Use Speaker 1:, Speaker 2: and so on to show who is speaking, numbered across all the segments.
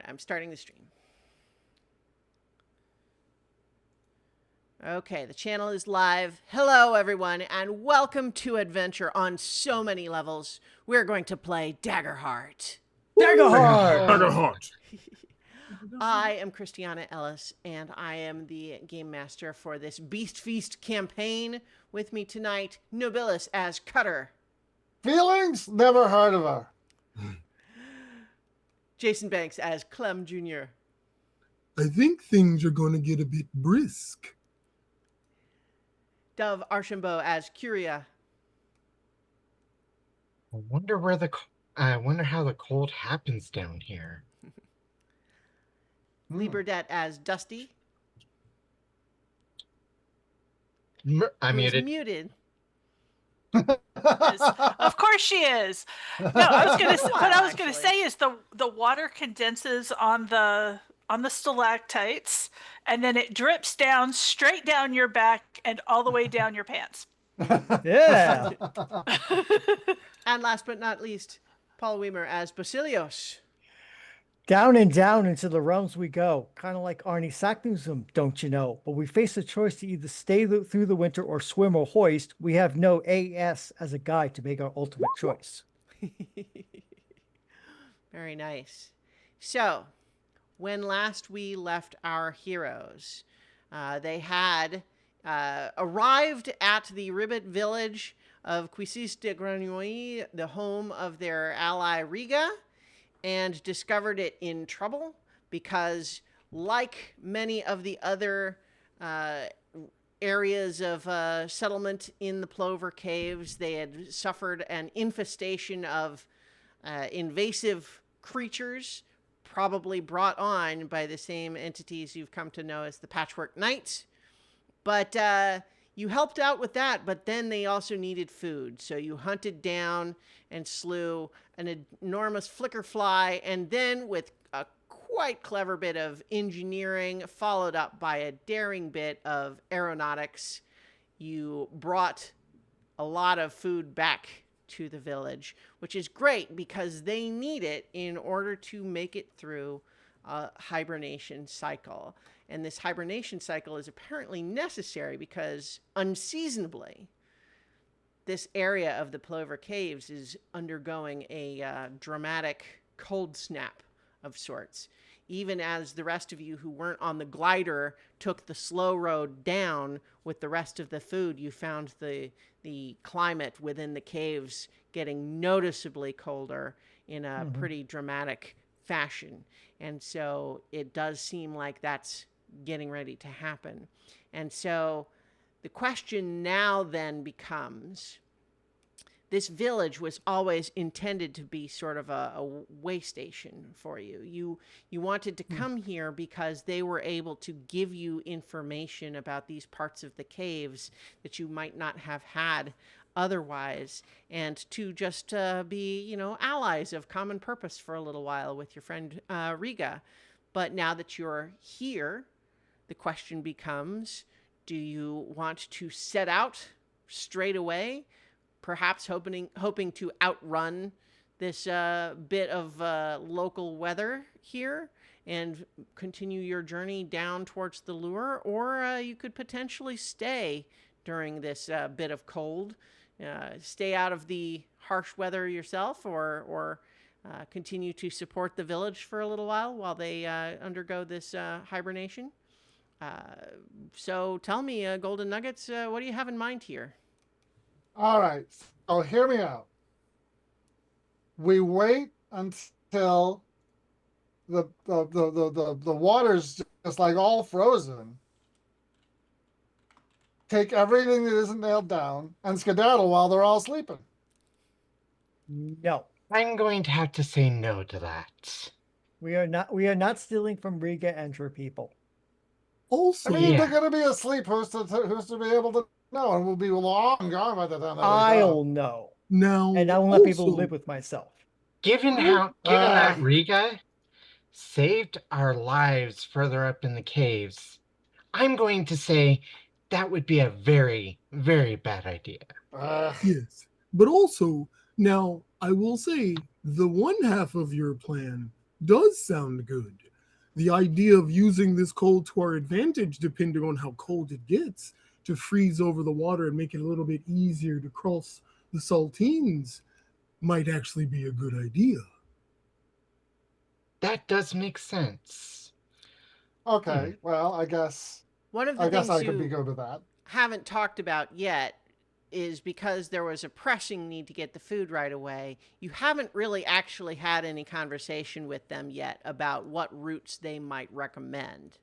Speaker 1: I'm starting the stream. Okay, the channel is live. Hello, everyone, and welcome to Adventure on so many levels. We're going to play Daggerheart.
Speaker 2: Daggerheart!
Speaker 3: Daggerheart!
Speaker 1: I am Christiana Ellis, and I am the game master for this Beast Feast campaign. With me tonight, Nobilis as Cutter.
Speaker 2: Feelings? Never heard of her.
Speaker 1: Jason Banks as Clem Jr.
Speaker 3: I think things are going to get a bit brisk.
Speaker 1: Dove Archambault as Curia.
Speaker 4: I wonder how the cold happens down here.
Speaker 1: Lee Burdett as Dusty.
Speaker 4: I'm
Speaker 1: who is
Speaker 4: muted.
Speaker 1: muted.
Speaker 5: Of course she is. No, I was gonna. What I was gonna say is the water condenses on the stalactites, and then it drips down straight down your back and all the way down your pants.
Speaker 2: Yeah.
Speaker 1: And last but not least, Paul Weimer as Basilios.
Speaker 2: Down and down into the realms we go, kind of like Arnie Sacknusum, don't you know? But we face a choice to either stay through the winter or swim or hoist. We have no AS as a guide to make our ultimate choice.
Speaker 1: Very nice. So, when last we left our heroes, they had arrived at the Ribbit village of Cuisis de Grenouille, the home of their ally Riga, and discovered it in trouble because, like many of the other areas of settlement in the Plover Caves, they had suffered an infestation of invasive creatures, probably brought on by the same entities you've come to know as the Patchwork Knights. But you helped out with that, but then they also needed food. So you hunted down and slew an enormous flicker fly, and then with a quite clever bit of engineering, followed up by a daring bit of aeronautics, you brought a lot of food back to the village, which is great because they need it in order to make it through a hibernation cycle. And this hibernation cycle is apparently necessary because unseasonably, this area of the Plover Caves is undergoing a dramatic cold snap of sorts. Even as the rest of you who weren't on the glider took the slow road down with the rest of the food, you found the climate within the caves getting noticeably colder in a pretty dramatic fashion. And so it does seem like that's getting ready to happen. And so the question now then becomes, this village was always intended to be sort of a way station for you. You wanted to come here because they were able to give you information about these parts of the caves that you might not have had otherwise, and to just be, allies of common purpose for a little while with your friend Riga. But now that you're here, the question becomes, do you want to set out straight away, perhaps hoping to outrun this bit of local weather here and continue your journey down towards the lure? Or you could potentially stay during this bit of cold, stay out of the harsh weather yourself, or continue to support the village for a little while they undergo this hibernation. So tell me, Golden Nuggets, what do you have in mind here?
Speaker 6: All right. So hear me out. We wait until the water's just like all frozen. Take everything that isn't nailed down and skedaddle while they're all sleeping.
Speaker 2: No,
Speaker 4: I'm going to have to say no to that.
Speaker 2: we are not stealing from Riga and her people.
Speaker 3: Also,
Speaker 6: I mean,
Speaker 4: Yeah.
Speaker 6: they're going to be asleep. Who's to be able to know? And we'll be long gone by the time that
Speaker 2: I'll know,
Speaker 3: now,
Speaker 2: and I will not be able to
Speaker 3: also,
Speaker 2: live with myself.
Speaker 4: Given that Riga saved our lives further up in the caves, I'm going to say that would be a very, very bad idea.
Speaker 3: yes, but also, now, I will say, the one half of your plan does sound good. The idea of using this cold to our advantage, depending on how cold it gets, to freeze over the water and make it a little bit easier to cross the saltines, might actually be a good idea.
Speaker 4: That does make sense.
Speaker 6: Okay, well, I guess
Speaker 1: One of the
Speaker 6: I guess
Speaker 1: things
Speaker 6: I could be
Speaker 1: you
Speaker 6: good with that.
Speaker 1: haven't talked about yet is because there was a pressing need to get the food right away, you haven't really actually had any conversation with them yet about what routes they might recommend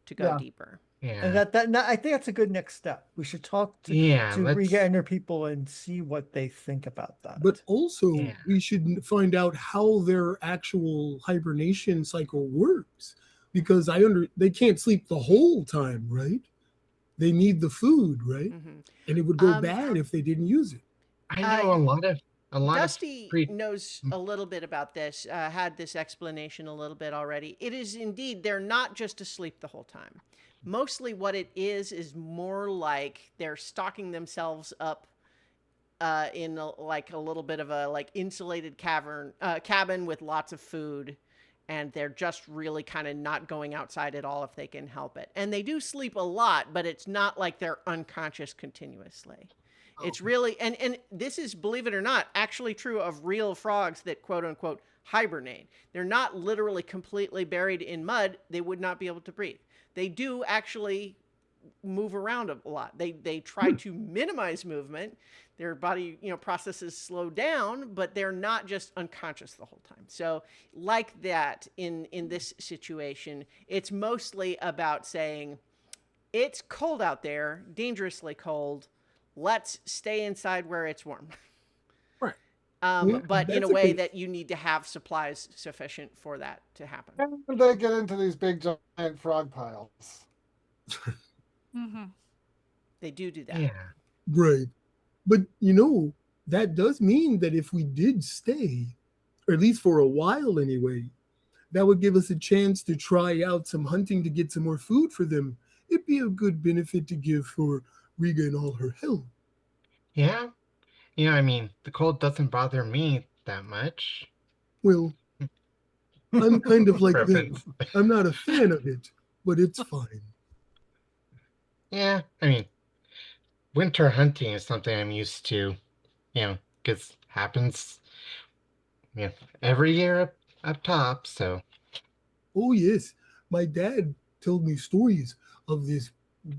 Speaker 1: to go
Speaker 2: Yeah.
Speaker 1: deeper.
Speaker 2: And
Speaker 4: Yeah.
Speaker 2: I think that's a good next step. We should talk
Speaker 4: Yeah,
Speaker 2: to
Speaker 4: let's.
Speaker 2: Riga and her people and see what they think about that.
Speaker 3: But also,
Speaker 4: Yeah.
Speaker 3: we should find out how their actual hibernation cycle works, because they can't sleep the whole time, right? They need the food, right?
Speaker 1: Mm-hmm.
Speaker 3: And it would go bad if they didn't use it.
Speaker 4: I know a lot of
Speaker 1: Dusty knows a little bit about this, had this explanation a little bit already. It is indeed, they're not just asleep the whole time. Mostly what it is more like they're stocking themselves up in like a little bit of a like insulated cabin with lots of food. And they're just really kind of not going outside at all if they can help it. And they do sleep a lot, but it's not like they're unconscious continuously. It's really, and this is, believe it or not, actually true of real frogs that quote unquote hibernate. They're not literally completely buried in mud. They would not be able to breathe. They do actually move around a lot. They try to minimize movement. Their body, processes slow down, but they're not just unconscious the whole time. So like that in this situation, it's mostly about saying, it's cold out there, dangerously cold. Let's stay inside where it's warm.
Speaker 3: Right.
Speaker 1: But in a
Speaker 3: That's
Speaker 1: way
Speaker 3: okay.
Speaker 1: that you need to have supplies sufficient for that to happen.
Speaker 6: And they get into these big giant frog piles.
Speaker 5: Mm-hmm.
Speaker 1: They do that.
Speaker 4: Yeah.
Speaker 3: Right. But that does mean that if we did stay, or at least for a while anyway, that would give us a chance to try out some hunting to get some more food for them. It'd be a good benefit to give for Riga and all her help.
Speaker 4: Yeah. I mean, the cold doesn't bother me that much.
Speaker 3: Well, I'm kind of like them.
Speaker 4: Reference.
Speaker 3: I'm not a fan of it, but it's fine.
Speaker 4: Yeah, I mean, winter hunting is something I'm used to, because happens, every year up top. So
Speaker 3: Oh yes, my dad told me stories of this.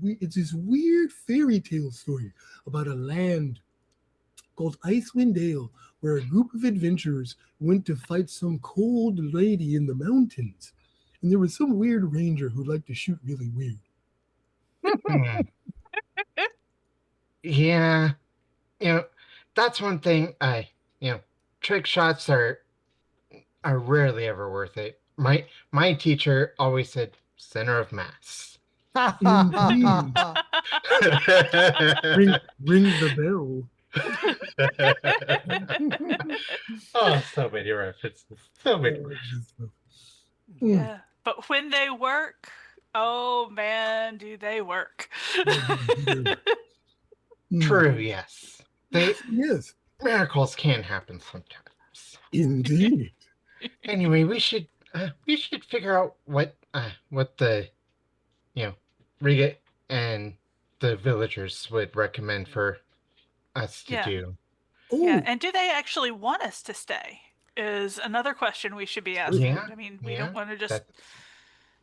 Speaker 3: It's this weird fairy tale story about a land called Icewind Dale, where a group of adventurers went to fight some cold lady in the mountains, and there was some weird ranger who liked to shoot really weird.
Speaker 4: hmm, yeah, that's one thing. Trick shots are rarely ever worth it. My teacher always said center of mass.
Speaker 3: Indeed, ring the bell.
Speaker 4: Oh, so many references. So many.
Speaker 5: Yeah. But when they work, oh man, do they work.
Speaker 4: True, yes.
Speaker 3: Yes,
Speaker 4: Miracles can happen sometimes.
Speaker 3: indeed.
Speaker 4: Anyway, we should figure out what the Riga and the villagers would recommend for us to
Speaker 5: Yeah.
Speaker 4: do.
Speaker 5: Yeah.
Speaker 3: Oh,
Speaker 5: And do they actually want us to stay? Is another question we should be asking.
Speaker 4: Yeah,
Speaker 5: I mean, we
Speaker 4: yeah,
Speaker 5: don't want to just
Speaker 4: that-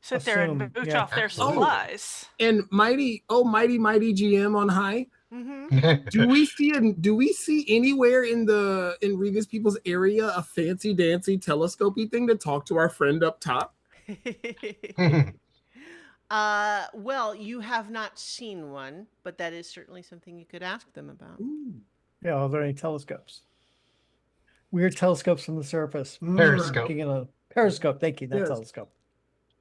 Speaker 5: sit there and
Speaker 2: Assume,
Speaker 5: mooch
Speaker 2: yeah.
Speaker 5: off their
Speaker 4: Absolutely.
Speaker 5: supplies.
Speaker 3: and mighty GM on high.
Speaker 1: Mm-hmm.
Speaker 3: Do we see anywhere in Rega's people's area a fancy dancy telescopy thing to talk to our friend up top?
Speaker 1: Well, you have not seen one, but that is certainly something you could ask them about.
Speaker 3: Ooh.
Speaker 2: Yeah, are there any telescopes? Weird telescopes from the surface.
Speaker 4: Periscope.
Speaker 2: Looking at a periscope. Thank you, not
Speaker 3: Yes.
Speaker 2: telescope.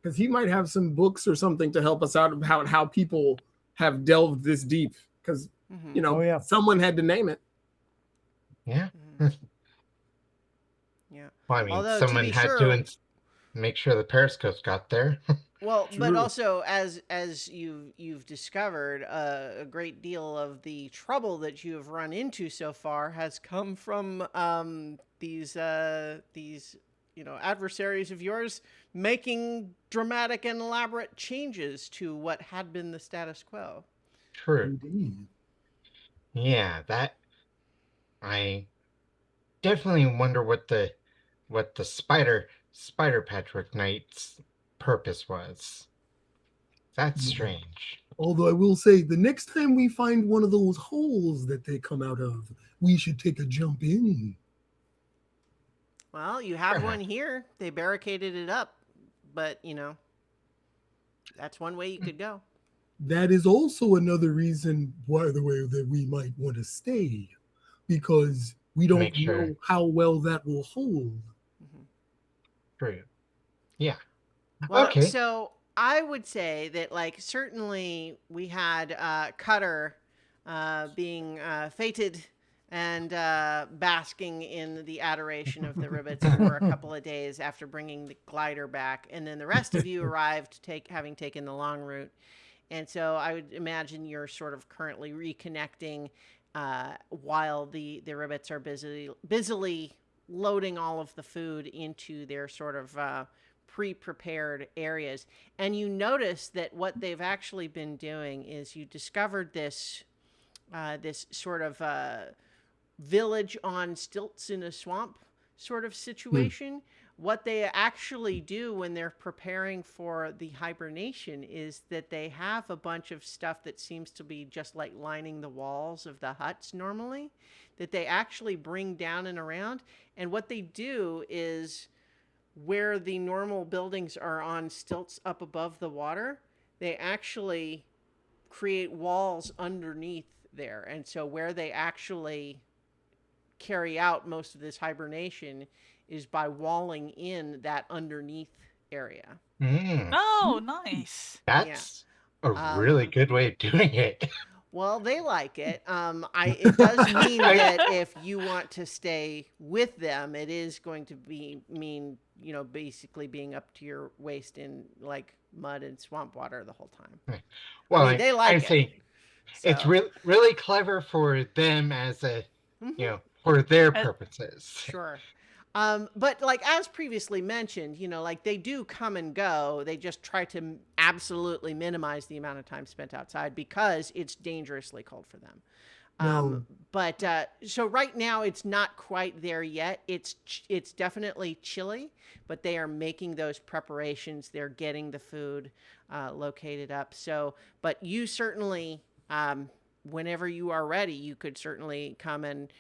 Speaker 3: Because he might have some books or something to help us out about how people have delved this deep. Because
Speaker 1: Mm-hmm.
Speaker 2: Oh, yeah.
Speaker 3: someone had to name it.
Speaker 4: Yeah.
Speaker 1: Mhm. Yeah.
Speaker 4: Well, I mean,
Speaker 1: Although, to
Speaker 4: someone
Speaker 1: be
Speaker 4: had
Speaker 1: sure-
Speaker 4: to make sure the periscopes got there.
Speaker 1: Well, but
Speaker 3: True.
Speaker 1: also as you've discovered, a great deal of the trouble that you have run into so far has come from these adversaries of yours making dramatic and elaborate changes to what had been the status quo.
Speaker 4: True.
Speaker 3: Indeed.
Speaker 4: Yeah, that I definitely wonder what the spider Patrick Knight's purpose was. That's
Speaker 3: Yeah.
Speaker 4: strange.
Speaker 3: Although I will say, the next time we find one of those holes that they come out of, we should take a jump in.
Speaker 1: Well, you have one
Speaker 4: Perhaps.
Speaker 1: here. They barricaded it up, but that's one way you could go.
Speaker 3: That is also another reason, by the way, that we might want to stay, because we don't
Speaker 4: Make sure.
Speaker 3: know how well that will hold.
Speaker 1: Mhm.
Speaker 4: True. Yeah.
Speaker 1: Well,
Speaker 4: Okay.
Speaker 1: so I would say that, certainly we had Cutter being fated and basking in the adoration of the Ribbits for a couple of days after bringing the glider back, and then the rest of you arrived, having taken the long route. And so I would imagine you're sort of currently reconnecting while the Ribbits are busily loading all of the food into their sort of pre-prepared areas. And you notice that what they've actually been doing is you discovered this this sort of village on stilts in a swamp sort of situation. What they actually do when they're preparing for the hibernation is that they have a bunch of stuff that seems to be just like lining the walls of the huts normally, that they actually bring down and around. And what they do is, where the normal buildings are on stilts up above the water, they actually create walls underneath there. And so where they actually carry out most of this hibernation is by walling in that underneath area.
Speaker 4: Mm,
Speaker 5: Oh, nice.
Speaker 4: that's a really good way of doing it.
Speaker 1: Well, they like it. It does mean that if you want to stay with them, it is going to mean basically being up to your waist in like mud and swamp water the whole time.
Speaker 4: Well,
Speaker 1: I mean, they like
Speaker 4: I
Speaker 1: it.
Speaker 4: say it's
Speaker 1: So,
Speaker 4: really clever for them as a
Speaker 1: mhm.
Speaker 4: for their
Speaker 5: Uh,
Speaker 4: purposes.
Speaker 1: Sure. But as previously mentioned, they do come and go. They just try to absolutely minimize the amount of time spent outside because it's dangerously cold for them.
Speaker 3: Now,
Speaker 1: But so right now it's not quite there yet. It's definitely chilly, but they are making those preparations. They're getting the food located up. So, but you certainly, whenever you are ready, you could certainly come and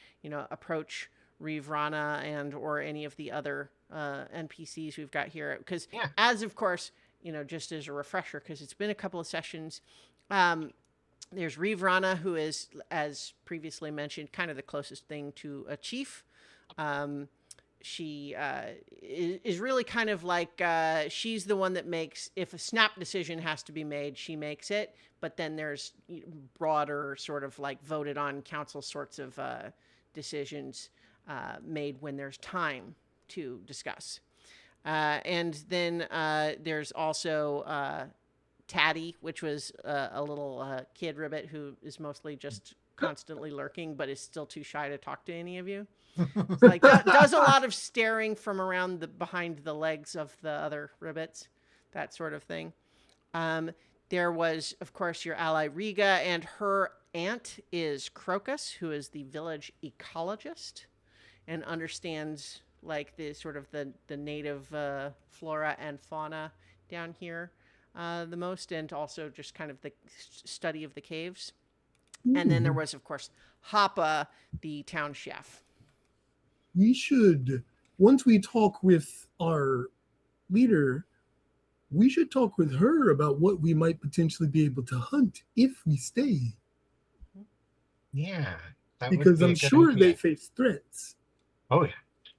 Speaker 1: approach Rivrana and or any of the other NPCs we've got here. Because as of course, just as a refresher, because it's been a couple of sessions. There's Rivrana, who is, as previously mentioned, kind of the closest thing to a chief. She is really kind of like, she's the one that makes, if a snap decision has to be made, she makes it. But then there's broader sort of like voted on council sorts of decisions made when there's time to discuss. And then there's also Taddy, which was a little kid ribbit who is mostly just constantly lurking, but is still too shy to talk to any of you. It's like does a lot of staring from around behind the legs of the other ribbits, that sort of thing. There was, of course, your ally Riga, and her aunt is Crocus, who is the village ecologist and understands like the sort of the native flora and fauna down here the most, and also just kind of the study of the caves. And then there was, of course, Hapa, the town chef.
Speaker 3: We should, once we talk with our leader, we should talk with her about what we might potentially be able to hunt if we stay.
Speaker 4: Yeah, that
Speaker 3: because
Speaker 4: would be
Speaker 3: I'm
Speaker 4: a good
Speaker 3: sure
Speaker 4: idea.
Speaker 3: they face threats.
Speaker 4: Oh yeah.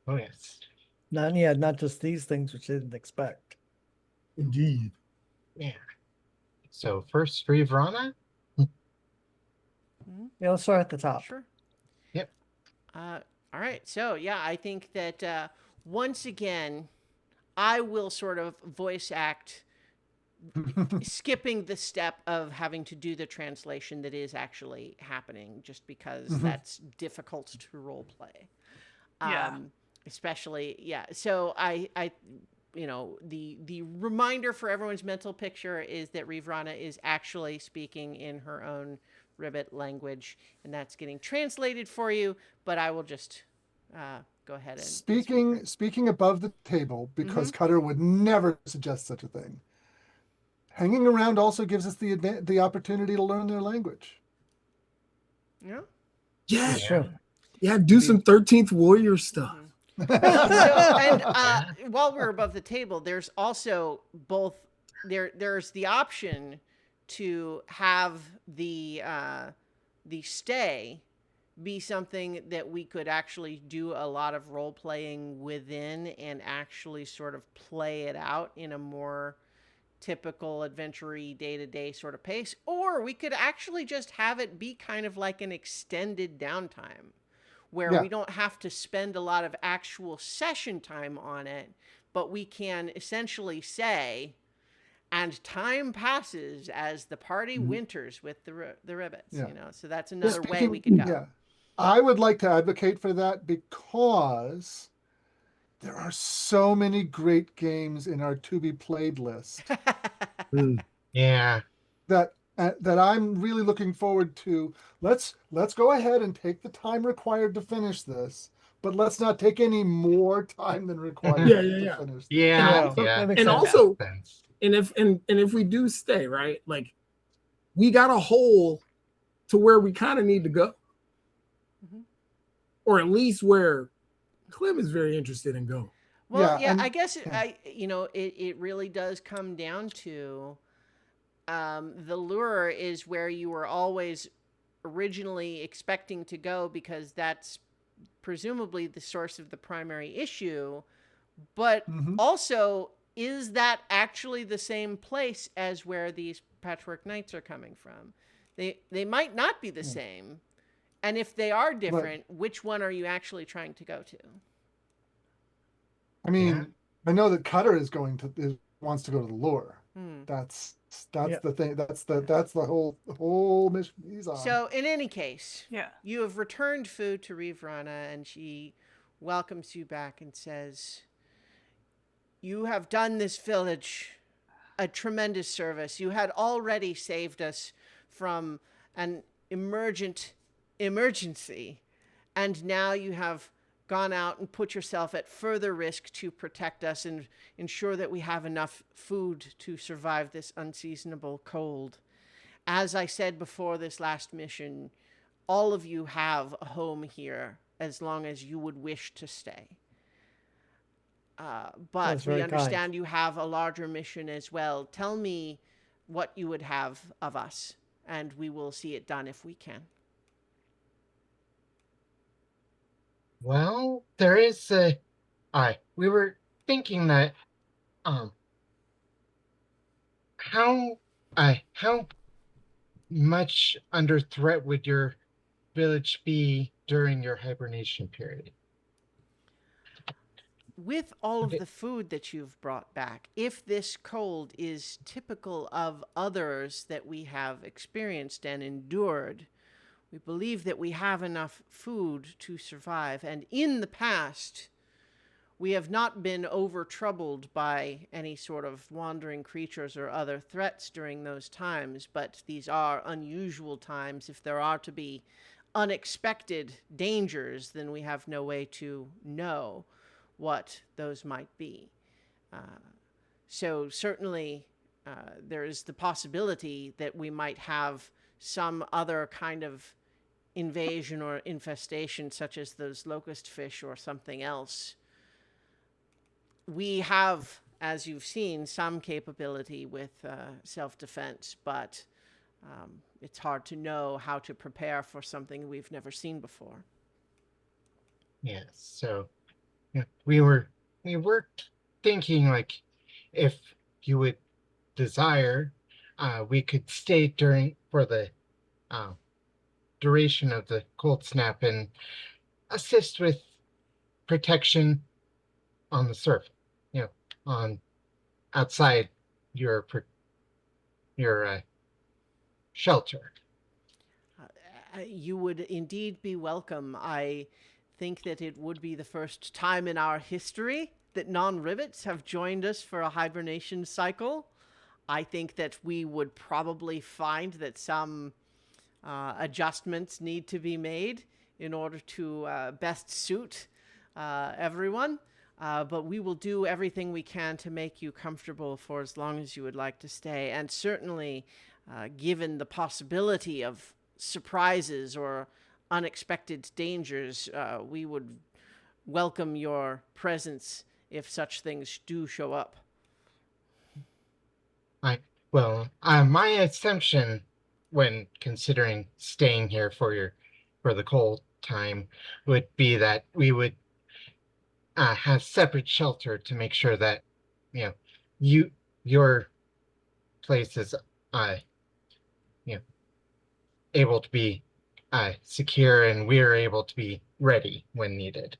Speaker 4: Oh yes.
Speaker 2: Not just these things which they didn't expect.
Speaker 3: Indeed.
Speaker 4: Yeah. So first, Rivrana.
Speaker 2: Yeah, let's start at the top.
Speaker 1: Sure.
Speaker 4: Yep.
Speaker 1: All right. So, yeah, I think that once again, I will sort of voice act skipping the step of having to do the translation that is actually happening, just because that's difficult to role play.
Speaker 5: Yeah.
Speaker 1: especially, yeah. So the reminder for everyone's mental picture is that Rivrana is actually speaking in her own ribbit language, and that's getting translated for you. But I will just go ahead and speak her.
Speaker 6: Speaking above the table, because
Speaker 1: Mhm.
Speaker 6: Cutter would never suggest such a thing. Hanging around also gives us the opportunity to learn their language.
Speaker 1: Yeah.
Speaker 3: Yeah,
Speaker 2: That's true.
Speaker 3: yeah. Do some 13th Warrior stuff.
Speaker 1: Well, so and
Speaker 4: Yeah.
Speaker 1: while we're above the table, there's also both there's the option to have the stay be something that we could actually do a lot of role playing within and actually sort of play it out in a more typical adventure-y day-to-day sort of pace, or we could actually just have it be kind of like an extended downtime where
Speaker 6: Yeah.
Speaker 1: we don't have to spend a lot of actual session time on it, but we can essentially say, and time passes as the party winters with the ribbits,
Speaker 6: Yeah.
Speaker 1: you know. So that's another way we could go.
Speaker 6: Yeah, I would like to advocate for that because there are so many great games in our to be played list
Speaker 4: Yeah.
Speaker 6: that I'm really looking forward to. Let's go ahead and take the time required to finish this, but let's not take any more time than required
Speaker 3: Yeah,
Speaker 6: to
Speaker 3: yeah.
Speaker 6: finish this.
Speaker 4: Yeah.
Speaker 2: Yeah,
Speaker 4: Yeah.
Speaker 2: that makes
Speaker 3: And
Speaker 2: sense.
Speaker 3: also,
Speaker 4: Sense.
Speaker 3: and if we do stay, right, like we got a hole to where we kind of need to go,
Speaker 1: Mhm.
Speaker 3: or at least where Clem is very interested in going.
Speaker 1: Well,
Speaker 6: Yeah,
Speaker 1: yeah, I
Speaker 6: and
Speaker 1: guess
Speaker 6: yeah.
Speaker 1: it really does come down to the lure is where you were always originally expecting to go because that's presumably the source of the primary issue. But
Speaker 6: Mhm.
Speaker 1: also, is that actually the same place as where these Patchwork Knights are coming from? They might not be the same. And if they are different, which one are you actually trying to go to?
Speaker 6: I
Speaker 4: Yeah.
Speaker 6: mean, I know that Cutter wants to go to the lure.
Speaker 1: Hmm.
Speaker 6: That's
Speaker 2: Yeah.
Speaker 6: the thing. That's the whole mission he's on.
Speaker 1: So, in any case,
Speaker 5: Yeah.
Speaker 1: you have returned food to Rivrana, and she welcomes you back and says, "You have done this village a tremendous service. You had already saved us from an emergent emergency, and now you have gone out and put yourself at further risk to protect us and ensure that we have enough food to survive this unseasonable cold. As I said before this last mission, all of you have a home here as long as you would wish to stay. But
Speaker 2: That's
Speaker 1: we
Speaker 2: very kind.
Speaker 1: understand you have a larger mission as well. Tell me what you would have of us, and we will see it done if we can."
Speaker 4: Well, there is a. We were thinking that um how how much under threat would your village be during your hibernation period?
Speaker 1: With all
Speaker 4: Would
Speaker 1: of
Speaker 4: it-
Speaker 1: the food that you've brought back, if this cold is typical of others that we have experienced and endured, we believe that we have enough food to survive. And in the past, we have not been over troubled by any sort of wandering creatures or other threats during those times, but these are unusual times. If there are to be unexpected dangers, then we have no way to know what those might be. So certainly there is the possibility that we might have some other kind of invasion or infestation, such as those locust fish or something else. We have, as you've seen, some capability with self-defense, but it's hard to know how to prepare for something we've never seen before.
Speaker 4: Yes. So yeah, we were thinking like if you would desire, we could stay for the uh, duration of the cold snap and assist with protection on the surface, you know, on outside your your shelter.
Speaker 1: You would indeed be welcome. I think that it would be the first time in our history that non-rivets have joined us for a hibernation cycle. I think that we would probably find that some adjustments need to be made in order to best suit everyone. But we will do everything we can to make you comfortable for as long as you would like to stay. And certainly, given the possibility of surprises or unexpected dangers, we would welcome your presence if such things do show up.
Speaker 4: My assumption when considering staying here for the cold time would be that we would have separate shelter to make sure that your place is able to be secure, and we're able to be ready when needed.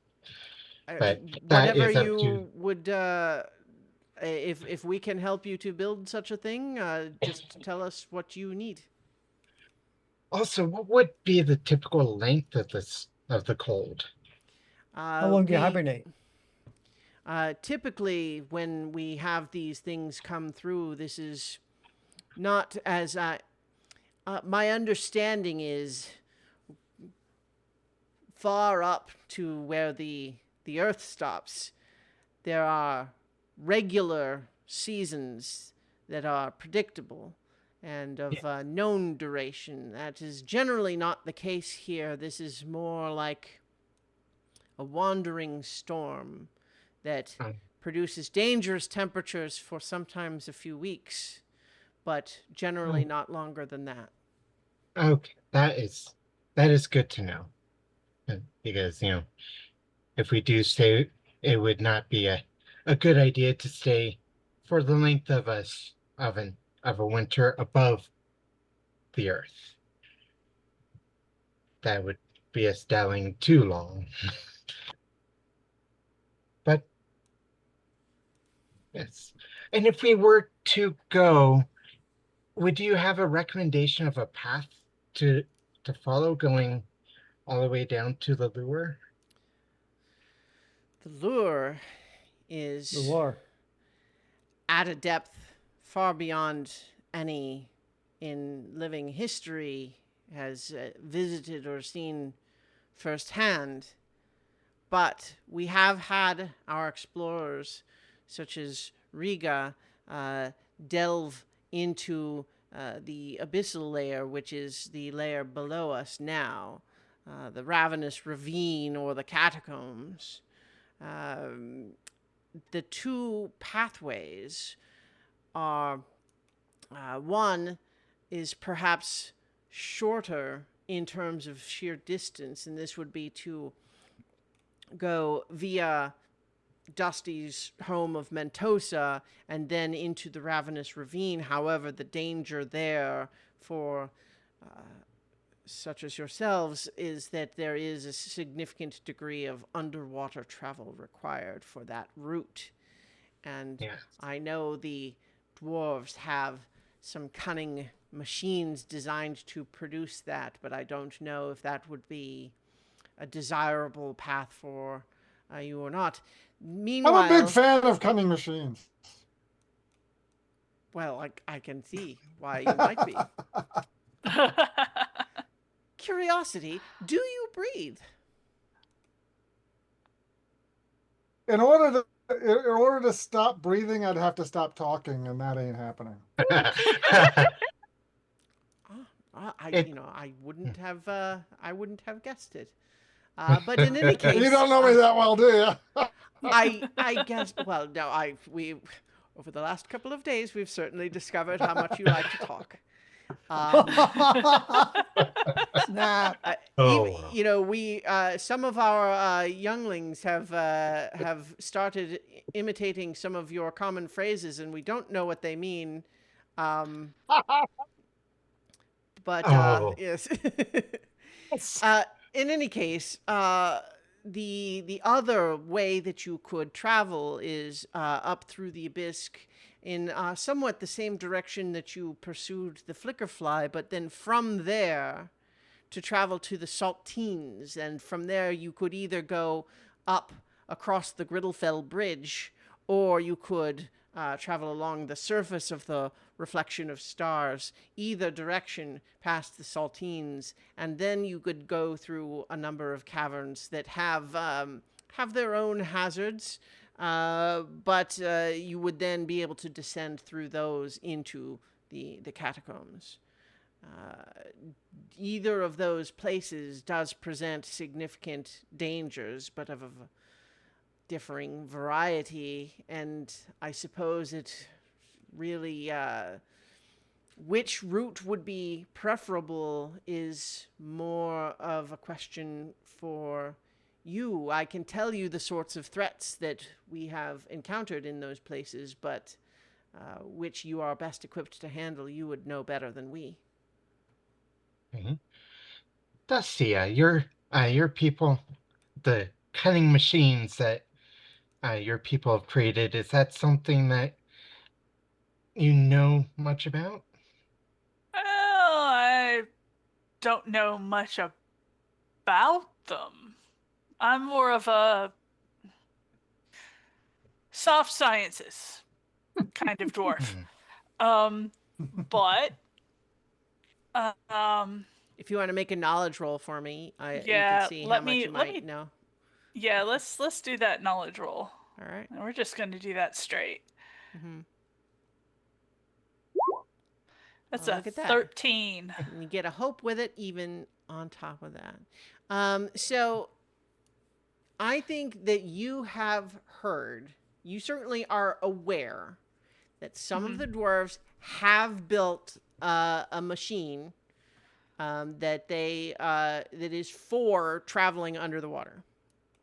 Speaker 4: But that
Speaker 1: Whatever
Speaker 4: is up to
Speaker 1: you would, if we can help you to build such a thing, just tell us what you need.
Speaker 4: Also, what would be the typical length of the cold?
Speaker 2: How long do you hibernate?
Speaker 1: Typically, when we have these things come through, this is not as my understanding is far up to where the Earth stops. There are regular seasons that are predictable and of known duration. That is generally not the case here. This is more like a wandering storm that produces dangerous temperatures for sometimes a few weeks, but generally not longer than that.
Speaker 4: Okay, that is good to know. Because if we do stay, it would not be a good idea to stay for the length of a winter above the Earth. That would be us dwelling too long. But yes, and if we were to go, would you have a recommendation of a path to follow going all the way down to the lure?
Speaker 1: The lure is
Speaker 2: The war.
Speaker 1: at a depth far beyond any in living history has visited or seen firsthand. But we have had our explorers, such as Riga, delve into the abyssal layer, which is the layer below us now, the Ravenous Ravine or the Catacombs. The two pathways are one is perhaps shorter in terms of sheer distance, and this would be to go via Dusty's home of Mentosa and then into the Ravenous Ravine. However, the danger there for such as yourselves is that there is a significant degree of underwater travel required for that route. And
Speaker 4: Yes.
Speaker 1: I know the dwarves have some cunning machines designed to produce that, but I don't know if that would be a desirable path for you or not. Meanwhile,
Speaker 6: I'm a big fan of cunning machines.
Speaker 1: well, I can see why you might be. Curiosity, do you breathe?
Speaker 6: In order to stop breathing, I'd have to stop talking, and that ain't happening.
Speaker 1: I wouldn't have guessed it. But in any case,
Speaker 6: You don't know me that well, do you?
Speaker 1: I guess. Well, no, we over the last couple of days we've certainly discovered how much you like to talk.
Speaker 2: Snap.
Speaker 1: We some of our younglings have started imitating some of your common phrases, and we don't know what they mean. But yes. In any case, the other way that you could travel is up through the abyss in somewhat the same direction that you pursued the flickerfly, but then from there to travel to the Saltines, and from there you could either go up across the Griddlefell Bridge, or you could travel along the surface of the reflection of stars, either direction past the Saltines, and then you could go through a number of caverns that have their own hazards, but you would then be able to descend through those into the catacombs. Either of those places does present significant dangers, but of a differing variety, and I suppose it really which route would be preferable is more of a question for you. I can tell you the sorts of threats that we have encountered in those places, but which you are best equipped to handle, you would know better than we.
Speaker 4: Mhm. Dacia, your people, the cutting machines that your people have created, is that something that you know much about?
Speaker 5: Well, I don't know much about them. I'm more of a soft sciences kind of dwarf.
Speaker 4: Hmm.
Speaker 5: Um, but
Speaker 1: If you want to make a knowledge roll for me, you can
Speaker 5: yeah,
Speaker 1: see how much you
Speaker 5: let
Speaker 1: might
Speaker 5: me
Speaker 1: know.
Speaker 5: yeah, let's do that knowledge roll.
Speaker 1: All right.
Speaker 5: And we're just going to do that straight.
Speaker 1: Mm-hmm.
Speaker 5: That's
Speaker 1: Oh,
Speaker 5: a
Speaker 1: look at that.
Speaker 5: 13.
Speaker 1: And you get a hope with it even on top of that. So I think that you have heard, you certainly are aware that some of the dwarves have built a machine that is for traveling under the water.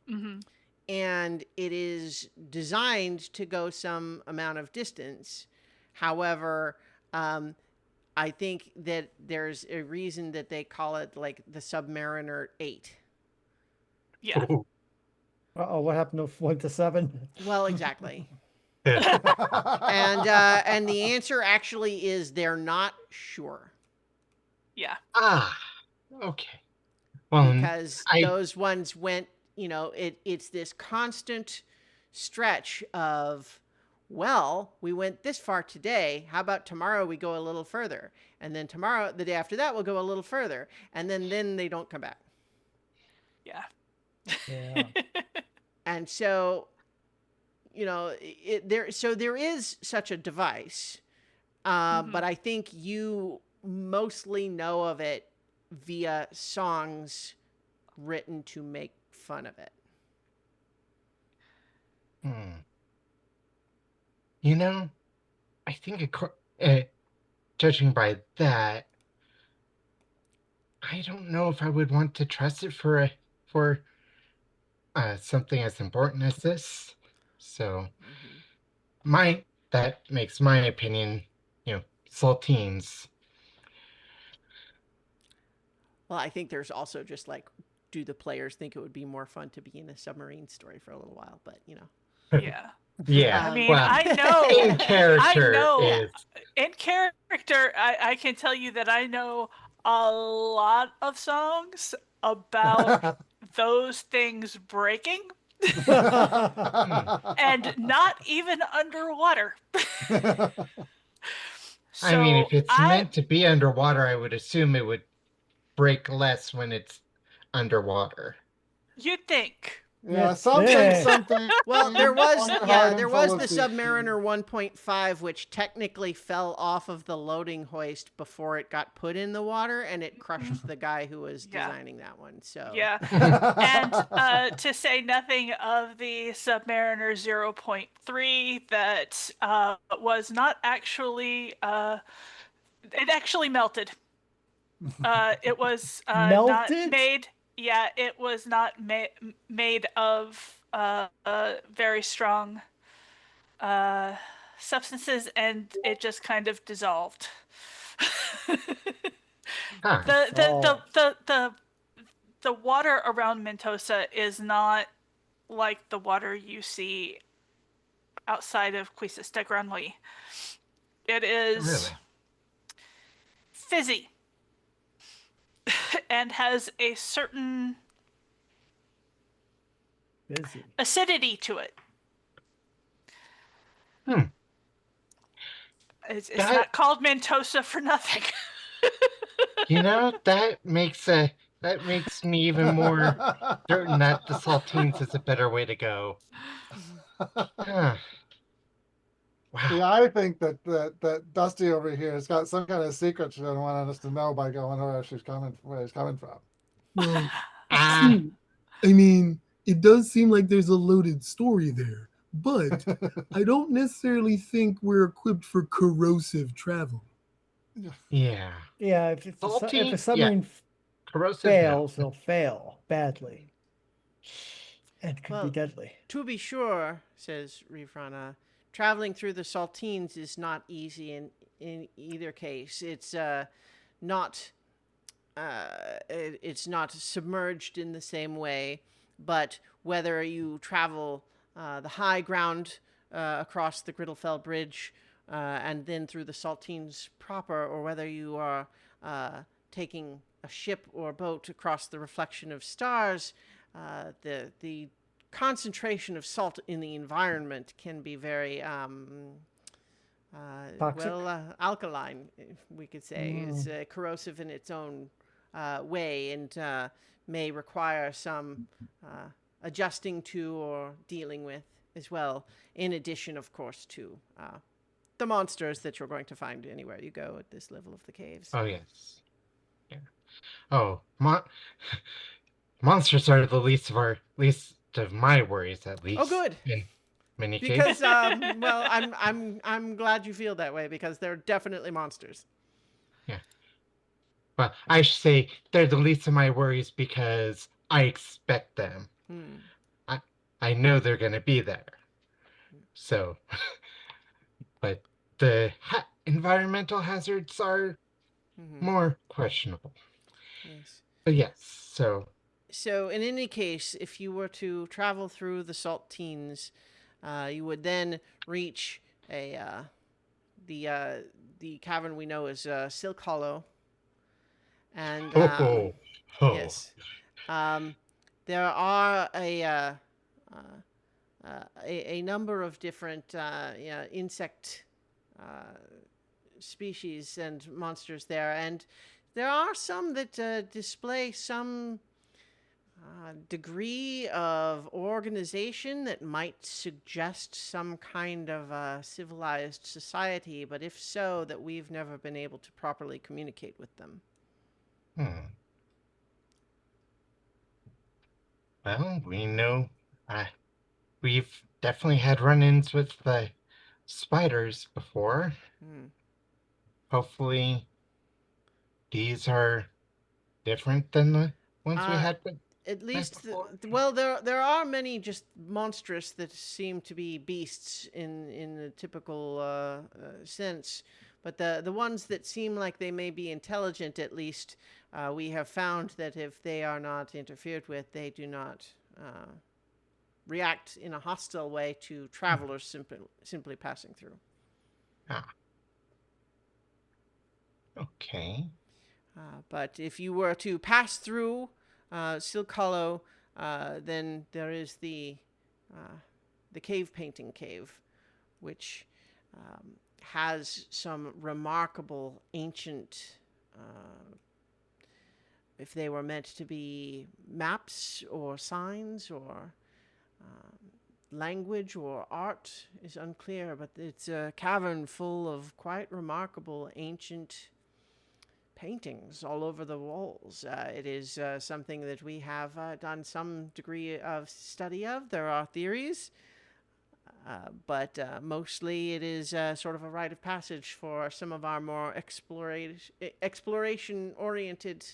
Speaker 5: Mm-hmm.
Speaker 1: And it is designed to go some amount of distance. However, I think that there's a reason that they call it like the Submariner 8.
Speaker 5: Yeah.
Speaker 4: Oh.
Speaker 2: Uh-oh, what happened to 1 to 7?
Speaker 1: Well, exactly.
Speaker 2: and
Speaker 1: And the answer actually is they're not sure,
Speaker 5: Yeah.
Speaker 4: Ah, okay. Well,
Speaker 1: because
Speaker 4: I
Speaker 1: those ones went, it's this constant stretch of, well, we went this far today. How about tomorrow we go a little further? And then tomorrow, the day after that, we'll go a little further. And then they don't come back.
Speaker 5: Yeah.
Speaker 2: Yeah.
Speaker 1: And so, there is such a device. But I think you mostly know of it via songs written to make fun of it.
Speaker 4: hmm. You know, I think judging by that, I don't know if I would want to trust it for something as important as this. So that makes my opinion, saltines.
Speaker 1: Well, I think there's also just like, do the players think it would be more fun to be in a submarine story for a little while? But
Speaker 5: Yeah.
Speaker 4: Yeah.
Speaker 5: I mean,
Speaker 4: Well,
Speaker 5: I
Speaker 4: in
Speaker 5: know,
Speaker 4: character
Speaker 1: Yeah.
Speaker 4: is
Speaker 5: in character, I can tell you that I know a lot of songs about those things breaking and not even underwater.
Speaker 4: I mean,
Speaker 5: So
Speaker 4: if it's meant to be underwater, I would assume it would break less when it's underwater.
Speaker 5: you'd think.
Speaker 6: Yeah,
Speaker 2: You'd
Speaker 6: something,
Speaker 2: think.
Speaker 6: something.
Speaker 1: Well, there was
Speaker 6: Daggerheart
Speaker 1: there
Speaker 6: and
Speaker 1: was the
Speaker 6: Fellowship.
Speaker 1: Submariner 1.5, which technically fell off of the loading hoist before it got put in the water, and it crushed the guy who was
Speaker 5: Yeah.
Speaker 1: designing that one. So
Speaker 5: Yeah. And to say nothing of the Submariner 0.3 that was not actually, it actually melted. It was not
Speaker 2: Melted?
Speaker 5: made, yeah, it was not made of very strong substances, and it just kind of dissolved.
Speaker 4: Huh.
Speaker 5: The water around Mentosa is not like the water you see outside of Quistis de Granly. It is
Speaker 4: Really?
Speaker 5: fizzy. and has a certain
Speaker 2: Busy.
Speaker 5: acidity to it.
Speaker 4: Hmm.
Speaker 5: It's
Speaker 4: That
Speaker 5: not called Mentosa for nothing.
Speaker 4: that makes me even more certain that the saltines is a better way to go. Huh.
Speaker 6: See,
Speaker 4: Wow.
Speaker 6: I think that Dusty over here has got some kind of secret she doesn't want us to know by going where he's coming from.
Speaker 3: Well,
Speaker 4: Ah,
Speaker 3: see, I mean, it does seem like there's a loaded story there, but I don't necessarily think we're equipped for corrosive travel.
Speaker 4: yeah.
Speaker 2: Yeah, if if a
Speaker 4: Saltine, yeah.
Speaker 2: submarine
Speaker 4: Corrosive, no.
Speaker 2: fails, it'll fail badly and could be
Speaker 1: Well,
Speaker 2: deadly.
Speaker 1: to be sure, says Rifrana, traveling through the Saltines is not easy in either case. Not it's not submerged in the same way, but whether you travel the high ground across the Griddlefell Bridge and then through the Saltines proper, or whether you are taking a ship or boat across the reflection of stars, the concentration of salt in the environment can be very
Speaker 2: Toxic?
Speaker 1: alkaline, we could say. It's corrosive in its own way and may require some adjusting to or dealing with as well, in addition, of course, to the monsters that you're going to find anywhere you go at this level of the caves.
Speaker 4: Oh yes. Yeah. Oh, monsters are the least of my worries, at
Speaker 1: Oh,
Speaker 4: least
Speaker 1: good.
Speaker 4: in many
Speaker 1: Because
Speaker 4: cases.
Speaker 1: well, I'm glad you feel that way because they're definitely monsters.
Speaker 4: Yeah. Well, I should say they're the least of my worries because I expect them.
Speaker 1: Hmm.
Speaker 4: I I know they're gonna be there. So, but the environmental hazards are
Speaker 1: Mm-hmm.
Speaker 4: more questionable.
Speaker 1: Yes.
Speaker 4: But yes, so
Speaker 1: So, in any case, if you were to travel through the Saltines, you would then reach a the cavern we know as Silk Hollow, and
Speaker 4: ho ho ho.
Speaker 1: yes, um, there are a number of different insect species and monsters there, and there are some that display some degree of organization that might suggest some kind of civilized society, but if so, that we've never been able to properly communicate with them.
Speaker 4: Hmm. Well, we know. Uh, we've definitely had run-ins with the spiders before.
Speaker 1: Hmm.
Speaker 4: Hopefully, these are different than the ones we
Speaker 1: Uh, at
Speaker 4: met
Speaker 1: least,
Speaker 4: before.
Speaker 1: well, there are many just monstrous that seem to be beasts in the typical sense, but the ones that seem like they may be intelligent, at least, we have found that if they are not interfered with, they do not react in a hostile way to travelers simply passing through.
Speaker 4: Ah, okay.
Speaker 1: But if you were to pass through Silk Hollow, then there is the cave painting cave, which has some remarkable ancient, if they were meant to be maps or signs or language or art is unclear, but it's a cavern full of quite remarkable ancient paintings all over the walls. It is something that we have done some degree of study of. There are theories, but mostly it is sort of a rite of passage for some of our more exploration-oriented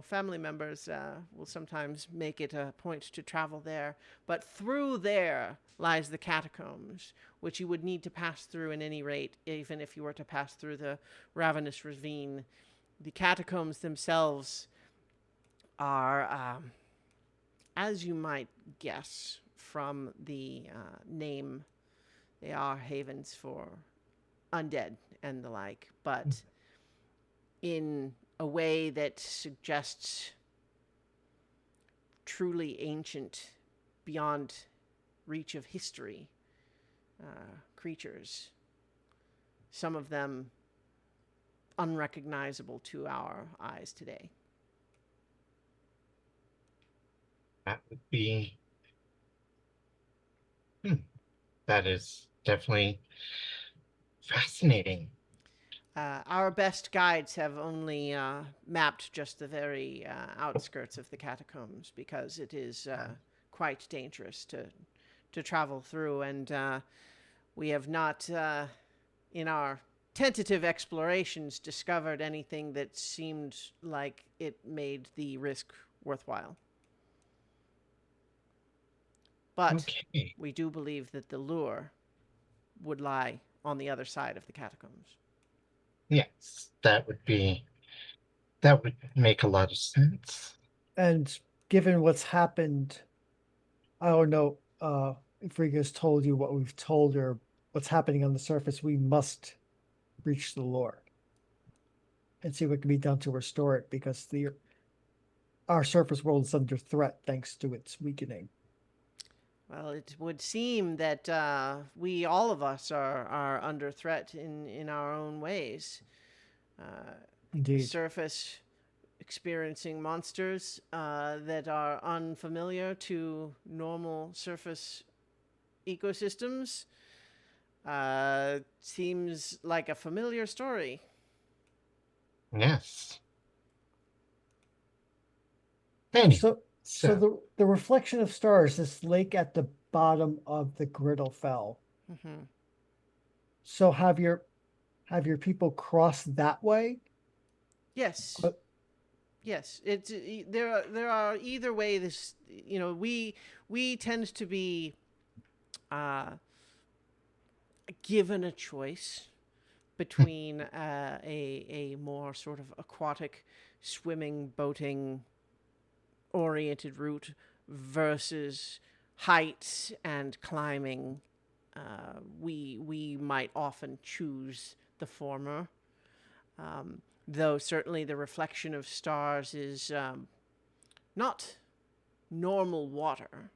Speaker 1: family members will sometimes make it a point to travel there. But through there lies the catacombs, which you would need to pass through at any rate, even if you were to pass through the Ravenous Ravine. The catacombs themselves are, as you might guess from the name, they are havens for undead and the like. But in a way that suggests truly ancient, beyond reach of history creatures. Some of them unrecognizable to our eyes today.
Speaker 4: That would be. That is definitely fascinating.
Speaker 1: Our best guides have only mapped just the very outskirts of the catacombs because it is quite dangerous to travel through, and we have not, in our tentative explorations, discovered anything that seemed like it made the risk worthwhile. But
Speaker 4: Okay.
Speaker 1: we do believe that the lure would lie on the other side of the catacombs.
Speaker 4: Yes, that would make a lot of sense.
Speaker 2: And given what's happened, I don't know if Riga's told you what we've told her, what's happening on the surface. We must reach the lore and see what can be done to restore it because our surface world is under threat thanks to its weakening.
Speaker 1: Well, it would seem that all of us, are under threat in our own ways. The
Speaker 2: Indeed.
Speaker 1: surface experiencing monsters that are unfamiliar to normal surface ecosystems seems like a familiar story.
Speaker 4: Yes. Anyway,
Speaker 2: So the reflection of stars, this lake at the bottom of the Griddlefell.
Speaker 1: Mm-hmm.
Speaker 2: So have your people cross that way?
Speaker 1: Yes. Yes, it's there are either way. This, we tend to be given a choice between a more sort of aquatic, swimming, boating oriented route versus heights and climbing. We might often choose the former. Though certainly the reflection of stars is not normal water.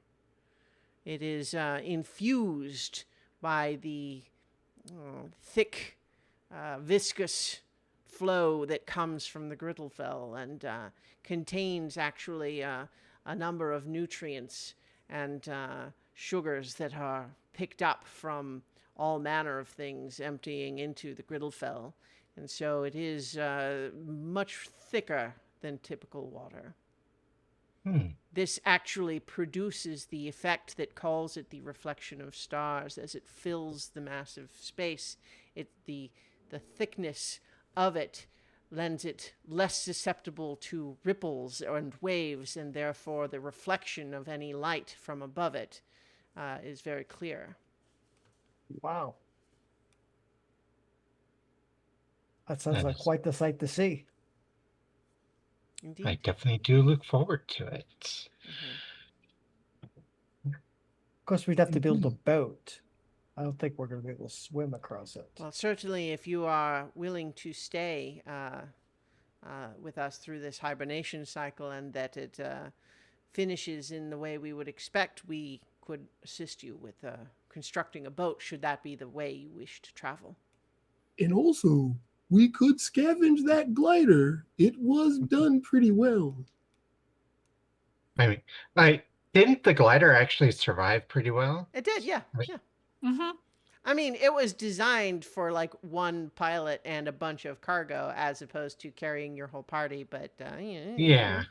Speaker 1: It is infused by the thick, viscous flow that comes from the Griddlefell and contains actually a number of nutrients and sugars that are picked up from all manner of things emptying into the Griddlefell. And so it is much thicker than typical water. This actually produces the effect that calls it the reflection of stars as it fills the massive space. The thickness of it lends it less susceptible to ripples and waves, and therefore the reflection of any light from above it is very clear.
Speaker 2: Wow. That sounds like quite the sight to see.
Speaker 1: Indeed.
Speaker 4: I definitely do look forward to it.
Speaker 2: Of course, we'd have to build a boat. I don't think we're going to be able to swim across it.
Speaker 1: Well, certainly if you are willing to stay with us through this hibernation cycle and that it finishes in the way we would expect, we could assist you with constructing a boat, should that be the way you wish to travel.
Speaker 3: And also, we could scavenge that glider. It was done pretty well.
Speaker 4: I mean, didn't the glider actually survive pretty well?
Speaker 1: It did, yeah.
Speaker 4: Right.
Speaker 1: Yeah.
Speaker 5: Mm-hmm.
Speaker 1: I mean, it was designed for like one pilot and a bunch of cargo as opposed to carrying your whole party, but you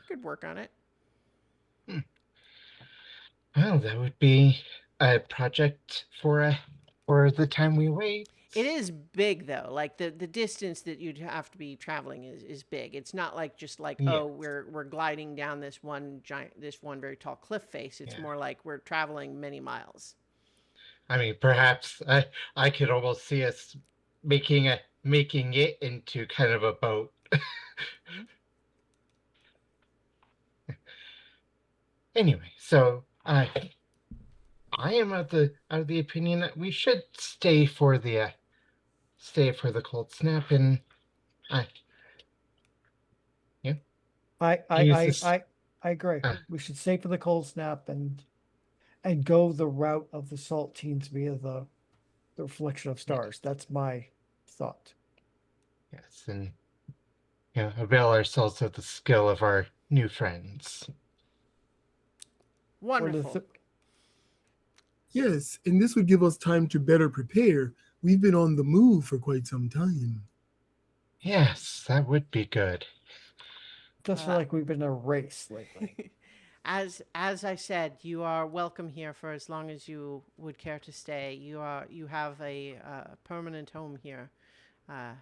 Speaker 1: could work on it.
Speaker 4: Well, that would be a project for the time we wait.
Speaker 1: It is big though. Like the distance that you'd have to be traveling is big. It's not like just like we're gliding down this one very tall cliff face. It's more like we're traveling many miles.
Speaker 4: I mean, perhaps I could almost see us making it into kind of a boat. Anyway, so I am of the opinion that we should stay for the cold snap, and
Speaker 2: I
Speaker 4: use
Speaker 2: I
Speaker 4: this.
Speaker 2: I I agree.
Speaker 4: Uh,
Speaker 2: We should stay for the cold snap and go the route of the saltines via the reflection of
Speaker 4: yeah,
Speaker 2: stars. That's my thought.
Speaker 4: yes, and avail ourselves of the skill of our new friends.
Speaker 2: Or the
Speaker 1: Wonderful.
Speaker 3: Yes, and this would give us time to better prepare. We've been on the move for quite some time.
Speaker 4: Yes, that would be good.
Speaker 2: just feel
Speaker 1: Uh,
Speaker 2: like we've been in a race lately.
Speaker 1: as I said, you are welcome here for as long as you would care to stay. You have a permanent home here, uh,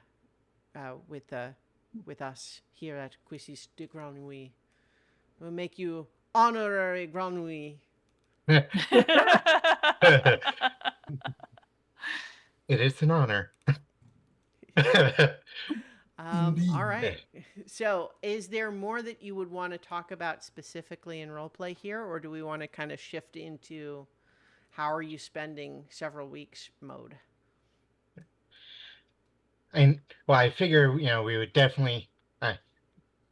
Speaker 1: with us here at Quisis de Grenouille. We'll make you honorary Grenouille.
Speaker 4: It is an honor.
Speaker 1: All
Speaker 3: Indeed.
Speaker 1: right. So, is there more that you would want to talk about specifically in roleplay here, or do we want to kind of shift into how are you spending several weeks mode?
Speaker 4: And well, I figure we would definitely,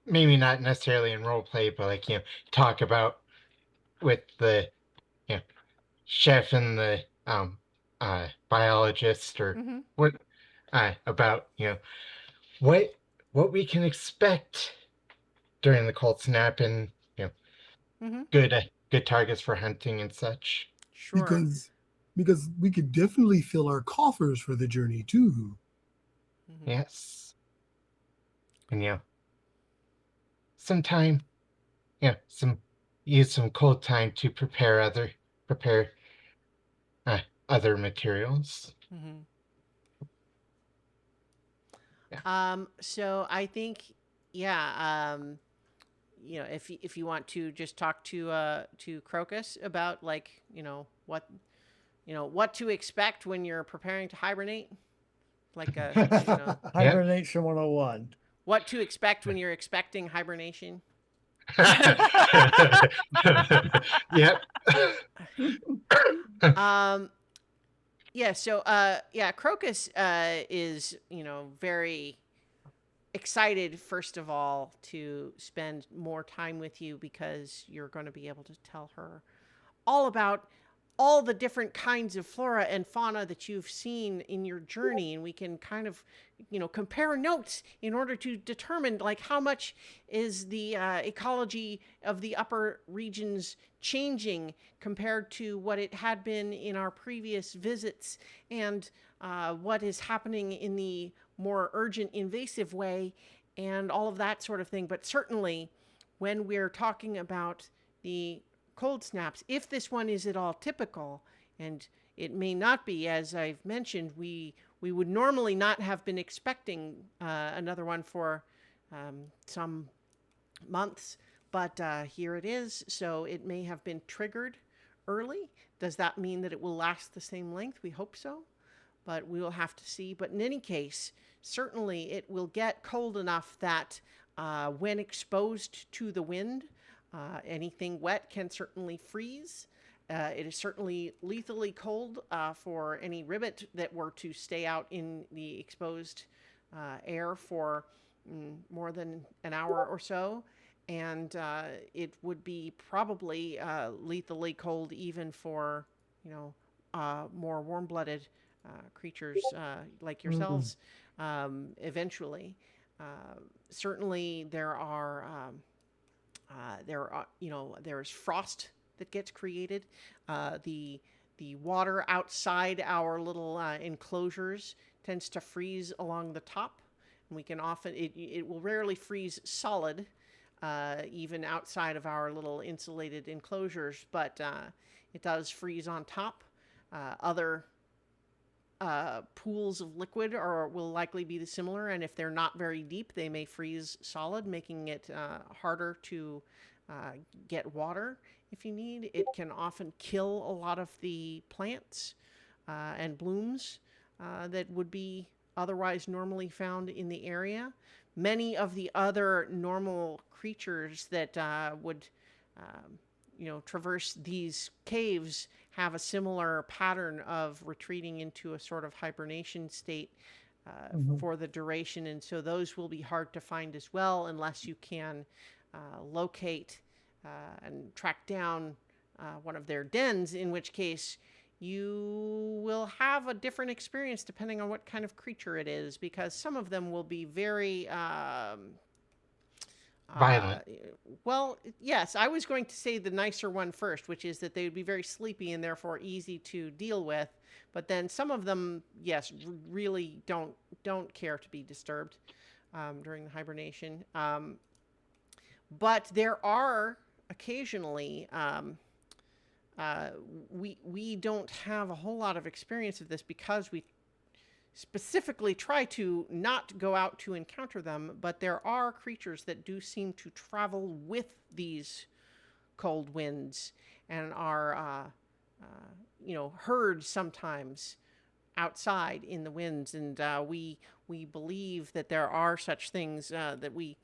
Speaker 4: maybe not necessarily in role play, but like talk about with the you know chef and the biologist or
Speaker 1: Mm-hmm.
Speaker 4: what about what what we can expect during the cold snap and
Speaker 1: Mm-hmm.
Speaker 4: good targets for hunting and such.
Speaker 1: Sure.
Speaker 3: Because we could definitely fill our coffers for the journey too.
Speaker 1: Mm-hmm.
Speaker 4: Yes, and some time, some use some cold time to prepare uh, other materials.
Speaker 1: Mm-hmm.
Speaker 4: Yeah.
Speaker 1: So I think, yeah, if you want to just talk to Crocus about like, what to expect when you're preparing to hibernate, like
Speaker 4: Yep.
Speaker 2: Hibernation 101.
Speaker 1: what to expect when you're expecting hibernation.
Speaker 4: Yep.
Speaker 1: Um, yeah, so yeah, Crocus is, very excited first of all to spend more time with you because you're going to be able to tell her all about all the different kinds of flora and fauna that you've seen in your journey, and we can kind of compare notes in order to determine like how much is the ecology of the upper regions changing compared to what it had been in our previous visits, and what is happening in the more urgent invasive way, and all of that sort of thing. But certainly when we're talking about the cold snaps, if this one is at all typical, and it may not be, as I've mentioned, we would normally not have been expecting another one for some months, but here it is. So it may have been triggered early. Does that mean that it will last the same length? We hope so, but we will have to see. But in any case, certainly it will get cold enough that when exposed to the wind, anything wet can certainly freeze. It is certainly lethally cold for any ribbit that were to stay out in the exposed air for more than an hour or so. And it would be probably lethally cold even for, more warm blooded creatures like
Speaker 2: Mm-mm.
Speaker 1: yourselves eventually. Uh, Certainly, there's frost that gets created. The water outside our little enclosures tends to freeze along the top, and we can often it will rarely freeze solid, even outside of our little insulated enclosures, but it does freeze on top. Other pools of liquid will likely be similar, and if they're not very deep, they may freeze solid, making it harder to get water if you need. It can often kill a lot of the plants and blooms that would be otherwise normally found in the area. Many of the other normal creatures that would traverse these caves have a similar pattern of retreating into a sort of hibernation state
Speaker 2: Mhm.
Speaker 1: for the duration, and so those will be hard to find as well, unless you can locate and track down one of their dens, in which case you will have a different experience depending on what kind of creature it is, because some of them will be very
Speaker 4: Violent.
Speaker 1: well, yes, I was going to say the nicer one first, which is that they would be very sleepy and therefore easy to deal with. But then some of them, yes, really don't care to be disturbed during the hibernation. But there are occasionally we don't have a whole lot of experience of this because we specifically try to not go out to encounter them, but there are creatures that do seem to travel with these cold winds and are, heard sometimes outside in the winds. And we believe that there are such things that we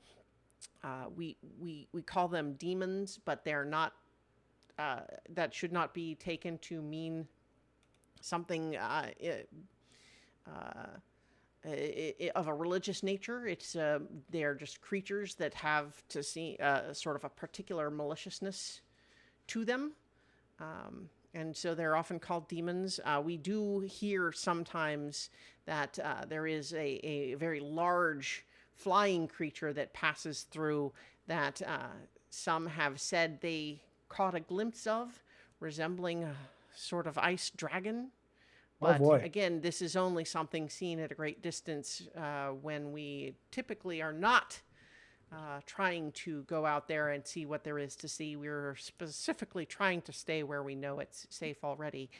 Speaker 1: call them demons, but they're not. That should not be taken to mean something of a religious nature. It's they're just creatures that have to see sort of a particular maliciousness to them, and so they're often called demons. We do hear sometimes that there is a very large flying creature that passes through that some have said they caught a glimpse of, resembling a sort of ice dragon. But
Speaker 2: boy.
Speaker 1: again, this is only something seen at a great distance when we typically are not trying to go out there and see what there is to see. We're specifically trying to stay where we know it's safe already.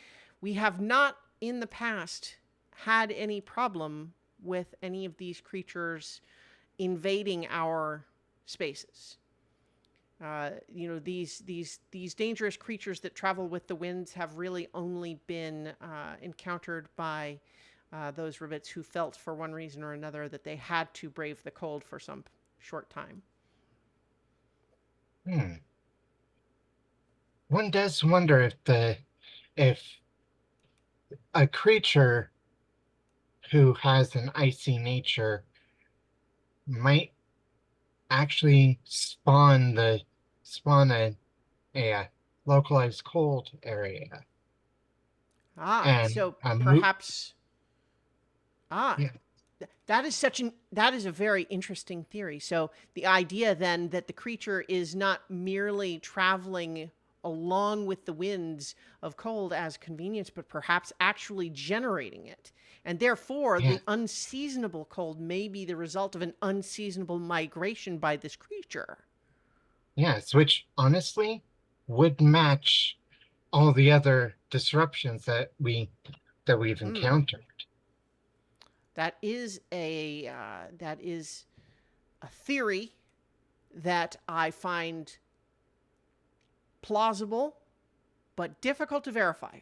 Speaker 1: We have not in the past had any problem with any of these creatures invading our spaces. These dangerous creatures that travel with the winds have really only been encountered by those rabbits who felt for one reason or another that they had to brave the cold for some short time.
Speaker 4: One does wonder if a creature who has an icy nature might actually spawn a localized cold area. And
Speaker 1: So
Speaker 4: a
Speaker 1: perhaps
Speaker 4: yeah.
Speaker 1: that is a very interesting theory. So the idea then that the creature is not merely traveling along with the winds of cold as convenience, but perhaps actually generating it. And therefore,
Speaker 4: Yeah.
Speaker 1: the unseasonable cold may be the result of an unseasonable migration by this creature.
Speaker 4: Yes, which honestly would match all the other disruptions that we've encountered.
Speaker 1: That is a theory that I find plausible, but difficult to verify.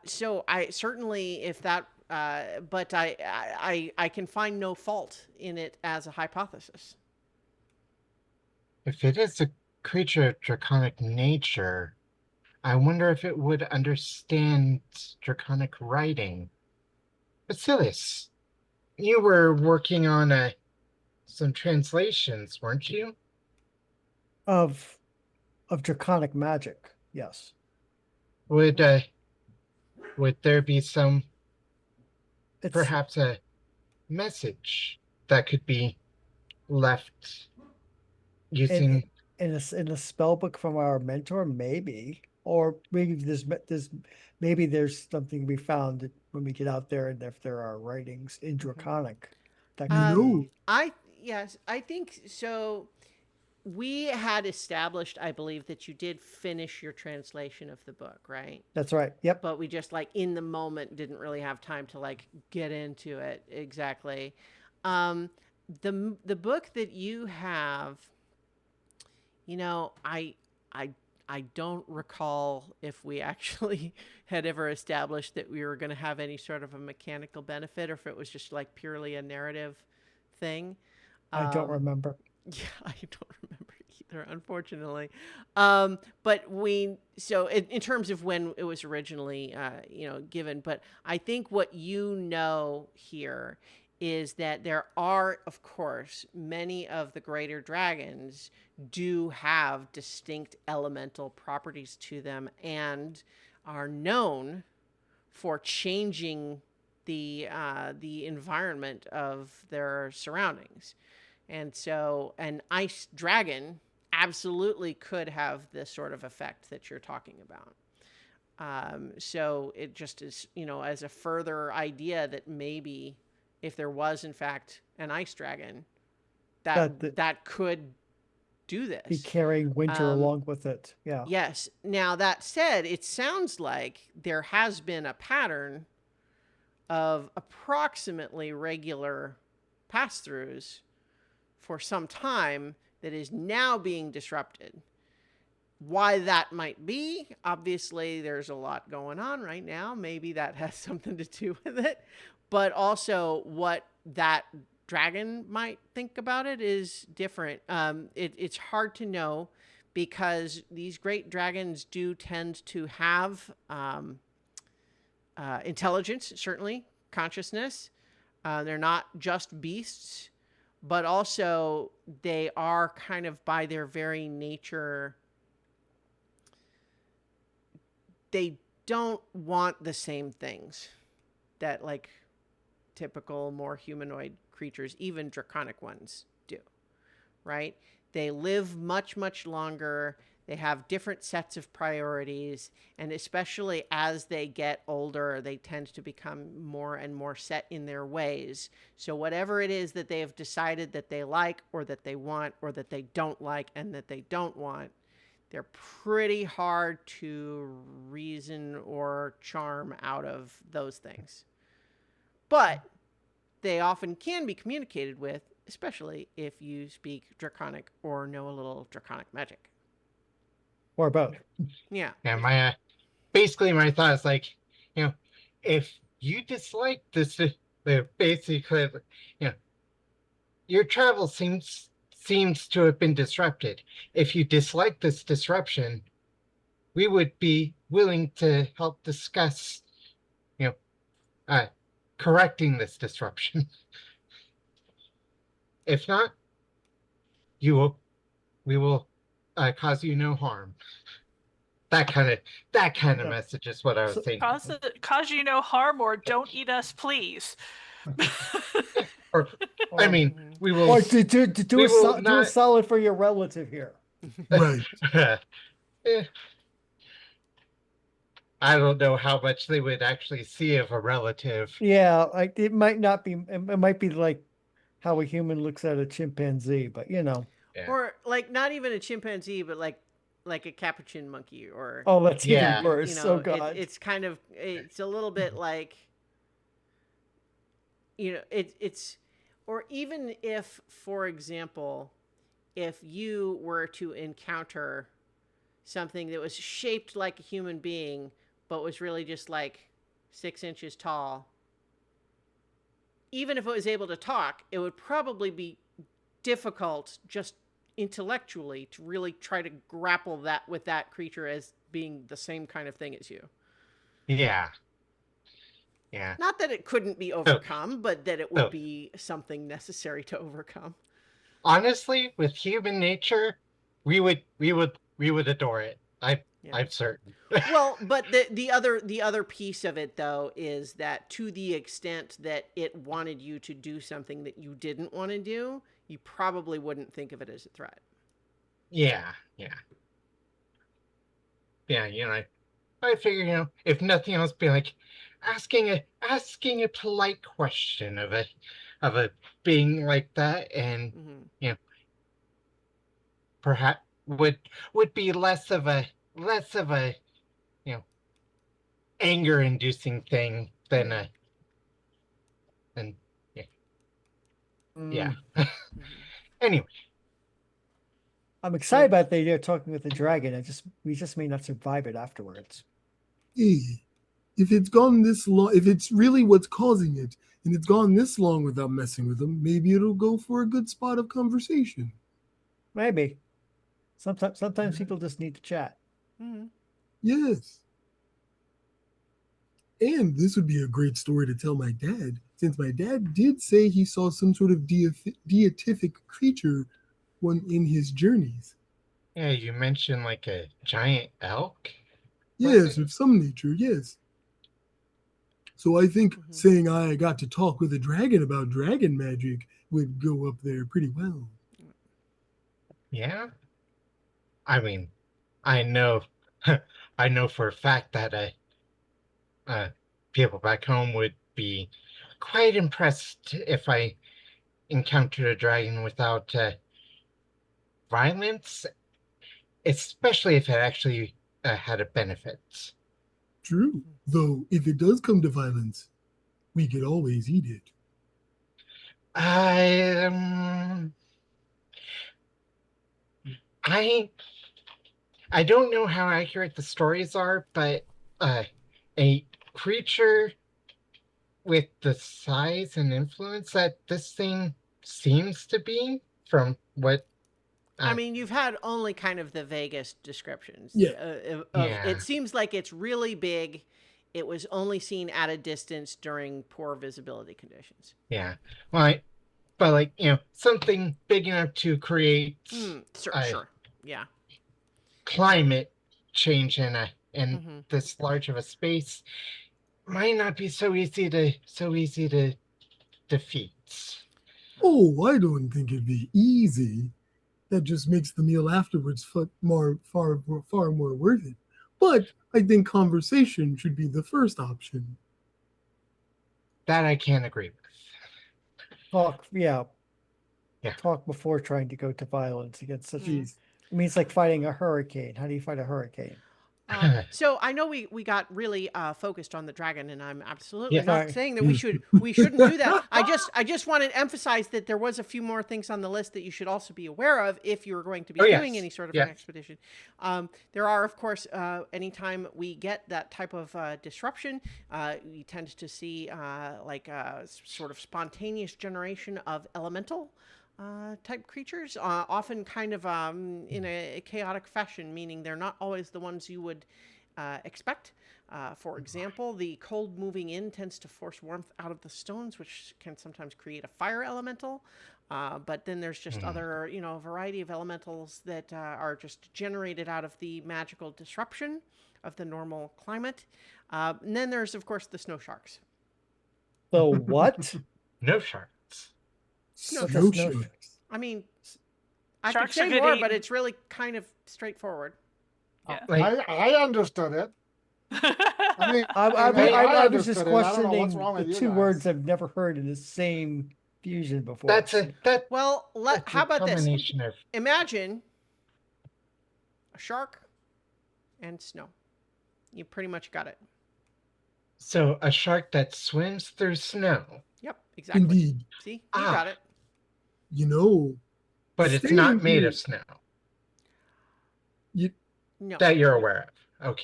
Speaker 1: So I certainly, if that, but I can find no fault in it as a hypothesis.
Speaker 4: If it is a creature of draconic nature, I wonder if it would understand draconic writing. Basilius, you were working on some translations, weren't you?
Speaker 2: Of draconic magic, yes.
Speaker 4: Would there be
Speaker 2: It's
Speaker 4: perhaps a message that could be left using?
Speaker 2: in a spell book from our mentor, maybe, or maybe there's something to be found when we get out there, and if there are writings in draconic, that could be.
Speaker 1: I think so. We had established, I believe, that you did finish your translation of the book, right?
Speaker 2: That's right. Yep.
Speaker 1: But we just in the moment didn't really have time to get into it exactly. The book that you have, I don't recall if we actually had ever established that we were going to have any sort of a mechanical benefit, or if it was just purely a narrative thing.
Speaker 2: I don't remember.
Speaker 1: Yeah, I don't remember either, unfortunately. But so in terms of when it was originally, given, but I think what here is that there are, of course, many of the greater dragons do have distinct elemental properties to them and are known for changing the environment of their surroundings. And so an ice dragon absolutely could have this sort of effect that you're talking about. So it just is, as a further idea that maybe if there was in fact an ice dragon, that could do this.
Speaker 2: Be carrying winter along with it. Yeah.
Speaker 1: Yes. Now that said, it sounds like there has been a pattern of approximately regular pass-throughs for some time that is now being disrupted. Why that might be, obviously there's a lot going on right now. Maybe that has something to do with it. But also what that dragon might think about it is different. It's hard to know because these great dragons do tend to have intelligence, certainly, consciousness. They're not just beasts, but also they are kind of by their very nature, they don't want the same things that like typical more humanoid creatures, even draconic ones, do, right? They live much, much longer. They have different sets of priorities. And especially as they get older, they tend to become more and more set in their ways. So whatever it is that they have decided that they like or that they want or that they don't like and that they don't want, they're pretty hard to reason or charm out of those things. But they often can be communicated with, especially if you speak draconic or know a little draconic magic.
Speaker 2: Or both.
Speaker 1: Yeah.
Speaker 4: And my basically my thought is like, if you dislike this, basically, your travel seems to have been disrupted. If you dislike this disruption, we would be willing to help discuss, correcting this disruption. If not, we will cause you no harm. That kind of message is what I was thinking.
Speaker 5: Cause you no harm, or don't eat us, please.
Speaker 4: Or, I mean, we will.
Speaker 2: Or do a solid for your relative here.
Speaker 3: Right.
Speaker 4: I don't know how much they would actually see of a relative.
Speaker 2: Yeah, like it might not be. It might be like how a human looks at a chimpanzee, but
Speaker 4: Yeah.
Speaker 1: Or like not even a chimpanzee, but like a capuchin monkey or.
Speaker 2: Oh, that's
Speaker 4: Yeah.
Speaker 2: even worse. Oh God.
Speaker 1: It's kind of, it's a little bit like, it's, or even if, for example, if you were to encounter something that was shaped like a human being, but was really just like 6 inches tall, even if it was able to talk, it would probably be difficult just intellectually to really try to grapple that with that creature as being the same kind of thing as you.
Speaker 4: Yeah.
Speaker 1: Not that it couldn't be overcome, but that it would be something necessary to overcome.
Speaker 4: Honestly, with human nature, we would adore it. I'm certain.
Speaker 1: Well, but the other piece of it though is that to the extent that it wanted you to do something that you didn't want to do, you probably wouldn't think of it as a threat.
Speaker 4: Yeah. I figure, if nothing else, be like asking a polite question of a being like that, and perhaps would be less of a anger inducing thing than yeah. Anyway,
Speaker 2: I'm excited about the idea of talking with the dragon. We just may not survive it afterwards.
Speaker 3: Hey, if it's gone this long, if it's really what's causing it, and it's gone this long without messing with them, maybe it'll go for a good spot of conversation.
Speaker 2: Maybe. Sometimes people just need to chat.
Speaker 3: Yes. And this would be a great story to tell my dad, since my dad did say he saw some sort of deific creature when in his journeys.
Speaker 4: Yeah, you mentioned like a giant elk.
Speaker 3: Yes, of some nature, yes. So I think saying I got to talk with a dragon about dragon magic would go up there pretty well.
Speaker 4: Yeah. I mean, I know, I know for a fact that people back home would be quite impressed if I encountered a dragon without violence, especially if it actually had a benefit.
Speaker 3: True. Though, if it does come to violence, we could always eat it.
Speaker 4: I I I don't know how accurate the stories are, but a creature with the size and influence that this thing seems to be, from what
Speaker 1: I mean, you've had only kind of the vaguest descriptions.
Speaker 3: Yeah.
Speaker 1: It seems like it's really big. It was only seen at a distance during poor visibility conditions.
Speaker 4: Yeah, well, but like something big enough to create
Speaker 1: Sure. Yeah.
Speaker 4: climate change in this large of a space might not be so easy to defeat.
Speaker 3: Oh, I don't think it'd be easy. That just makes the meal afterwards far more worth it. But I think conversation should be the first option.
Speaker 4: That I can't agree with.
Speaker 2: Talk, yeah.
Speaker 4: Yeah.
Speaker 2: Talk before trying to go to violence against such.
Speaker 3: Jeez.
Speaker 2: I mean, it's like fighting a hurricane. How do you fight a hurricane?
Speaker 1: So I know we got really focused on the dragon, and I'm absolutely
Speaker 4: Yeah.
Speaker 1: not
Speaker 2: Sorry.
Speaker 1: saying that we shouldn't do that. I just wanted to emphasize that there was a few more things on the list that you should also be aware of if you were going to be doing any sort of an expedition. There are, of course, anytime we get that type of disruption, we tend to see like a sort of spontaneous generation of elemental type creatures, often kind of in a chaotic fashion, meaning they're not always the ones you would expect. For example, the cold moving in tends to force warmth out of the stones, which can sometimes create a fire elemental. But then there's just other, variety of elementals that are just generated out of the magical disruption of the normal climate. And then there's, of course, the snow sharks.
Speaker 2: So what?
Speaker 4: No sharks.
Speaker 3: Snow
Speaker 2: sharks?
Speaker 3: sharks.
Speaker 1: I mean, I could
Speaker 5: Sharks are
Speaker 1: say
Speaker 5: good
Speaker 1: more,
Speaker 5: eating.
Speaker 1: but it's really kind of straightforward.
Speaker 5: Yeah.
Speaker 6: I understood it. I mean,
Speaker 2: I was just
Speaker 6: understood it. I don't know what's
Speaker 2: questioning
Speaker 6: wrong
Speaker 2: the
Speaker 6: with you
Speaker 2: two
Speaker 6: guys.
Speaker 2: words I've never heard in the same fusion before.
Speaker 1: Well, how about this?
Speaker 4: Combination of
Speaker 1: Imagine a shark and snow. You pretty much got it.
Speaker 4: so a shark that swims through snow.
Speaker 1: Yep, exactly.
Speaker 3: Indeed.
Speaker 1: See, you got it.
Speaker 4: But it's
Speaker 3: staying
Speaker 4: not made
Speaker 3: here-
Speaker 4: of snow
Speaker 1: No.
Speaker 4: that you're aware of.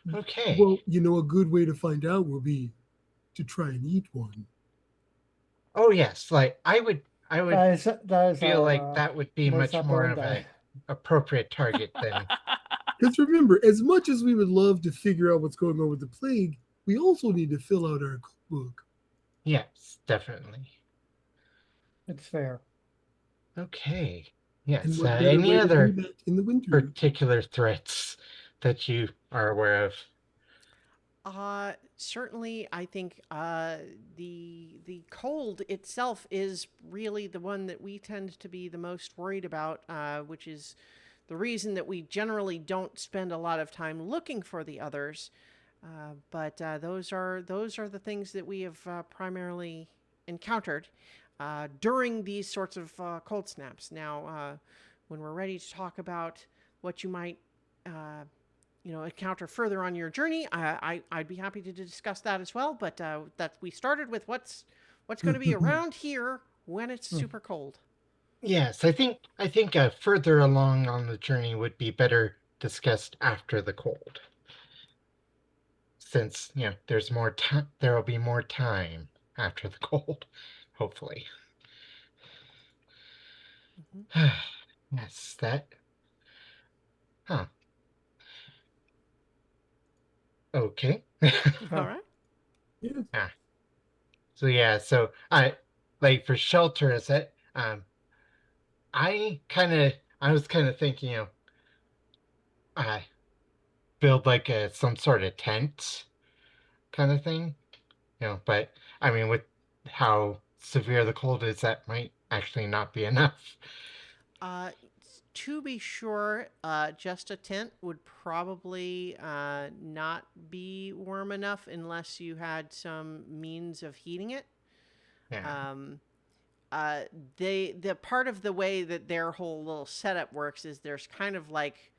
Speaker 4: Okay.
Speaker 3: Well, a good way to find out will be to try and eat one.
Speaker 4: Oh yes, like I would
Speaker 2: that is
Speaker 4: feel
Speaker 2: our,
Speaker 4: like that would be
Speaker 2: modus
Speaker 4: much more of
Speaker 2: operandi.
Speaker 4: an appropriate target than
Speaker 3: Because remember, as much as we would love to figure out what's going on with the plague, we also need to fill out our cookbook.
Speaker 4: yes, definitely.
Speaker 2: It's fair.
Speaker 4: Okay.
Speaker 3: And
Speaker 4: Yes.
Speaker 3: what better
Speaker 4: Any
Speaker 3: way to do
Speaker 4: other
Speaker 3: that in the winter?
Speaker 4: particular threats that you are aware of?
Speaker 1: Certainly, I think the cold itself is really the one that we tend to be the most worried about, which is the reason that we generally don't spend a lot of time looking for the others. But those are the things that we have primarily encountered during these sorts of cold snaps. Now, when we're ready to talk about what you might encounter further on your journey, I'd be happy to discuss that as well. But that we started with what's going to be around here when it's super cold.
Speaker 4: Yes, I think further along on the journey would be better discussed after the cold, since there's more time. There will be more time after the cold, hopefully. Yes, that. Huh. Okay.
Speaker 1: All right.
Speaker 3: Yes.
Speaker 4: Ah, so yeah, so I like for shelter is that I was kind of thinking, I build like a some sort of tent kind of thing, but I mean with how severe the cold is, that might actually not be enough.
Speaker 1: Uh, to be sure, just a tent would probably not be warm enough unless you had some means of heating it.
Speaker 4: Yeah.
Speaker 1: Um, uh, the part of the way that their whole little setup works is there's kind of like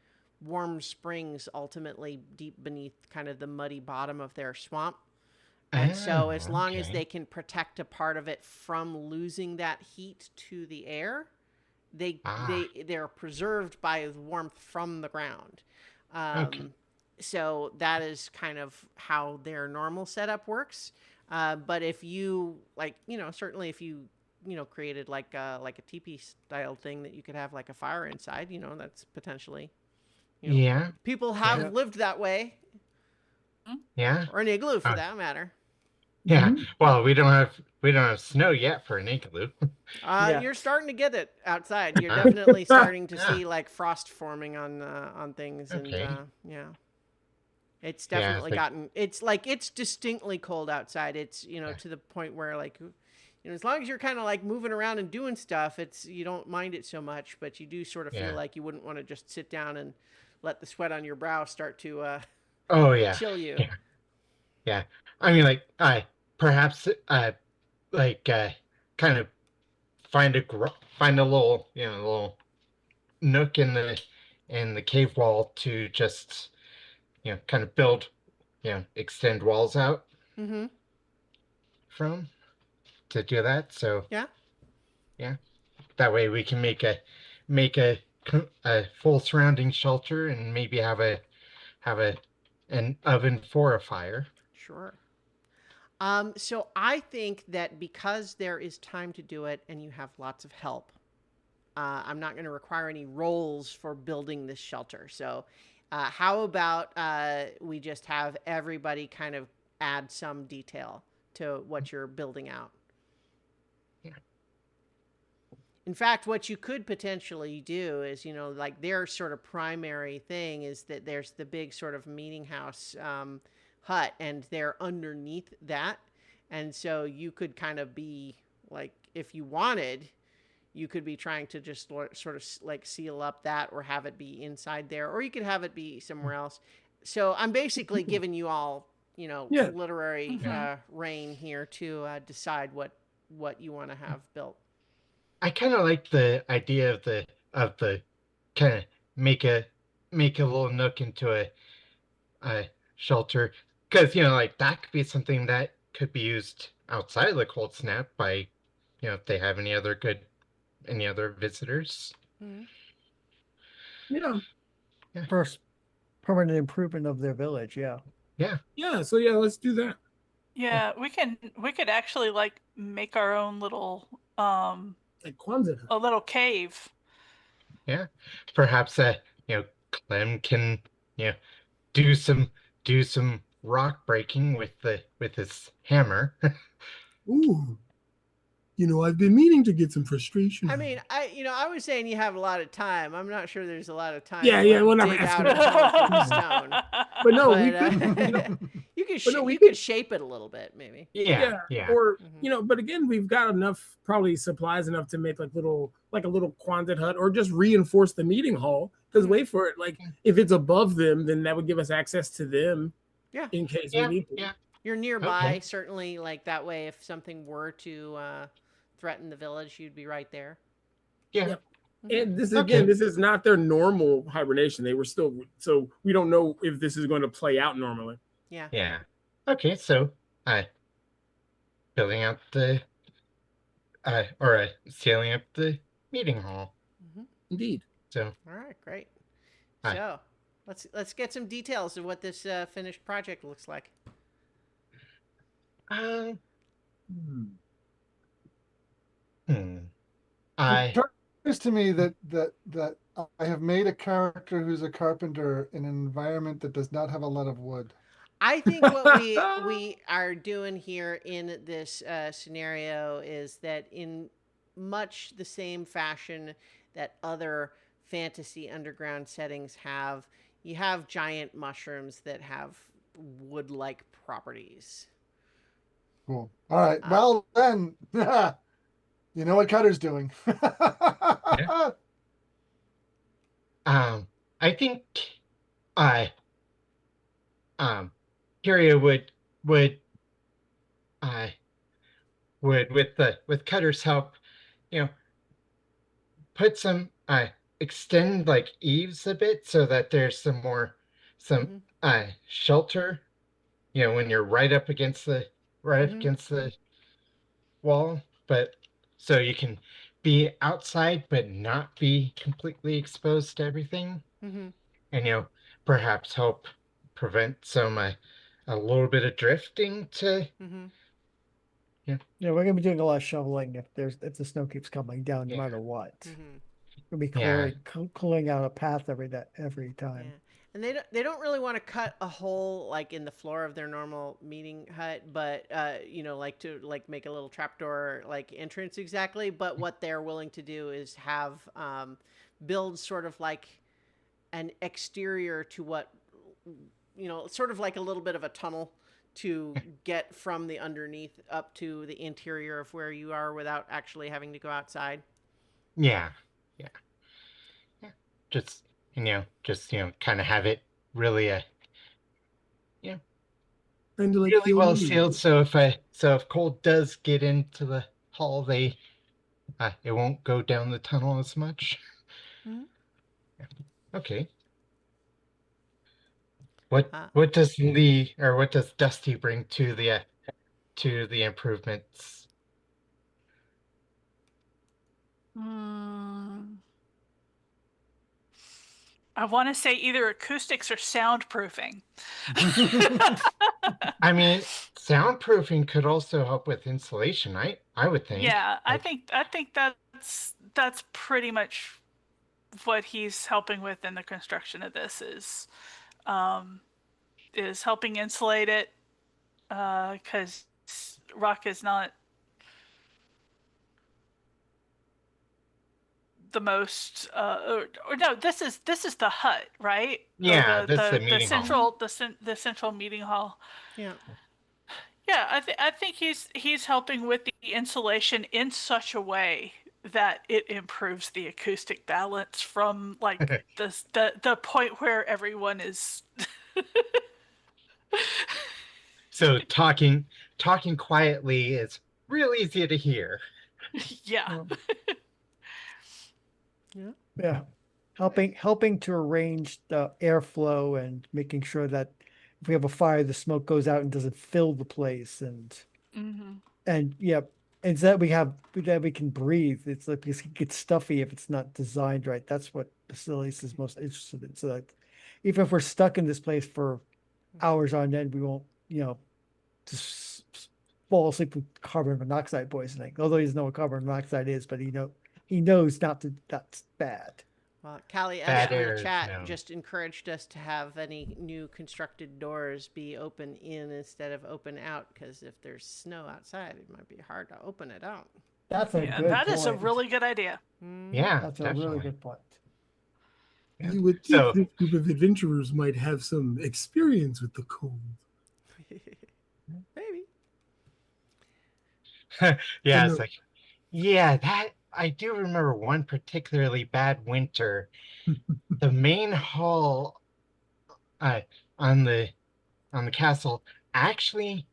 Speaker 1: warm springs ultimately deep beneath kind of the muddy bottom of their swamp. And so as
Speaker 4: Oh,
Speaker 1: long as
Speaker 4: okay.
Speaker 1: they can protect a part of it from losing that heat to the air,
Speaker 4: Ah,
Speaker 1: they're preserved by the warmth from the ground.
Speaker 4: okay.
Speaker 1: Um, so that is kind of how their normal setup works. But if you like, certainly if you created like a teepee style thing that you could have like a fire inside, that's potentially
Speaker 4: Yeah.
Speaker 1: people
Speaker 4: Yeah.
Speaker 1: have lived that way,
Speaker 4: Yeah.
Speaker 1: or an igloo for
Speaker 4: Uh,
Speaker 1: that matter.
Speaker 4: yeah.
Speaker 3: Mhm.
Speaker 4: Well, we don't have snow yet for an igloo.
Speaker 2: Yeah.
Speaker 1: You're starting to get it outside. You're definitely starting to see like frost forming on things, and
Speaker 4: Okay.
Speaker 1: yeah, it's
Speaker 4: Yeah, it's
Speaker 1: definitely gotten. It's distinctly cold outside. It's to the point where like as long as you're kind of like moving around and doing stuff, you don't mind it so much, but you do sort of feel
Speaker 4: yeah.
Speaker 1: like you wouldn't want to just sit down and let the sweat on your brow start to
Speaker 4: Oh yeah.
Speaker 1: chill you.
Speaker 4: Yeah. Yeah. I mean like I perhaps like kind of find a little, little nook in the cave wall to just, kind of build, extend walls out
Speaker 1: Mm-hmm.
Speaker 4: from to do that. So,
Speaker 1: Yeah.
Speaker 4: yeah. That way we can make a full surrounding shelter and maybe have an oven for a fire.
Speaker 1: Sure. So I think that because there is time to do it and you have lots of help, I'm not going to require any roles for building this shelter. So, how about we just have everybody kind of add some detail to what you're building out?
Speaker 4: Yeah.
Speaker 1: In fact, what you could potentially do is, like their sort of primary thing is that there's the big sort of meeting house hut, and they're underneath that. And so you could kind of be like, if you wanted, you could be trying to just sort of like seal up that or have it be inside there, or you could have it be somewhere else. So I'm basically giving you all,
Speaker 3: Yeah.
Speaker 1: literary
Speaker 5: Mhm.
Speaker 1: reign here to decide what you want to have built.
Speaker 4: I kind of like the idea of the kind of make a make a little nook into a shelter because like that could be something that could be used outside of the cold snap by if they have any other visitors.
Speaker 1: Mm-hmm.
Speaker 3: Yeah.
Speaker 4: Yeah.
Speaker 2: First permanent improvement of their village. Yeah.
Speaker 4: Yeah.
Speaker 3: Yeah. So yeah, let's do that.
Speaker 5: Yeah, we could actually like make our own little
Speaker 3: Like Kwanzaa.
Speaker 5: a little cave.
Speaker 4: Yeah. Perhaps Clem can you know do some do some rock breaking with his hammer.
Speaker 3: Ooh. I've been meaning to get some frustration
Speaker 1: I
Speaker 3: out.
Speaker 1: mean, I was saying you have a lot of time. I'm not sure there's a lot of time
Speaker 3: Yeah,
Speaker 1: to
Speaker 3: yeah,
Speaker 1: like
Speaker 3: we're not
Speaker 1: dig out
Speaker 3: asking
Speaker 1: a
Speaker 3: for
Speaker 1: ton of
Speaker 3: that.
Speaker 1: freaking stone.
Speaker 3: But no, we
Speaker 1: But
Speaker 3: could,
Speaker 1: you could
Speaker 3: but no, we
Speaker 1: you
Speaker 3: could,
Speaker 1: could shape it a little bit, maybe.
Speaker 4: Yeah.
Speaker 3: yeah,
Speaker 4: Yeah.
Speaker 3: or
Speaker 1: Hmm.
Speaker 3: but again, we've got enough probably supplies enough to make like a little Quonset hut, or just reinforce the meeting hall. Because
Speaker 1: Hmm.
Speaker 3: wait for it, like if it's above them, then that would give us access to them
Speaker 1: Yeah,
Speaker 3: in case we
Speaker 4: Yeah.
Speaker 3: need to.
Speaker 4: Yeah.
Speaker 1: you're nearby.
Speaker 4: Okay.
Speaker 1: Certainly, like that way, if something were to threaten the village, you'd be right there.
Speaker 4: Yeah.
Speaker 3: Yep.
Speaker 1: Hmm.
Speaker 3: And this again,
Speaker 4: Okay.
Speaker 3: this is not their normal hibernation. They were still, so we don't know if this is going to play out normally.
Speaker 1: Yeah.
Speaker 4: Yeah. Okay. So, building out the or sealing up the meeting hall.
Speaker 1: Hmm.
Speaker 3: Indeed.
Speaker 4: So,
Speaker 1: All right, great.
Speaker 4: I
Speaker 1: So let's get some details of what this finished project looks like.
Speaker 4: uh,
Speaker 6: Hmm.
Speaker 4: hmm.
Speaker 6: It
Speaker 4: I
Speaker 6: occurs to me that I have made a character who's a carpenter in an environment that does not have a lot of wood.
Speaker 1: I think what we are doing here in this scenario is that in much the same fashion that other fantasy underground settings have, you have giant mushrooms that have wood-like properties.
Speaker 6: Cool. All right.
Speaker 1: Uh,
Speaker 6: Well, then, you know what Cutter's doing.
Speaker 4: Yeah. I think I Kyria would uh with Cutter's help, you know, put some extend like eaves a bit so that there's some
Speaker 1: mm-hmm,
Speaker 4: shelter, when you're right
Speaker 1: mm-hmm,
Speaker 4: against the wall, but so you can be outside but not be completely exposed to everything,
Speaker 1: mm-hmm,
Speaker 4: and perhaps help prevent some a little bit of drifting to
Speaker 1: mm-hmm.
Speaker 4: yeah
Speaker 2: Yeah, we're gonna be doing a lot of shoveling if the snow keeps coming down, no
Speaker 4: yeah
Speaker 2: matter what.
Speaker 1: Mm-hmm.
Speaker 2: We'll be
Speaker 4: yeah
Speaker 2: clearing out a path every
Speaker 1: Yeah,
Speaker 2: time.
Speaker 1: and they don't really want to cut a hole like in the floor of their normal meeting hut, but like to like make a little trapdoor like entrance exactly. But what they're willing to do is have build sort of like an exterior to what sort of like a little bit of a tunnel to get from the underneath up to the interior of where you are without actually having to go outside.
Speaker 4: yeah yeah yeah. just kind of have it really yeah
Speaker 3: Kind of like
Speaker 4: really
Speaker 3: the
Speaker 4: well
Speaker 3: Olympics.
Speaker 4: sealed, so if cold does get into the hall, it won't go down the tunnel as much.
Speaker 1: Mhm.
Speaker 4: Okay. What
Speaker 1: Uh,
Speaker 4: what does Lee or what does Dusty bring to the improvements?
Speaker 5: Hmm. I want to say either acoustics or soundproofing.
Speaker 4: I mean, soundproofing could also help with insulation, I would think.
Speaker 5: Yeah, I
Speaker 4: Like,
Speaker 5: think that's pretty much what he's helping with in the construction of this is helping insulate it because rock is not the most or no, this is the hut, right? Or
Speaker 4: yeah, that's the
Speaker 5: the
Speaker 4: meeting hall.
Speaker 1: mhm.
Speaker 5: central the central meeting hall.
Speaker 1: Yeah.
Speaker 5: Yeah, I think he's helping with the insulation in such a way that it improves the acoustic balance from like the point where everyone is
Speaker 4: So talking quietly is real easy to hear.
Speaker 5: yeah.
Speaker 2: Um,
Speaker 1: Yeah.
Speaker 2: yeah, helping to arrange the airflow and making sure that if we have a fire, the smoke goes out and doesn't fill the place,
Speaker 5: Hmm.
Speaker 2: and yeah, and so that we can breathe. It's like because it gets stuffy if it's not designed right. That's what Basilius is most interested in. So that even if we're stuck in this place for hours on end, we won't, just fall asleep with carbon monoxide poisoning. Although he doesn't know what carbon monoxide is, but he knows not to. That's bad.
Speaker 1: Well, Callie
Speaker 4: Bad
Speaker 1: asked in the
Speaker 4: air is
Speaker 1: chat,
Speaker 4: no.
Speaker 1: just encouraged us to have any new constructed doors be open in instead of open out, because if there's snow outside, it might be hard to open it out.
Speaker 2: That's a
Speaker 5: Yeah,
Speaker 2: good
Speaker 5: that is a
Speaker 2: point.
Speaker 5: really good idea.
Speaker 1: Mm-hmm.
Speaker 4: Yeah,
Speaker 2: That's a really
Speaker 4: definitely.
Speaker 2: good point.
Speaker 4: Yeah.
Speaker 3: You would think
Speaker 4: So
Speaker 3: this group of adventurers might have some experience with the cold.
Speaker 1: Maybe.
Speaker 4: yeah,
Speaker 3: And
Speaker 4: it's like yeah, that I do remember one particularly bad winter. The main hall uh, on the castle actually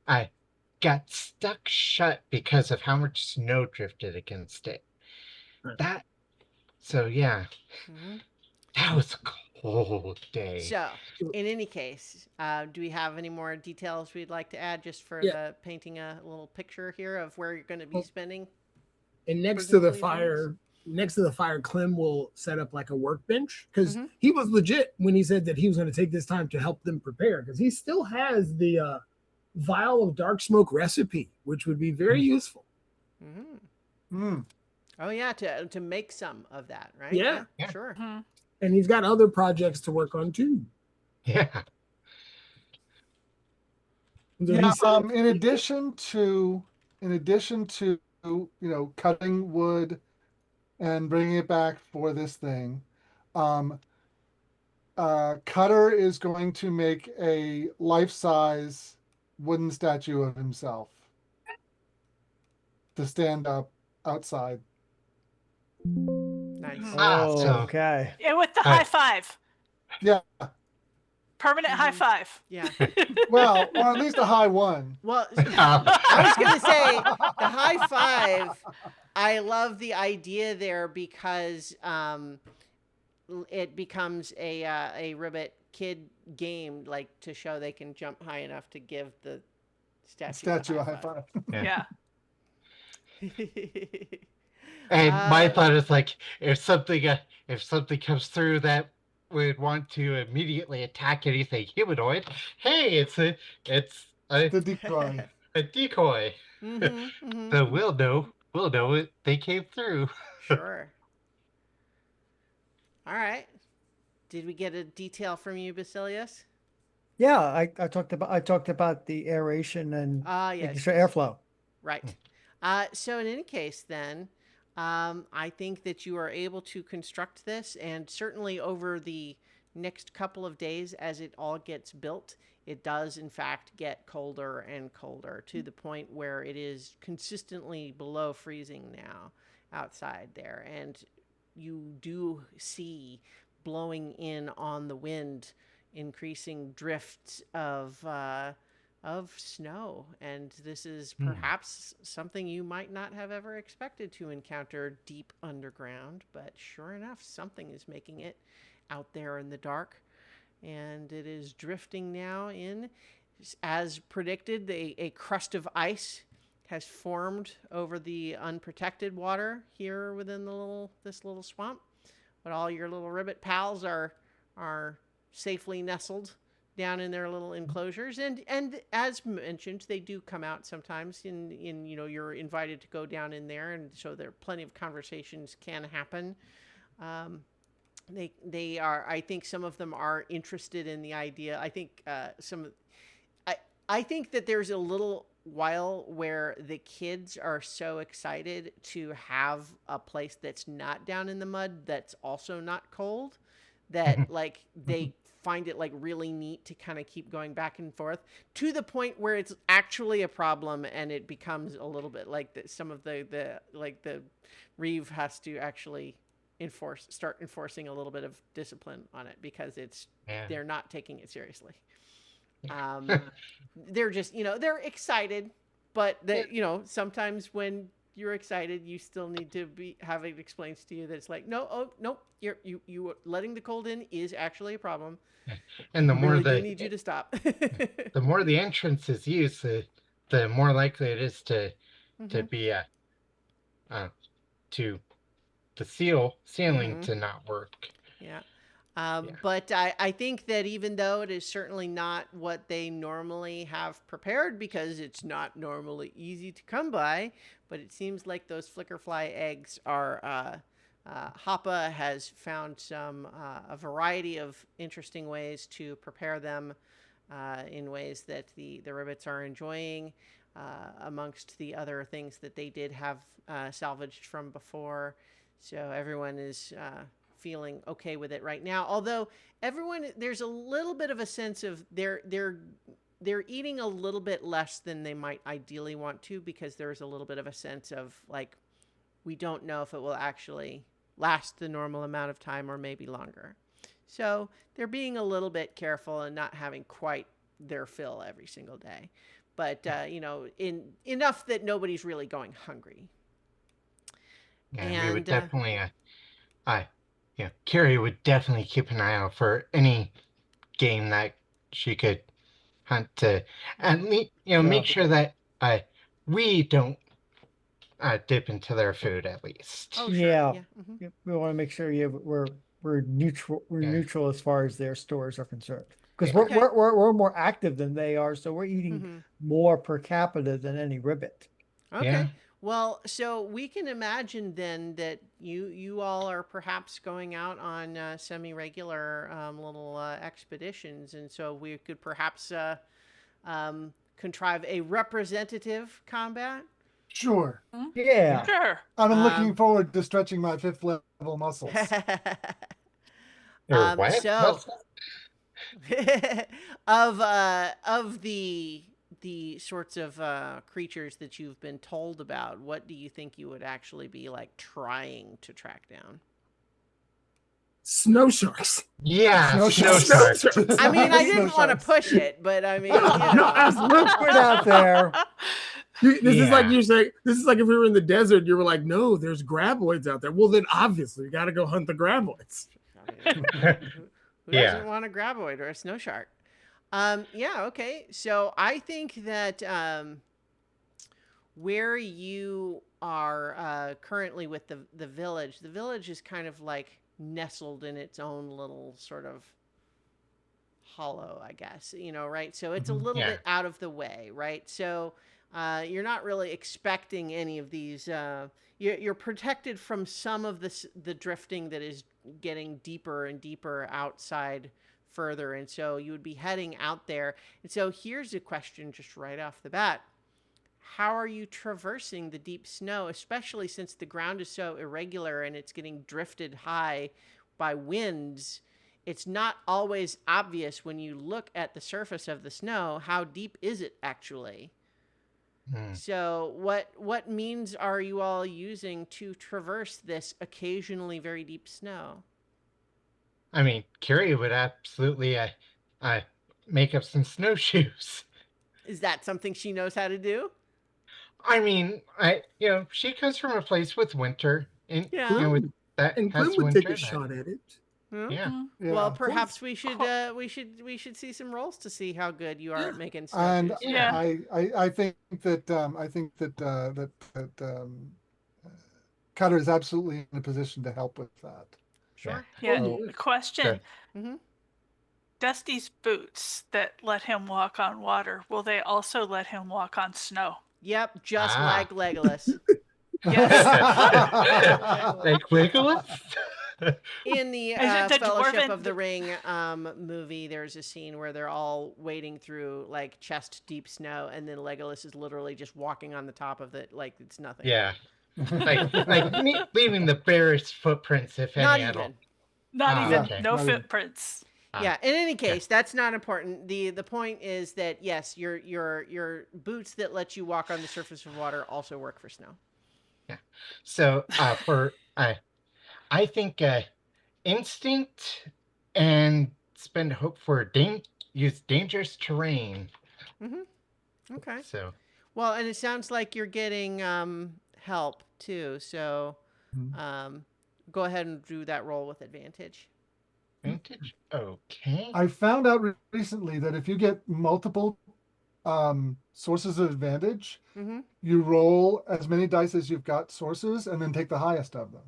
Speaker 4: uh, got stuck shut because of how much snow drifted against it. That so yeah,
Speaker 1: Mm-hmm.
Speaker 4: that was a cold day.
Speaker 1: So, in any case, do we have any more details we'd like to add just for
Speaker 3: yeah,
Speaker 1: the painting a little picture here of where you're going to be
Speaker 3: well,
Speaker 1: spending
Speaker 3: and next to the
Speaker 1: presumably evenings?
Speaker 3: fire, Clem will set up like a workbench because
Speaker 1: Mm-hmm.
Speaker 3: he was legit when he said that he was going to take this time to help them prepare because he still has the vial of dark smoke recipe, which would be very useful.
Speaker 1: Mm-hmm.
Speaker 6: Mm.
Speaker 1: Oh yeah, to make some of that, right?
Speaker 3: Yeah.
Speaker 4: Yeah.
Speaker 1: Sure.
Speaker 5: Mhm.
Speaker 3: And he's got other projects to work on too.
Speaker 4: Yeah.
Speaker 6: Yeah. In addition to cutting wood and bringing it back for this thing, um, Cutter is going to make a life-size wooden statue of himself to stand up outside.
Speaker 1: Nice.
Speaker 2: Oh,
Speaker 4: So
Speaker 2: okay.
Speaker 5: And with the
Speaker 4: I
Speaker 5: high five,
Speaker 6: Yeah.
Speaker 5: permanent high five.
Speaker 1: Yeah.
Speaker 6: Well, or at least a high one.
Speaker 1: Well, I was going to say the high five. I love the idea there because it becomes a ribbit kid game, like to show they can jump high enough to give the statue
Speaker 6: A high five.
Speaker 5: Yeah.
Speaker 4: And my thought is like, if something comes through that would want to immediately attack anything humanoid, hey, it's
Speaker 6: The decoy.
Speaker 4: a decoy. So we'll know it. They came through.
Speaker 1: Sure. All right. Did we get a detail from you, Basilius?
Speaker 2: Yeah, I talked about the aeration and
Speaker 1: Yes.
Speaker 2: making sure
Speaker 1: Yes.
Speaker 2: airflow.
Speaker 1: Right. So in any case, then, I think that you are able to construct this, and certainly over the next couple of days, as it all gets built, it does in fact get colder and colder to the point where it is consistently below freezing now outside there, and you do see blowing in on the wind increasing drifts of snow, and this is perhaps something you might not have ever expected to encounter deep underground, but sure enough, something is making it out there in the dark, and it is drifting now in. As predicted, a crust of ice has formed over the unprotected water here within this little swamp, but all your little ribbit pals are safely nestled down in their little enclosures, and as mentioned, they do come out sometimes in you're invited to go down in there, and so there plenty of conversations can happen. They are, I think some of them are interested in the idea. I think I think that there's a little while where the kids are so excited to have a place that's not down in the mud, that's also not cold, that like they find it like really neat to kind of keep going back and forth, to the point where it's actually a problem, and it becomes a little bit like some of the Reeve has to actually start enforcing a little bit of discipline on it, because they're not taking it seriously. They're just, they're excited, but sometimes when you're excited, you still need to have it explained to you that it's like, no, oh no, you letting the cold in is actually a problem.
Speaker 4: And the more
Speaker 1: do need you to stop.
Speaker 4: the more the entrance is used, the more likely it is to be to the ceiling to not work.
Speaker 1: Yeah. But I think that even though it is certainly not what they normally have prepared, because it's not normally easy to come by, but it seems like those flickerfly eggs are, Hoppa has found a variety of interesting ways to prepare them in ways that the ribbits are enjoying, amongst the other things that they did have salvaged from before. So everyone is feeling okay with it right now. Although there's a little bit of a sense of they're eating a little bit less than they might ideally want to, because there's a little bit of a sense of like, we don't know if it will actually last the normal amount of time or maybe longer. So they're being a little bit careful and not having quite their fill every single day. But, in enough that nobody's really going hungry.
Speaker 4: Yeah, we would definitely, Carrie would definitely keep an eye out for any game that she could hunt to, and make sure that we don't dip into their food at least.
Speaker 1: Oh, sure.
Speaker 2: Yeah.
Speaker 1: Mm-hmm.
Speaker 2: We want to make sure we're neutral. We're neutral as far as their stores are concerned, because
Speaker 1: Okay.
Speaker 2: we're more active than they are, so we're eating more per capita than any ribbit.
Speaker 1: Okay.
Speaker 4: Yeah.
Speaker 1: Well, so we can imagine then that you all are perhaps going out on semi-regular little expeditions, and so we could perhaps contrive a representative combat.
Speaker 6: Sure.
Speaker 2: Yeah.
Speaker 5: Sure.
Speaker 6: I'm looking
Speaker 1: Um,
Speaker 6: forward to stretching my 5th level muscles.
Speaker 4: Or what?
Speaker 1: So of the sorts of creatures that you've been told about, what do you think you would actually be like trying to track down?
Speaker 3: Snow sharks.
Speaker 4: Yeah,
Speaker 6: Snow
Speaker 4: snow
Speaker 6: sharks.
Speaker 4: sharks.
Speaker 1: I mean, I
Speaker 6: Snow
Speaker 1: didn't want to
Speaker 6: sharks.
Speaker 1: push it, but I mean,
Speaker 3: No, absolutely.
Speaker 2: Put it out there.
Speaker 3: This is like
Speaker 4: Yeah.
Speaker 3: you say. This is like if we were in the desert, you were like, "No, there's graboids out there." Well, then obviously you got to go hunt the graboids.
Speaker 1: who
Speaker 4: Yeah.
Speaker 1: doesn't want a graboid or a snow shark? Yeah, okay. So I think that where you are currently with the village is kind of like nestled in its own little sort of hollow, I guess, right? So it's a little
Speaker 4: Yeah.
Speaker 1: bit out of the way, right? So you're not really expecting any of these. You're protected from some of the drifting that is getting deeper and deeper outside further. And so you would be heading out there. And so here's a question just right off the bat. How are you traversing the deep snow, especially since the ground is so irregular and it's getting drifted high by winds? It's not always obvious when you look at the surface of the snow, how deep is it actually? So what means are you all using to traverse this occasionally very deep snow?
Speaker 4: I mean, Carrie would absolutely make up some snowshoes.
Speaker 1: Is that something she knows how to do?
Speaker 4: I mean, she comes from a place with winter, and
Speaker 1: Yeah.
Speaker 4: with that
Speaker 3: And
Speaker 4: has
Speaker 3: Glenn would take
Speaker 4: winter.
Speaker 3: a shot at it.
Speaker 1: Huh?
Speaker 4: Yeah.
Speaker 6: Yeah.
Speaker 1: Well, perhaps we should see some rolls to see how good you are at making
Speaker 6: And
Speaker 1: snowshoes.
Speaker 5: Yeah.
Speaker 6: I think that Cutter is absolutely in a position to help with that.
Speaker 1: Sure.
Speaker 5: Yeah.
Speaker 6: Oh,
Speaker 3: yeah.
Speaker 5: Question.
Speaker 1: Mm-hmm.
Speaker 5: Dusty's boots that let him walk on water, will they also let him walk on snow?
Speaker 1: Yep, just
Speaker 4: Ah.
Speaker 1: like Legolas.
Speaker 5: Yes.
Speaker 4: Like Legolas?
Speaker 1: In the
Speaker 5: Is it the
Speaker 1: Fellowship
Speaker 5: dwarven-
Speaker 1: of the Ring movie, there's a scene where they're all wading through like chest deep snow, and then Legolas is literally just walking on the top of it like it's nothing.
Speaker 4: Yeah. Like leaving the barest footprints, if
Speaker 1: Not
Speaker 4: any at all.
Speaker 1: even.
Speaker 5: Not
Speaker 4: Ah,
Speaker 5: even
Speaker 4: okay.
Speaker 5: no
Speaker 6: Not even.
Speaker 5: footprints.
Speaker 1: Yeah. In any case, that's not important. The point is that yes, your boots that let you walk on the surface of water also work for snow.
Speaker 4: So I think instinct and spend hope for use dangerous terrain.
Speaker 1: Mm-hmm. Okay.
Speaker 4: So
Speaker 1: Well, and it sounds like you're getting help too. So go ahead and do that roll with advantage.
Speaker 4: vintage. Okay.
Speaker 6: I found out recently that if you get multiple sources of advantage,
Speaker 1: Mm-hmm.
Speaker 6: you roll as many dice as you've got sources and then take the highest of them.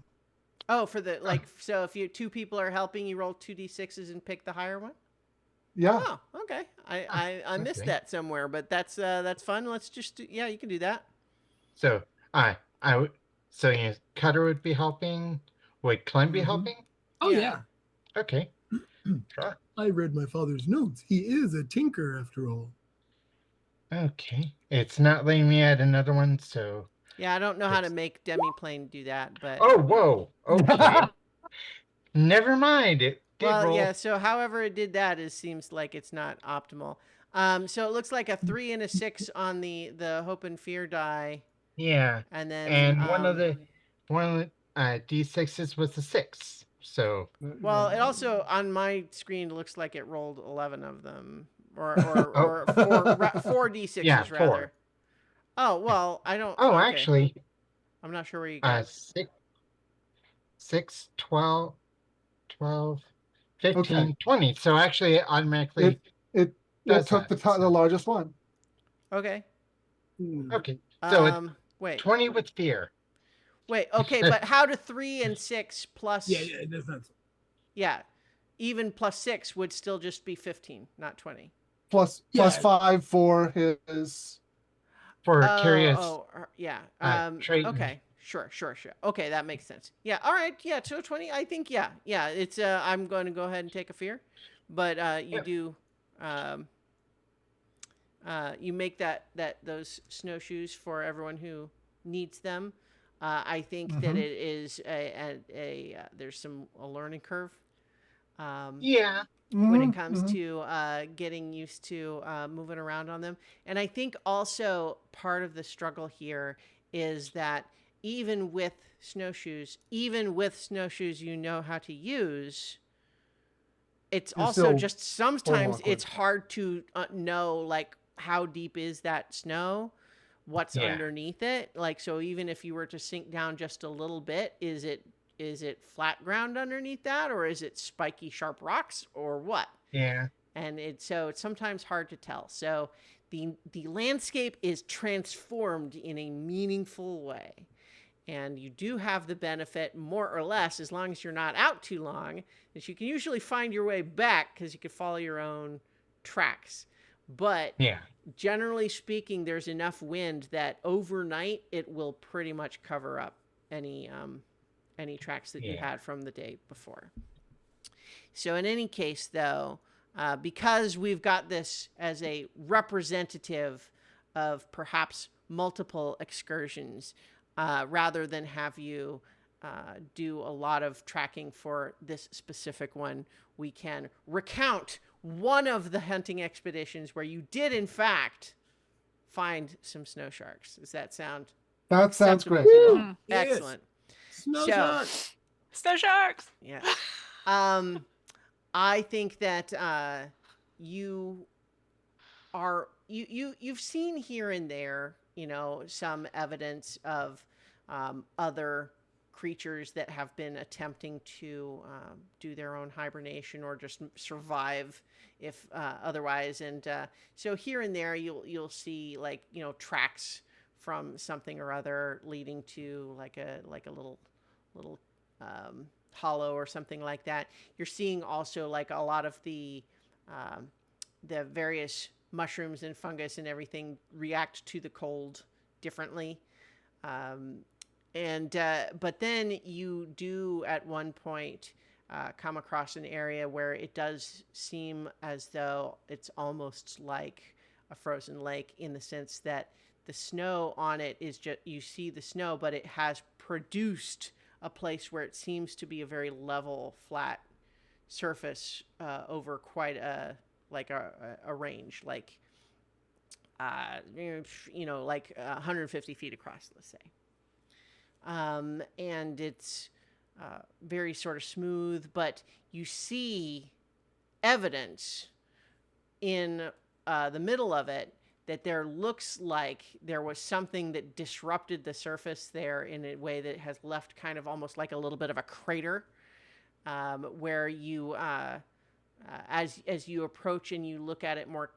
Speaker 1: Oh, for the so if you two people are helping, you roll 2d6s and pick the higher one.
Speaker 6: Yeah.
Speaker 1: Oh, okay. I missed
Speaker 4: okay.
Speaker 1: that somewhere, but that's fun. Let's just yeah, you can do that.
Speaker 4: So I would. So Cutter would be helping. Would Clem be
Speaker 3: Mhm.
Speaker 4: helping?
Speaker 3: Oh
Speaker 1: Yeah.
Speaker 3: yeah.
Speaker 4: Okay. Sure.
Speaker 3: I read my father's notes. He is a tinker after all.
Speaker 4: Okay. It's not letting me add another one, so.
Speaker 1: Yeah, I don't know how to
Speaker 4: It's-
Speaker 1: make demiplane do that, but
Speaker 4: Oh, whoa. Okay. Never mind. It did
Speaker 1: well,
Speaker 4: roll.
Speaker 1: yeah. So however it did that is seems like it's not optimal. So it looks like a 3 and a 6 on the hope and fear die,
Speaker 4: Yeah.
Speaker 1: and then
Speaker 4: And one of the D6s was a 6. So
Speaker 1: well, it also on my screen looks like it rolled 11 of them, or
Speaker 4: Oh.
Speaker 1: four d6s
Speaker 4: Yeah, 4.
Speaker 1: rather. Oh well, I don't.
Speaker 4: Oh,
Speaker 1: okay.
Speaker 4: actually,
Speaker 1: I'm not sure where you got.
Speaker 4: 6, 12, 15,
Speaker 6: Okay.
Speaker 4: 20. So actually, it automatically.
Speaker 6: It
Speaker 4: Does
Speaker 6: took
Speaker 4: that,
Speaker 6: the
Speaker 4: so-
Speaker 6: largest one.
Speaker 1: Okay.
Speaker 4: Okay. So it's
Speaker 1: Wait.
Speaker 4: 20 with fear.
Speaker 1: Wait. Okay, but how do 3 and 6 plus?
Speaker 3: Yeah, it does not.
Speaker 1: Yeah, even plus 6 would still just be 15, not 20.
Speaker 6: Plus
Speaker 3: Yeah.
Speaker 6: 5 for his.
Speaker 4: For curious.
Speaker 1: Yeah.
Speaker 4: Triton.
Speaker 1: Okay. Sure. Okay, that makes sense. Yeah. All right. Yeah. So 20. I think. Yeah. It's. I'm going to go ahead and take a fear, but you
Speaker 4: Yep.
Speaker 1: do. you make those snowshoes for everyone who needs them. I think that it is there's a learning curve.
Speaker 4: Yeah.
Speaker 1: When it
Speaker 6: Mhm,
Speaker 1: comes
Speaker 6: mhm.
Speaker 1: to getting used to moving around on them. And I think also part of the struggle here is that even with snowshoes you know how to use, it's
Speaker 6: You're
Speaker 1: also
Speaker 6: still
Speaker 1: just
Speaker 6: a little
Speaker 1: sometimes
Speaker 6: awkward.
Speaker 1: it's hard to know like how deep is that snow, what's
Speaker 4: Yeah.
Speaker 1: underneath it. Like, so even if you were to sink down just a little bit, is it flat ground underneath that, or is it spiky sharp rocks, or what?
Speaker 4: Yeah.
Speaker 1: And it's sometimes hard to tell. So the landscape is transformed in a meaningful way. And you do have the benefit, more or less, as long as you're not out too long, that you can usually find your way back because you can follow your own tracks. But
Speaker 4: Yeah.
Speaker 1: generally speaking, there's enough wind that overnight it will pretty much cover up any tracks that you
Speaker 4: Yeah.
Speaker 1: had from the day before. So in any case, though, because we've got this as a representative of perhaps multiple excursions, rather than have you do a lot of tracking for this specific one, we can recount one of the hunting expeditions where you did, in fact, find some snow sharks. Does that sound
Speaker 6: That sounds
Speaker 1: acceptable
Speaker 6: great.
Speaker 1: to you all?
Speaker 5: Mm.
Speaker 3: Yes.
Speaker 1: Excellent.
Speaker 3: Snow
Speaker 1: So-
Speaker 3: sharks.
Speaker 5: Snow sharks.
Speaker 1: Yeah. I think that you you've seen here and there, some evidence of other creatures that have been attempting to do their own hibernation or just survive if otherwise. And so here and there, you'll see like tracks from something or other leading to like a little hollow or something like that. You're seeing also like a lot of the various mushrooms and fungus and everything react to the cold differently. But then you do at one point come across an area where it does seem as though it's almost like a frozen lake, in the sense that the snow on it is just, you see the snow, but it has produced a place where it seems to be a very level, flat surface over quite a range, like like 150 feet across, let's say. And it's very sort of smooth, but you see evidence in the middle of it that there looks like there was something that disrupted the surface there in a way that has left kind of almost like a little bit of a crater, where you, as you approach and you look at it more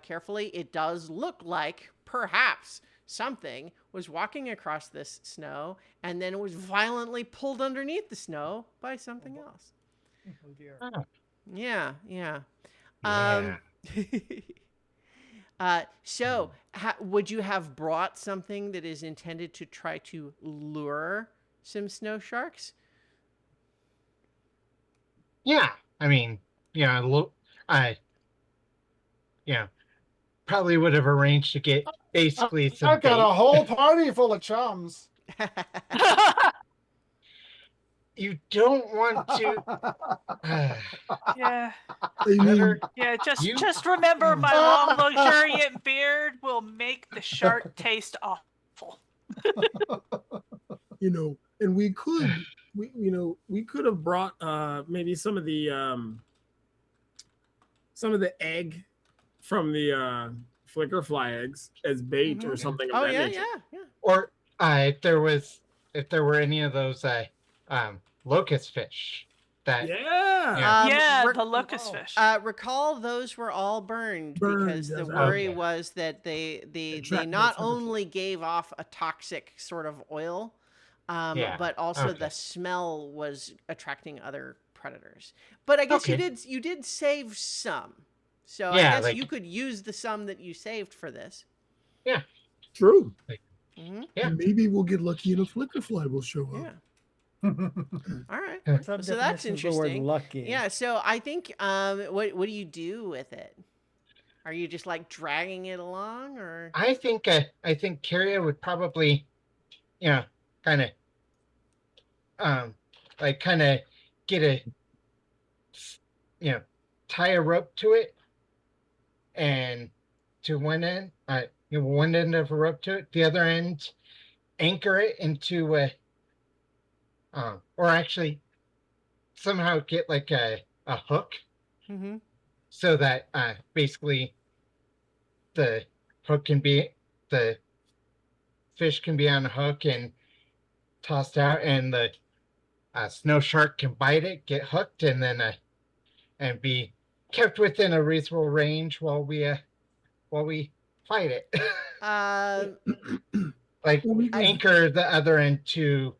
Speaker 1: carefully, it does look like perhaps something was walking across this snow and then it was violently pulled underneath the snow by something else.
Speaker 2: Oh dear.
Speaker 4: Oh,
Speaker 1: Yeah, yeah.
Speaker 4: yeah.
Speaker 1: So, would you have brought something that is intended to try to lure some snow sharks?
Speaker 4: Yeah. I mean, I, probably would have arranged to get basically some
Speaker 6: I've got
Speaker 4: bait.
Speaker 6: a whole party full of chums.
Speaker 4: You don't want to.
Speaker 5: Yeah.
Speaker 3: I mean,
Speaker 4: Better.
Speaker 5: Yeah,
Speaker 4: You-
Speaker 5: just remember, my long luxuriant beard will make the shark taste awful.
Speaker 3: and we could have brought maybe some of the egg from the flicker fly eggs as bait or
Speaker 1: Mhm.
Speaker 3: something of
Speaker 1: Oh
Speaker 3: that
Speaker 1: yeah,
Speaker 3: nature.
Speaker 1: yeah.
Speaker 4: Or if there were any of those locust fish that
Speaker 3: Yeah.
Speaker 5: Yeah,
Speaker 1: rec-
Speaker 5: the locust fish.
Speaker 1: recall those were all burned because the
Speaker 3: Burned, yes.
Speaker 1: worry
Speaker 4: Okay.
Speaker 1: was that they
Speaker 3: Attract
Speaker 1: not
Speaker 3: more
Speaker 1: only gave off a toxic sort of oil,
Speaker 4: Yeah,
Speaker 1: but also
Speaker 4: okay.
Speaker 1: the smell was attracting other predators. But I guess
Speaker 4: Okay.
Speaker 1: you did save some, so I
Speaker 4: Yeah,
Speaker 1: guess
Speaker 4: like-
Speaker 1: you could use the some that you saved for this.
Speaker 3: True.
Speaker 1: Hmm.
Speaker 4: Yeah.
Speaker 3: Maybe we'll get lucky and a flicker fly will show up.
Speaker 1: Yeah. All right.
Speaker 2: Some
Speaker 1: So that's
Speaker 2: definitions of the word
Speaker 1: interesting.
Speaker 2: lucky.
Speaker 1: Yeah. So I think what do you do with it? Are you just like dragging it along, or?
Speaker 4: I think Kyria would probably, you know, kind of kind of get a, you know, tie a rope to it and to one end, one end of a rope to it, the other end anchor it into a, or actually somehow get like a hook
Speaker 1: Mm-hmm.
Speaker 4: so that basically the hook can be the fish can be on a hook and tossed out, and the snow shark can bite it, get hooked, and then and be kept within a reasonable range while we fight it.
Speaker 1: Uh,
Speaker 4: Like
Speaker 3: Well, we could,
Speaker 4: anchor the other end to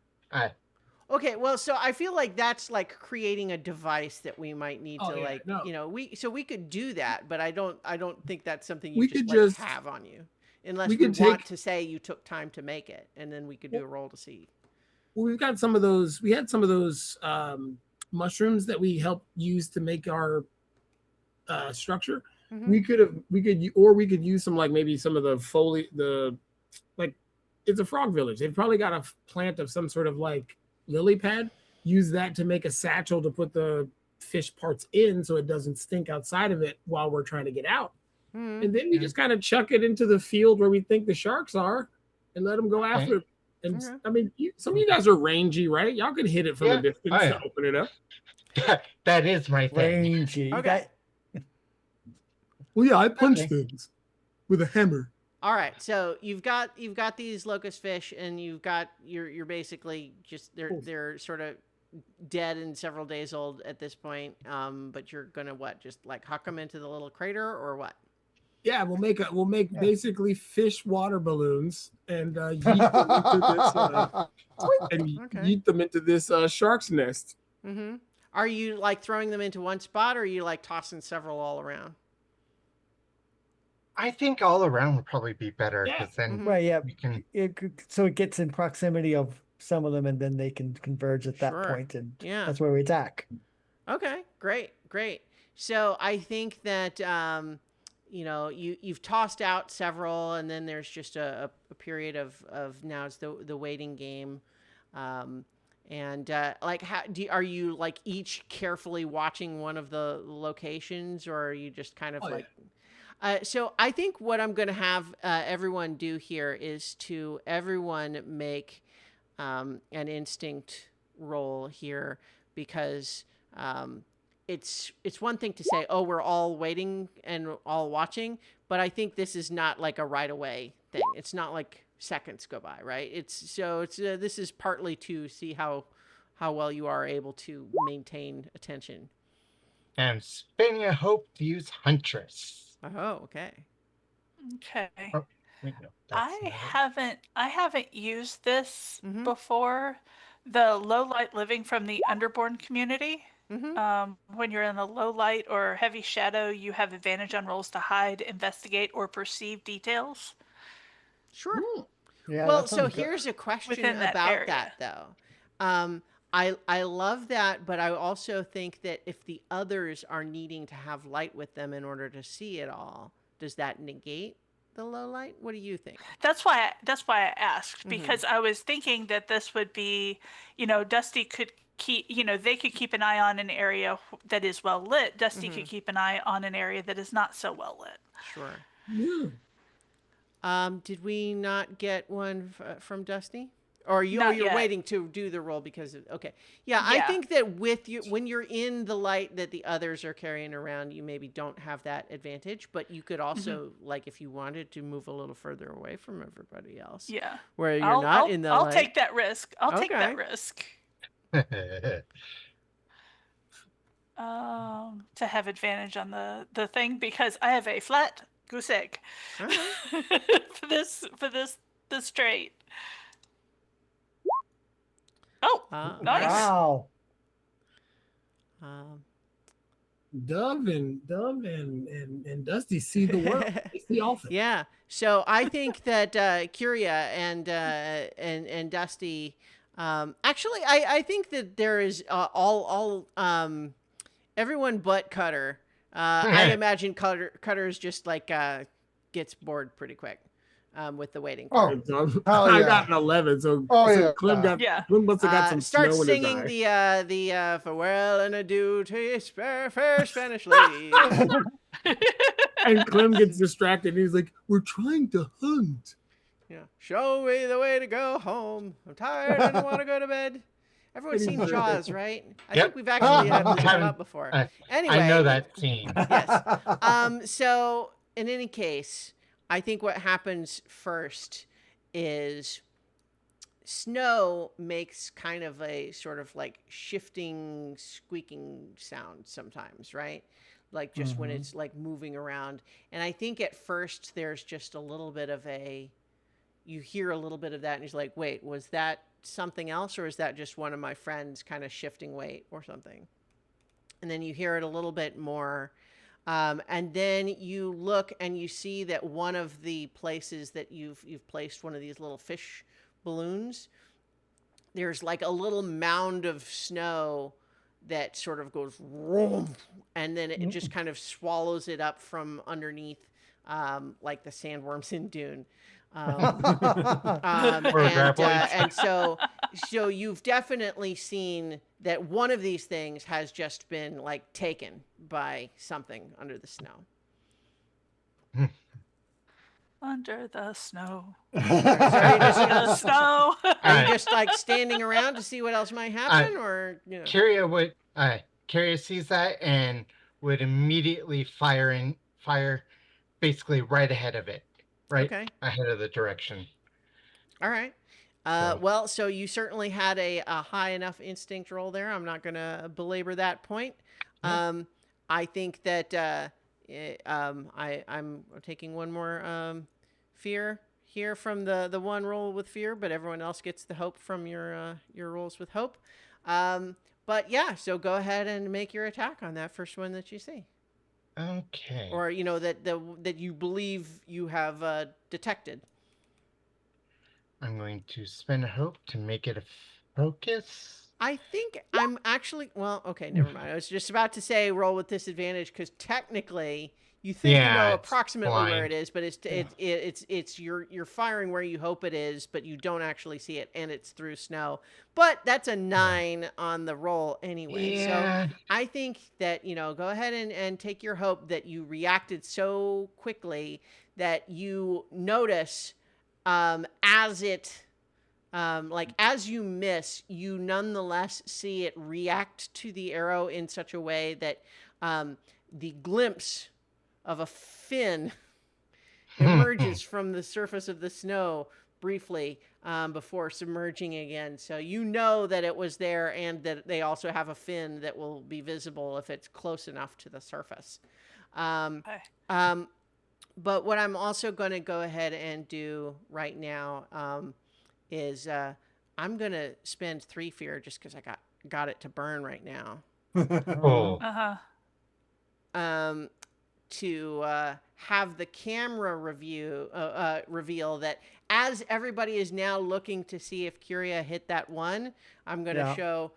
Speaker 1: okay. Well, so I feel like that's like creating a device that we might need
Speaker 7: Oh
Speaker 1: to
Speaker 7: yeah,
Speaker 1: like,
Speaker 7: no.
Speaker 1: we could do that, but I don't think that's something you
Speaker 3: We
Speaker 1: just
Speaker 3: could
Speaker 1: like
Speaker 3: just-
Speaker 1: have on you, unless
Speaker 3: we
Speaker 1: we
Speaker 3: could
Speaker 1: want
Speaker 3: take-
Speaker 1: to say you took time to make it, and then we could do a roll to see.
Speaker 7: Well, we've got some of those. We had some of those mushrooms that we helped use to make our structure.
Speaker 1: Mhm.
Speaker 7: We could use some, like maybe some of the like, it's a frog village. They've probably got a plant of some sort of like lily pad. Use that to make a satchel to put the fish parts in, so it doesn't stink outside of it while we're trying to get out.
Speaker 1: Mhm.
Speaker 7: And then we just kind of chuck it into the field where we think the sharks are, and let them go after it. And
Speaker 1: Okay.
Speaker 7: I mean, some of you guys are rangy, right? Y'all can hit it from
Speaker 4: Yeah.
Speaker 7: a distance
Speaker 4: Oh, yeah.
Speaker 7: to open it up.
Speaker 4: that is my thing.
Speaker 2: Rangy.
Speaker 1: Okay.
Speaker 3: well, yeah, I punch
Speaker 2: Okay.
Speaker 3: things with a hammer.
Speaker 1: All right, so you've got these locust fish, and you're basically just they're sort of dead and several days old at this point. But you're gonna what? Just like huck them into the little crater, or what?
Speaker 7: Yeah, we'll make basically fish water balloons and yeet them into this
Speaker 1: Okay.
Speaker 7: yeet them into this shark's nest.
Speaker 1: Mm-hmm. Are you like throwing them into one spot, or are you like tossing several all around?
Speaker 4: I think all around would probably be better
Speaker 7: Yeah.
Speaker 4: because then
Speaker 1: Mhm.
Speaker 2: Right, yeah.
Speaker 4: we can.
Speaker 2: So it gets in proximity of some of them, and then they can converge at that
Speaker 1: Sure.
Speaker 2: point, and
Speaker 1: Yeah.
Speaker 2: that's where we attack.
Speaker 1: Okay, great. So I think that you've tossed out several, and then there's just a period of now it's the waiting game, and like are you like each carefully watching one of the locations, or are you just kind of
Speaker 3: Oh,
Speaker 1: like? So I think what I'm going to have everyone do here is to everyone make an instinct roll here, because it's one thing to say, oh, we're all waiting and all watching, but I think this is not like a right away thing. It's not like seconds go by, right? It's this is partly to see how well you are able to maintain attention.
Speaker 4: And spinning a hope to use Huntress.
Speaker 1: Oh, okay.
Speaker 5: Okay.
Speaker 4: Oh, wait, no, that's not it.
Speaker 5: I haven't used this
Speaker 1: Mhm.
Speaker 5: before. The low light living from the underborn community.
Speaker 1: Mm-hmm.
Speaker 5: When you're in a low light or heavy shadow, you have advantage on rolls to hide, investigate, or perceive details
Speaker 1: Sure.
Speaker 2: Yeah.
Speaker 1: Well,
Speaker 2: that
Speaker 1: so
Speaker 2: sounds good.
Speaker 1: here's a question
Speaker 5: within that
Speaker 1: about
Speaker 5: area.
Speaker 1: that, though. I love that, but I also think that if the others are needing to have light with them in order to see it all, does that negate the low light? What do you think?
Speaker 5: That's why I asked,
Speaker 1: Mhm.
Speaker 5: because I was thinking that this would be, Dusty could keep, they could keep an eye on an area that is well lit. Dusty could keep an eye on an area that is not so well lit.
Speaker 1: Sure.
Speaker 3: Yeah.
Speaker 1: Did we not get one from Dusty? Or
Speaker 5: Not
Speaker 1: you're
Speaker 5: yet.
Speaker 1: waiting to do the roll because of, okay. Yeah, I
Speaker 5: Yeah.
Speaker 1: think that with you, when you're in the light that the others are carrying around, you maybe don't have that advantage, but you could also, like, if you wanted to move a little further away from everybody else,
Speaker 5: Yeah.
Speaker 1: where you're
Speaker 5: I'll,
Speaker 1: not
Speaker 5: I'll,
Speaker 1: in the
Speaker 5: I'll
Speaker 1: light.
Speaker 5: take that risk. I'll take
Speaker 1: Okay.
Speaker 5: that risk. To have advantage on the thing, because I have a flat goose egg
Speaker 1: All right.
Speaker 5: for this trait. Oh, nice.
Speaker 2: Wow.
Speaker 1: Um,
Speaker 7: Dove and Dusty see the world. They see all things.
Speaker 1: yeah. So I think that Kyria and Dusty, actually, I think that there is all everyone but Cutter I imagine Cutter's just like gets bored pretty quick with the waiting part.
Speaker 6: Oh,
Speaker 7: I
Speaker 6: yeah.
Speaker 7: got an 11, so,
Speaker 6: Oh,
Speaker 7: so
Speaker 6: yeah.
Speaker 7: Clem must have got some
Speaker 1: Start
Speaker 7: snow in his
Speaker 1: singing
Speaker 7: eye.
Speaker 1: the farewell and adieu to your fair Spanish lady.
Speaker 7: And Clem gets distracted and he's like,
Speaker 3: We're trying to hunt.
Speaker 1: Yeah. Show me the way to go home. I'm tired and I want to go to bed. Everyone's seen Jaws, right? I
Speaker 4: Yep.
Speaker 1: think we've actually had this come up before. Anyway,
Speaker 4: I know that scene.
Speaker 1: yes. So in any case, I think what happens first is snow makes kind of a sort of like shifting, squeaking sound sometimes, right? Like just when it's like moving around. And I think at first there's just a little bit of you hear a little bit of that and he's like, wait, was that something else or is that just one of my friends kind of shifting weight or something? And then you hear it a little bit more. And then you look and you see that one of the places that you've placed one of these little fish balloons, there's like a little mound of snow that sort of goes vroom, and then it just kind of swallows it up from underneath, like the sandworms in Dune. And so you've definitely seen that one of these things has just been like taken by something under the snow.
Speaker 5: Under the snow.
Speaker 1: So you're just,
Speaker 5: The snow.
Speaker 1: are you just like standing around to see what else might happen, or
Speaker 4: Kyria sees that and would immediately fire basically right ahead of it, right ahead of the direction.
Speaker 1: All right. Well, so you certainly had a high enough instinct roll there. I'm not going to belabor that point. I think that I'm taking one more fear here from the one roll with fear, but everyone else gets the hope from your rolls with hope. But yeah, so go ahead and make your attack on that first one that you see.
Speaker 4: Okay.
Speaker 1: Or that you believe you have detected.
Speaker 4: I'm going to spend a hope to make it a focus.
Speaker 1: I think I'm actually, well, okay, never mind. I was just about to say roll with disadvantage because technically you think you know approximately where it is, but it's you're firing where you hope it is, but you don't actually see it, and it's through snow. But that's a 9 on the roll anyway.
Speaker 4: Yeah.
Speaker 1: So I think that go ahead and take your hope that you reacted so quickly that you notice as it. As you miss, you nonetheless see it react to the arrow in such a way that the glimpse of a fin emerges from the surface of the snow briefly before submerging again. So you know that it was there and that they also have a fin that will be visible if it's close enough to the surface. But what I'm also going to go ahead and do right now is I'm going to spend 3 fear just because I got it to burn right now. To have the camera reveal that as everybody is now looking to see if Kyria hit that one, I'm going to show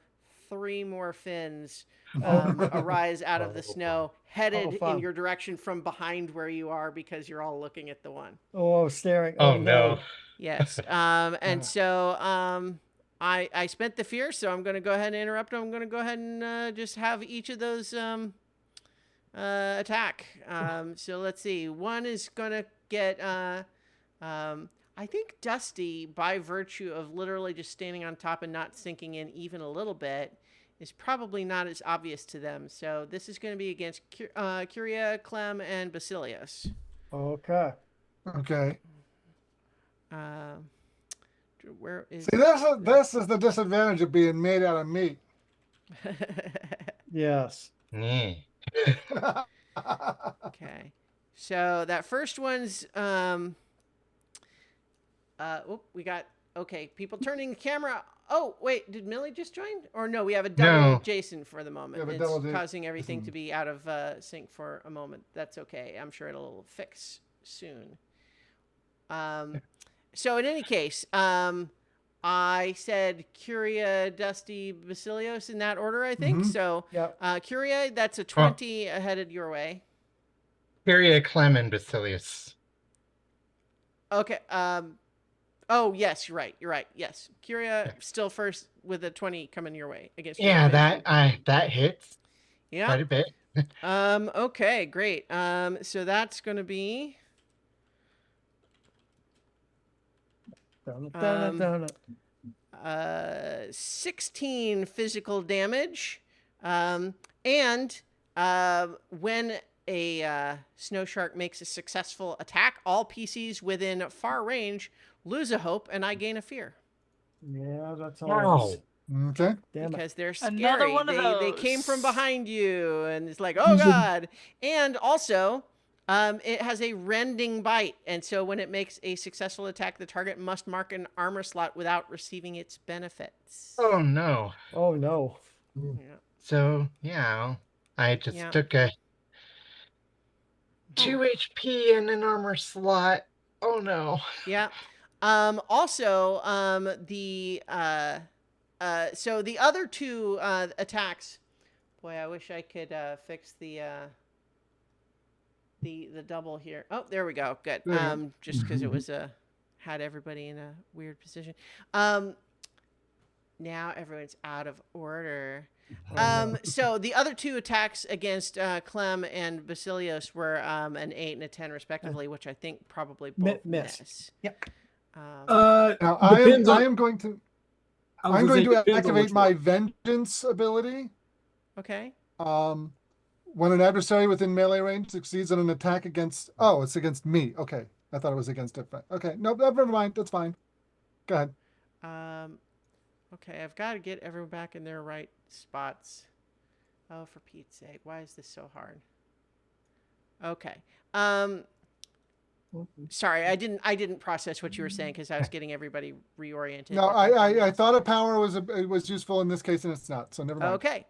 Speaker 1: 3 more fins arise out of the snow, headed in your direction from behind where you are because you're all looking at the one.
Speaker 2: Oh, staring.
Speaker 4: Oh no.
Speaker 1: Yes. And so I spent the fear, so I'm going to go ahead and interrupt. I'm going to go ahead and just have each of those attack. So let's see. One is going to get, I think Dusty, by virtue of literally just standing on top and not sinking in even a little bit, is probably not as obvious to them. So this is going to be against Kyria, Clem, and Basilius.
Speaker 6: Okay.
Speaker 1: Where is?
Speaker 6: See, this is the disadvantage of being made out of meat.
Speaker 2: Yes.
Speaker 1: Okay. So that first one's we got people turning the camera. Oh, wait, did Millie just join? Or no, we have a double Jason for the moment.
Speaker 6: Yeah,
Speaker 1: it's causing everything to be out of sync for a moment. That's okay. I'm sure it'll fix soon. So in any case, I said Curia, Dusty, Basilios in that order, I think.
Speaker 3: Mhm.
Speaker 1: So,
Speaker 2: Yep.
Speaker 1: Curia, that's a 20 headed your way.
Speaker 4: Kyria, Clem, and Basilius.
Speaker 1: Okay. Oh, yes, you're right. You're right. Yes. Curia
Speaker 4: Yeah.
Speaker 1: still first with a 20 coming your way against your
Speaker 4: Yeah,
Speaker 1: evasion.
Speaker 4: that hits
Speaker 1: Yeah.
Speaker 4: quite a bit.
Speaker 1: Okay, great. So that's going to be
Speaker 2: Dun, dun, dun, dun.
Speaker 1: 16 physical damage. And when a snow shark makes a successful attack, all PCs within far range lose a hope and I gain a fear.
Speaker 2: Yeah, that's
Speaker 4: Wow.
Speaker 2: all.
Speaker 3: Okay.
Speaker 2: Damn it.
Speaker 1: Because they're scary.
Speaker 5: Another one of
Speaker 1: They came from
Speaker 5: those.
Speaker 1: behind you and it's like, oh God. And also, it has a rending bite. And so when it makes a successful attack, the target must mark an armor slot without receiving its benefits.
Speaker 4: Oh no.
Speaker 2: Oh no.
Speaker 1: Yeah.
Speaker 4: So yeah, I just
Speaker 1: Yeah.
Speaker 4: took a 2 HP in an armor slot. Oh no.
Speaker 1: Yeah. Also, so the other two attacks. Boy, I wish I could fix the double here. Oh, there we go. Good.
Speaker 3: There you go.
Speaker 1: Just because it was had everybody in a weird position. Now everyone's out of order. So the other two attacks against Clem and Basilios were an 8 and a 10 respectively, which I think probably both miss.
Speaker 2: Yep.
Speaker 3: Now I
Speaker 7: Depends on-
Speaker 3: am going to
Speaker 7: I was
Speaker 3: I'm
Speaker 7: gonna
Speaker 3: going
Speaker 7: say
Speaker 3: to
Speaker 7: depends on
Speaker 3: activate
Speaker 7: which
Speaker 3: my
Speaker 7: one.
Speaker 3: vengeance ability.
Speaker 1: Okay.
Speaker 3: When an adversary within melee range succeeds on an attack against it's against me. Okay. I thought it was against it. Okay. No, never mind. That's fine. Go ahead.
Speaker 1: Okay, I've got to get everyone back in their right spots. Oh, for Pete's sake, why is this so hard? Okay. Sorry, I didn't process what you were saying because I was getting everybody reoriented.
Speaker 3: No, I thought a power was useful in this case and it's not. So never mind.
Speaker 1: Okay.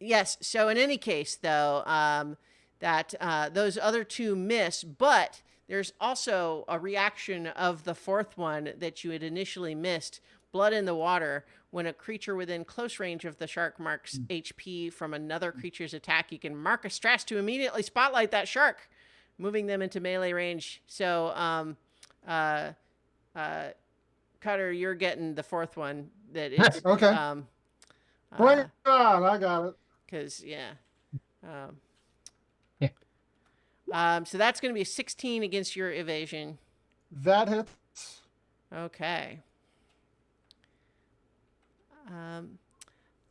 Speaker 1: Yes. So in any case, though, that those other two miss, but there's also a reaction of the fourth one that you had initially missed. Blood in the water. When a creature within close range of the shark marks HP from another creature's attack, you can mark a stress to immediately spotlight that shark, moving them into melee range. So, Cutter, you're getting the fourth one. That it's
Speaker 3: Okay. Bring it on. I got it.
Speaker 1: Because
Speaker 4: Yeah.
Speaker 1: So that's going to be a 16 against your evasion.
Speaker 3: That hits.
Speaker 1: Okay.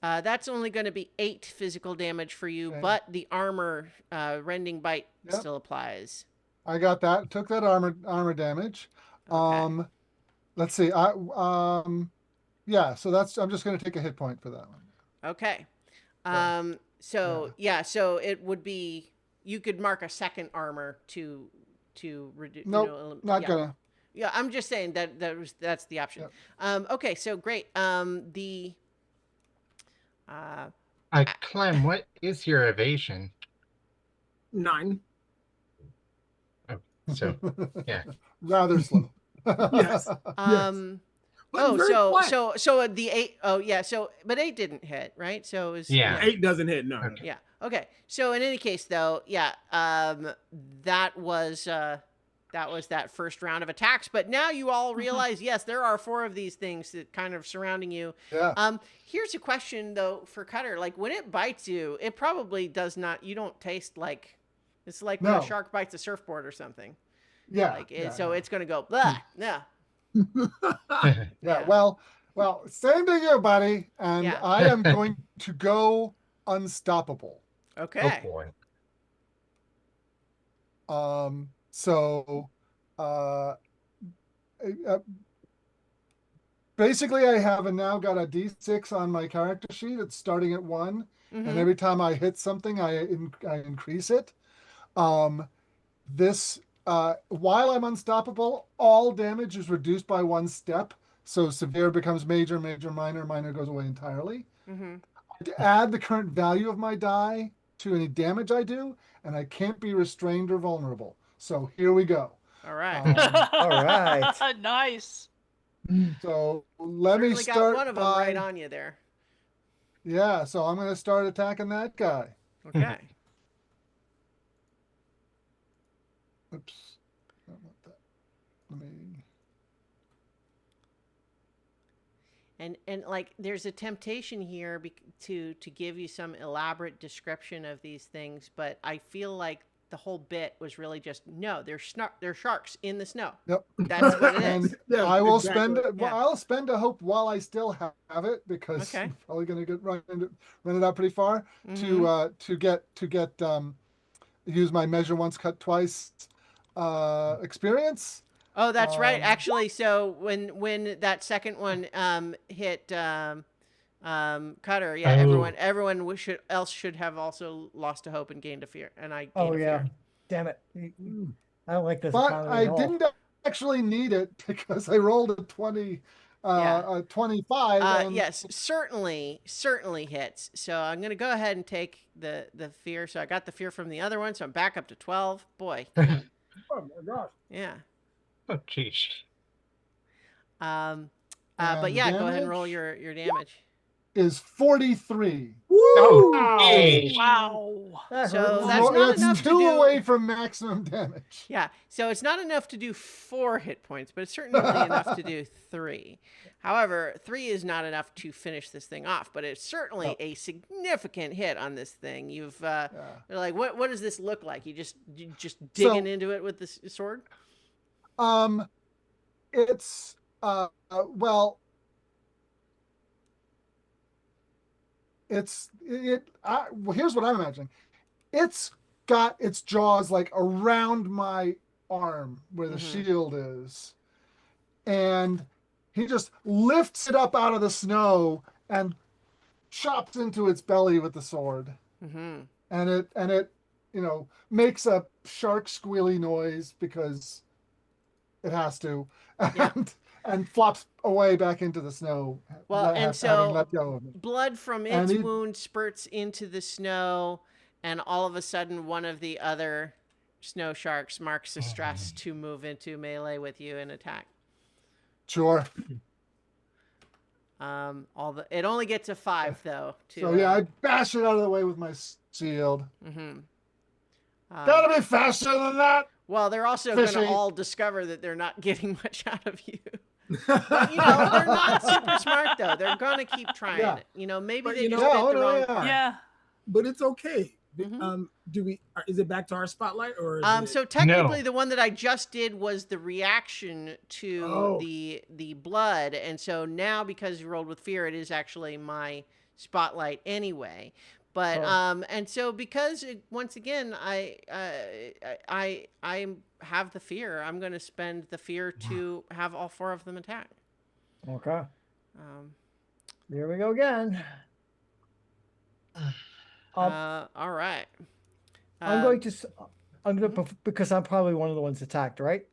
Speaker 1: That's only going to be 8 physical damage for you,
Speaker 3: Okay.
Speaker 1: but the armor rending bite
Speaker 3: Yep.
Speaker 1: still applies.
Speaker 3: I got that. Took that armor damage.
Speaker 1: Okay.
Speaker 3: Let's see. Yeah, so I'm just going to take a hit point for that one.
Speaker 1: Okay.
Speaker 3: Yeah.
Speaker 1: So it would be, you could mark a second armor to reduce.
Speaker 3: Nope, not gonna.
Speaker 1: Yeah, I'm just saying that's the option.
Speaker 3: Yep.
Speaker 1: Okay, so great.
Speaker 4: Clem, what is your evasion?
Speaker 7: 9.
Speaker 4: So yeah.
Speaker 3: Rather slow.
Speaker 7: Yes. But very flat.
Speaker 1: so the 8. Oh yeah. So but 8 didn't hit, right? So it was
Speaker 7: 8 doesn't hit. No.
Speaker 4: Okay.
Speaker 1: Yeah. Okay. So in any case, though, yeah, that was that first round of attacks. But now you all realize, yes, there are 4 of these things that kind of surrounding you.
Speaker 3: Yeah.
Speaker 1: Here's a question though for Cutter. Like when it bites you, it probably does not. You don't taste like. It's like when a
Speaker 3: No.
Speaker 1: shark bites a surfboard or something.
Speaker 3: Yeah.
Speaker 1: Like
Speaker 3: yeah,
Speaker 1: so,
Speaker 3: yeah.
Speaker 1: it's gonna go blah. Yeah.
Speaker 3: Yeah.
Speaker 1: Yeah.
Speaker 3: Well, same to you, buddy. And
Speaker 1: Yeah.
Speaker 3: I am going to go unstoppable.
Speaker 1: Okay.
Speaker 4: Oh boy.
Speaker 3: So, basically, I have now got a D6 on my character sheet. It's starting at 1,
Speaker 1: Mhm.
Speaker 3: and every time I hit something, I increase it. While I'm unstoppable, all damage is reduced by 1 step. So severe becomes major, major, minor, minor goes away entirely.
Speaker 1: Mhm.
Speaker 3: To add the current value of my die to any damage I do, and I can't be restrained or vulnerable. So here we go.
Speaker 1: All right.
Speaker 2: All right.
Speaker 5: Nice.
Speaker 6: So let me
Speaker 1: Certainly got
Speaker 6: start
Speaker 1: one of them
Speaker 6: by
Speaker 1: right on you there.
Speaker 6: yeah. So I'm going to start attacking that guy.
Speaker 1: Okay.
Speaker 6: Oops, I don't want that. Let me.
Speaker 1: And like there's a temptation here to give you some elaborate description of these things, but I feel like the whole bit was really just no, they're sharks in the snow.
Speaker 6: Yep.
Speaker 1: That's what it
Speaker 6: And
Speaker 1: is.
Speaker 7: Yeah,
Speaker 6: I will
Speaker 7: exactly.
Speaker 6: spend. Well,
Speaker 1: Yeah.
Speaker 6: I'll spend a hope while I still have it because
Speaker 1: Okay.
Speaker 6: I'm probably going to run it out pretty far
Speaker 1: Mhm.
Speaker 6: to get use my measure once, cut twice experience.
Speaker 1: Oh, that's right.
Speaker 6: Um,
Speaker 1: Actually, so when that second one hit Cutter, yeah,
Speaker 4: Oh,
Speaker 1: everyone should have also lost a hope and gained a fear, and I
Speaker 2: Oh
Speaker 1: gained a
Speaker 2: yeah.
Speaker 1: fear.
Speaker 2: Damn it. I don't like this
Speaker 6: but
Speaker 2: economy
Speaker 6: I
Speaker 2: at all.
Speaker 6: didn't actually need it because I rolled a 20,
Speaker 1: Yeah.
Speaker 6: a 25, and
Speaker 1: Yes, certainly hits. So I'm gonna go ahead and take the fear. So I got the fear from the other one, so I'm back up to 12. Boy,
Speaker 4: oh,
Speaker 7: Oh my gosh.
Speaker 1: yeah.
Speaker 4: jeez.
Speaker 1: Um, but
Speaker 6: and the
Speaker 1: yeah, go ahead and roll
Speaker 6: damage
Speaker 1: your damage.
Speaker 6: is 43.
Speaker 4: Oh,
Speaker 2: Woo!
Speaker 4: jeez.
Speaker 5: Wow.
Speaker 2: That
Speaker 1: So
Speaker 2: hurts.
Speaker 1: that's not
Speaker 6: It's
Speaker 1: enough to
Speaker 6: 2
Speaker 1: do.
Speaker 6: away from maximum damage.
Speaker 1: Yeah, so it's not enough to do 4 hit points, but it's certainly enough to do 3. However, 3 is not enough to finish this thing off, but it's certainly a significant hit on this thing. You've
Speaker 6: Yeah.
Speaker 1: you're like, what does this look like? You just digging
Speaker 6: So
Speaker 1: into it with this sword?
Speaker 6: um, it's well, well, here's what I'm imagining. It's got its jaws like around my arm where the
Speaker 1: Mhm.
Speaker 6: shield is, and he just lifts it up out of the snow and chops into its belly with the sword,
Speaker 1: Mhm.
Speaker 6: and it makes a shark squealy noise because it has to,
Speaker 1: Yeah.
Speaker 6: and flops away back into the snow,
Speaker 1: Well, and
Speaker 6: having
Speaker 1: so
Speaker 6: let go of it.
Speaker 1: blood from
Speaker 6: And
Speaker 1: its wound spurts into the snow, and all of a sudden, one of the other snow sharks marks a stress to move into melee with you and attack.
Speaker 6: Sure.
Speaker 1: It only gets a 5 though.
Speaker 6: So yeah, I bash it out of the way with my shield.
Speaker 1: Mm-hmm.
Speaker 6: Gotta be faster than that.
Speaker 1: Well, they're also going to
Speaker 6: Fishy.
Speaker 1: all discover that they're not getting much out of you. But they're not super smart though. They're going to keep trying.
Speaker 6: Yeah.
Speaker 1: Maybe
Speaker 7: But,
Speaker 1: they
Speaker 7: you
Speaker 1: just
Speaker 7: know-
Speaker 1: bit
Speaker 6: Yeah,
Speaker 1: the
Speaker 6: oh,
Speaker 1: wrong
Speaker 6: yeah.
Speaker 1: part.
Speaker 5: Yeah.
Speaker 7: But it's okay.
Speaker 1: Mhm.
Speaker 7: Do we? Is it back to our spotlight or? Is it...
Speaker 1: So technically,
Speaker 4: No.
Speaker 1: the one that I just did was the reaction to
Speaker 7: Oh.
Speaker 1: the blood, and so now because you rolled with fear, it is actually my spotlight anyway. But and so because once again I have the fear, I'm going to spend the fear to have all 4 of them attack.
Speaker 2: Okay.
Speaker 1: Um,
Speaker 2: Here we go again.
Speaker 1: all right.
Speaker 2: I'm going to. I'm going to because I'm probably one of the ones attacked, right?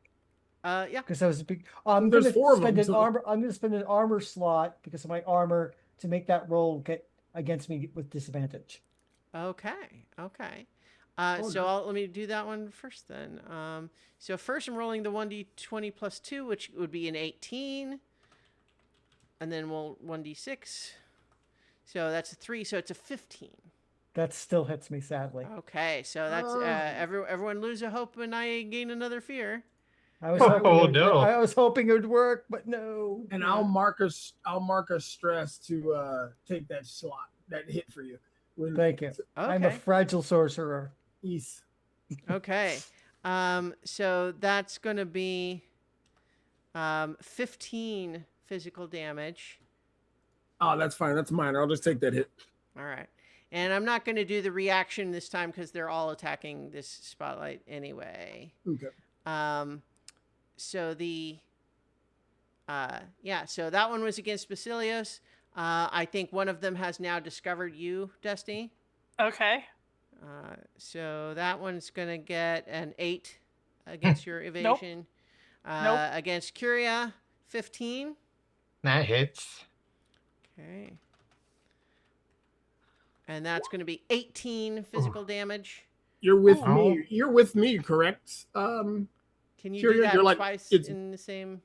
Speaker 1: Yeah.
Speaker 2: Because I was a big. I'm
Speaker 7: There's
Speaker 2: going to
Speaker 7: 4 of
Speaker 2: spend
Speaker 7: them,
Speaker 2: an
Speaker 7: so-
Speaker 2: armor. I'm going to spend an armor slot because of my armor to make that roll get against me with disadvantage.
Speaker 1: Okay. Okay.
Speaker 7: Oh,
Speaker 1: So let me do that one first then. So first I'm rolling the 1d20 plus 2, which would be an 18. And then we'll 1d6. So that's a 3, so it's a 15.
Speaker 2: That still hits me sadly.
Speaker 1: Okay, so that's everyone lose a hope and I gain another fear.
Speaker 2: I was
Speaker 4: Oh,
Speaker 2: hoping it would
Speaker 4: no.
Speaker 2: work. I was hoping it would work, but no.
Speaker 7: And I'll mark a stress to take that slot, that hit for you.
Speaker 2: Thank you. I'm a
Speaker 1: Okay.
Speaker 2: fragile sorcerer.
Speaker 7: East.
Speaker 1: Okay. So that's going to be 15 physical damage.
Speaker 7: Oh, that's fine. That's mine. I'll just take that hit.
Speaker 1: All right. And I'm not going to do the reaction this time because they're all attacking this spotlight anyway.
Speaker 7: Okay.
Speaker 1: So the so that one was against Basilios. I think one of them has now discovered you, Destiny.
Speaker 5: Okay.
Speaker 1: So that one's gonna get an 8 against your evasion.
Speaker 5: Nope.
Speaker 1: Against Curia, 15.
Speaker 4: That hits.
Speaker 1: Okay. And that's going to be 18 physical damage.
Speaker 7: You're with
Speaker 4: Oh.
Speaker 7: me. You're with me, correct?
Speaker 1: Can you
Speaker 7: Curia,
Speaker 1: do that
Speaker 7: you're like-
Speaker 1: twice
Speaker 7: it's-
Speaker 1: in the same?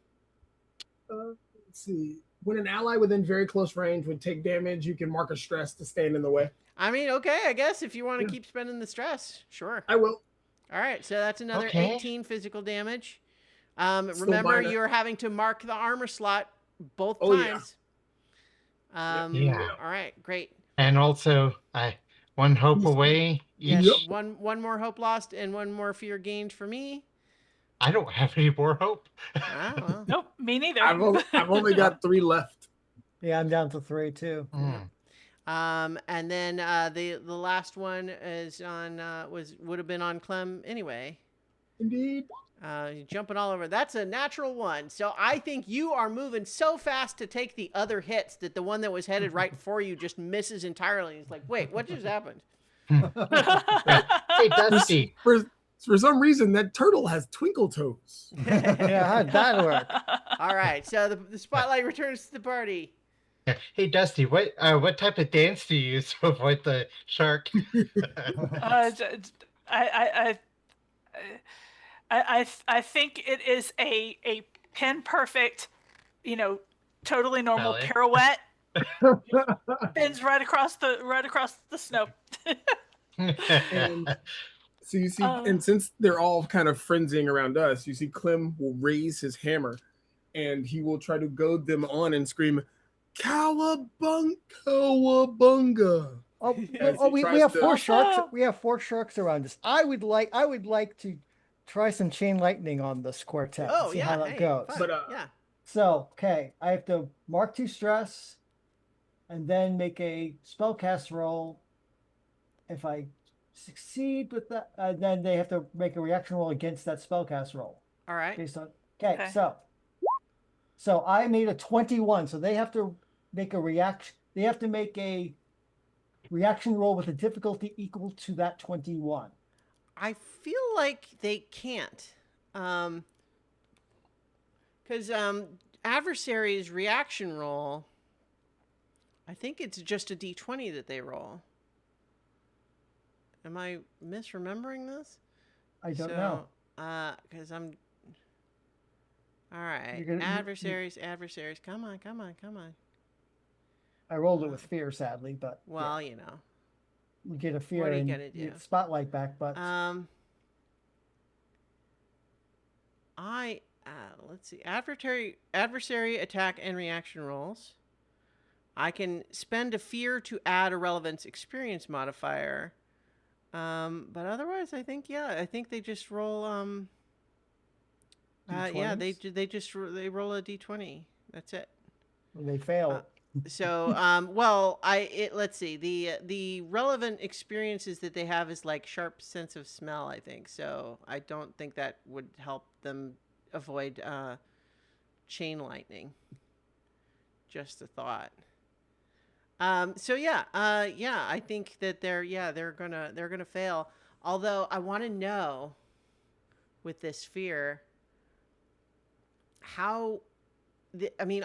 Speaker 7: Let's see. When an ally within very close range would take damage, you can mark a stress to stand in the way.
Speaker 1: I mean, okay, I guess if you want to
Speaker 7: Yeah.
Speaker 1: keep spending the stress, sure.
Speaker 7: I will.
Speaker 1: All right, so that's another
Speaker 4: Okay.
Speaker 1: 18 physical damage.
Speaker 7: Still
Speaker 1: Remember,
Speaker 7: minor.
Speaker 1: you're having to mark the armor slot both
Speaker 7: Oh, yeah.
Speaker 1: times.
Speaker 4: Yeah.
Speaker 1: All right, great.
Speaker 4: And also, one hope away
Speaker 1: Yes,
Speaker 4: each.
Speaker 1: one more hope lost and one more fear gained for me.
Speaker 4: I don't have any more hope.
Speaker 1: Ah, well.
Speaker 5: Nope, me neither.
Speaker 7: I've only got 3 left.
Speaker 2: Yeah, I'm down to 3 too.
Speaker 4: Mm.
Speaker 1: And then the last one is on would have been on Clem anyway.
Speaker 7: Indeed.
Speaker 1: You're jumping all over. That's a natural one. So I think you are moving so fast to take the other hits that the one that was headed right for you just misses entirely. It's like, wait, what just happened?
Speaker 4: Hey, Dusty.
Speaker 7: For some reason, that turtle has twinkle toes.
Speaker 2: Yeah, how'd that work?
Speaker 1: All right, so the spotlight returns to the party.
Speaker 4: Hey, Dusty. What type of dance do you use to avoid the shark?
Speaker 5: I think it is a pin perfect, totally normal
Speaker 4: Ballet.
Speaker 5: pirouette. Spins right across the snow.
Speaker 7: And so you see, and since they're all kind of frenzying around us, you see Clem will raise his hammer and he will try to goad them on and scream, "Cowabunga, cowabunga."
Speaker 2: We have 4 sharks. We have 4 sharks around us. I would like to try some chain lightning on this quartet.
Speaker 1: Oh,
Speaker 2: and see
Speaker 1: yeah,
Speaker 2: how that
Speaker 1: hey,
Speaker 2: goes.
Speaker 1: fun.
Speaker 7: But,
Speaker 1: yeah.
Speaker 2: So, okay, I have to mark 2 stress, and then make a spellcast roll. If I succeed with that, then they have to make a reaction roll against that spellcast roll.
Speaker 1: All right.
Speaker 2: Based on okay.
Speaker 5: Okay.
Speaker 2: So I made a 21. So they have to make a reaction. They have to make a reaction roll with a difficulty equal to that 21.
Speaker 1: I feel like they can't. Because adversary's reaction roll, I think it's just a d20 that they roll. Am I misremembering this?
Speaker 2: I don't know.
Speaker 1: Because I'm... All right.
Speaker 2: You're gonna-
Speaker 1: Adversaries. Come on.
Speaker 2: I rolled it with fear, sadly, but
Speaker 1: Well,
Speaker 2: yeah,
Speaker 1: you know.
Speaker 2: you get a fear
Speaker 1: what are you
Speaker 2: and
Speaker 1: gonna do?
Speaker 2: you get spotlight back. But
Speaker 1: let's see. Adversary attack and reaction rolls. I can spend a fear to add a relevance experience modifier. But otherwise, I think they just roll. They roll a d20. That's it.
Speaker 2: when they fail,
Speaker 1: So, let's see. The relevant experiences that they have is like sharp sense of smell, I think. So I don't think that would help them avoid chain lightning. Just a thought. I think that they're gonna fail. Although I want to know with this fear how.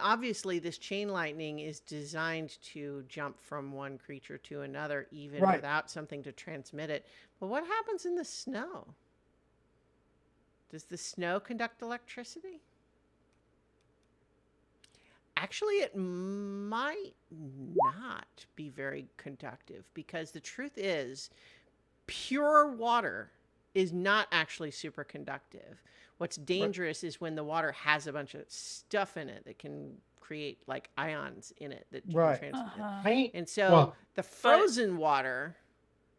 Speaker 1: Obviously, this chain lightning is designed to jump from one creature to another, even
Speaker 2: Right.
Speaker 1: without something to transmit it. But what happens in the snow? Does the snow conduct electricity? Actually, it might not be very conductive because the truth is, pure water is not actually super conductive. What's dangerous is when the water has a bunch of stuff in it that can create like ions in it that you
Speaker 2: Right.
Speaker 1: can transmit.
Speaker 4: Right?
Speaker 1: And so
Speaker 4: Well,
Speaker 1: the frozen water,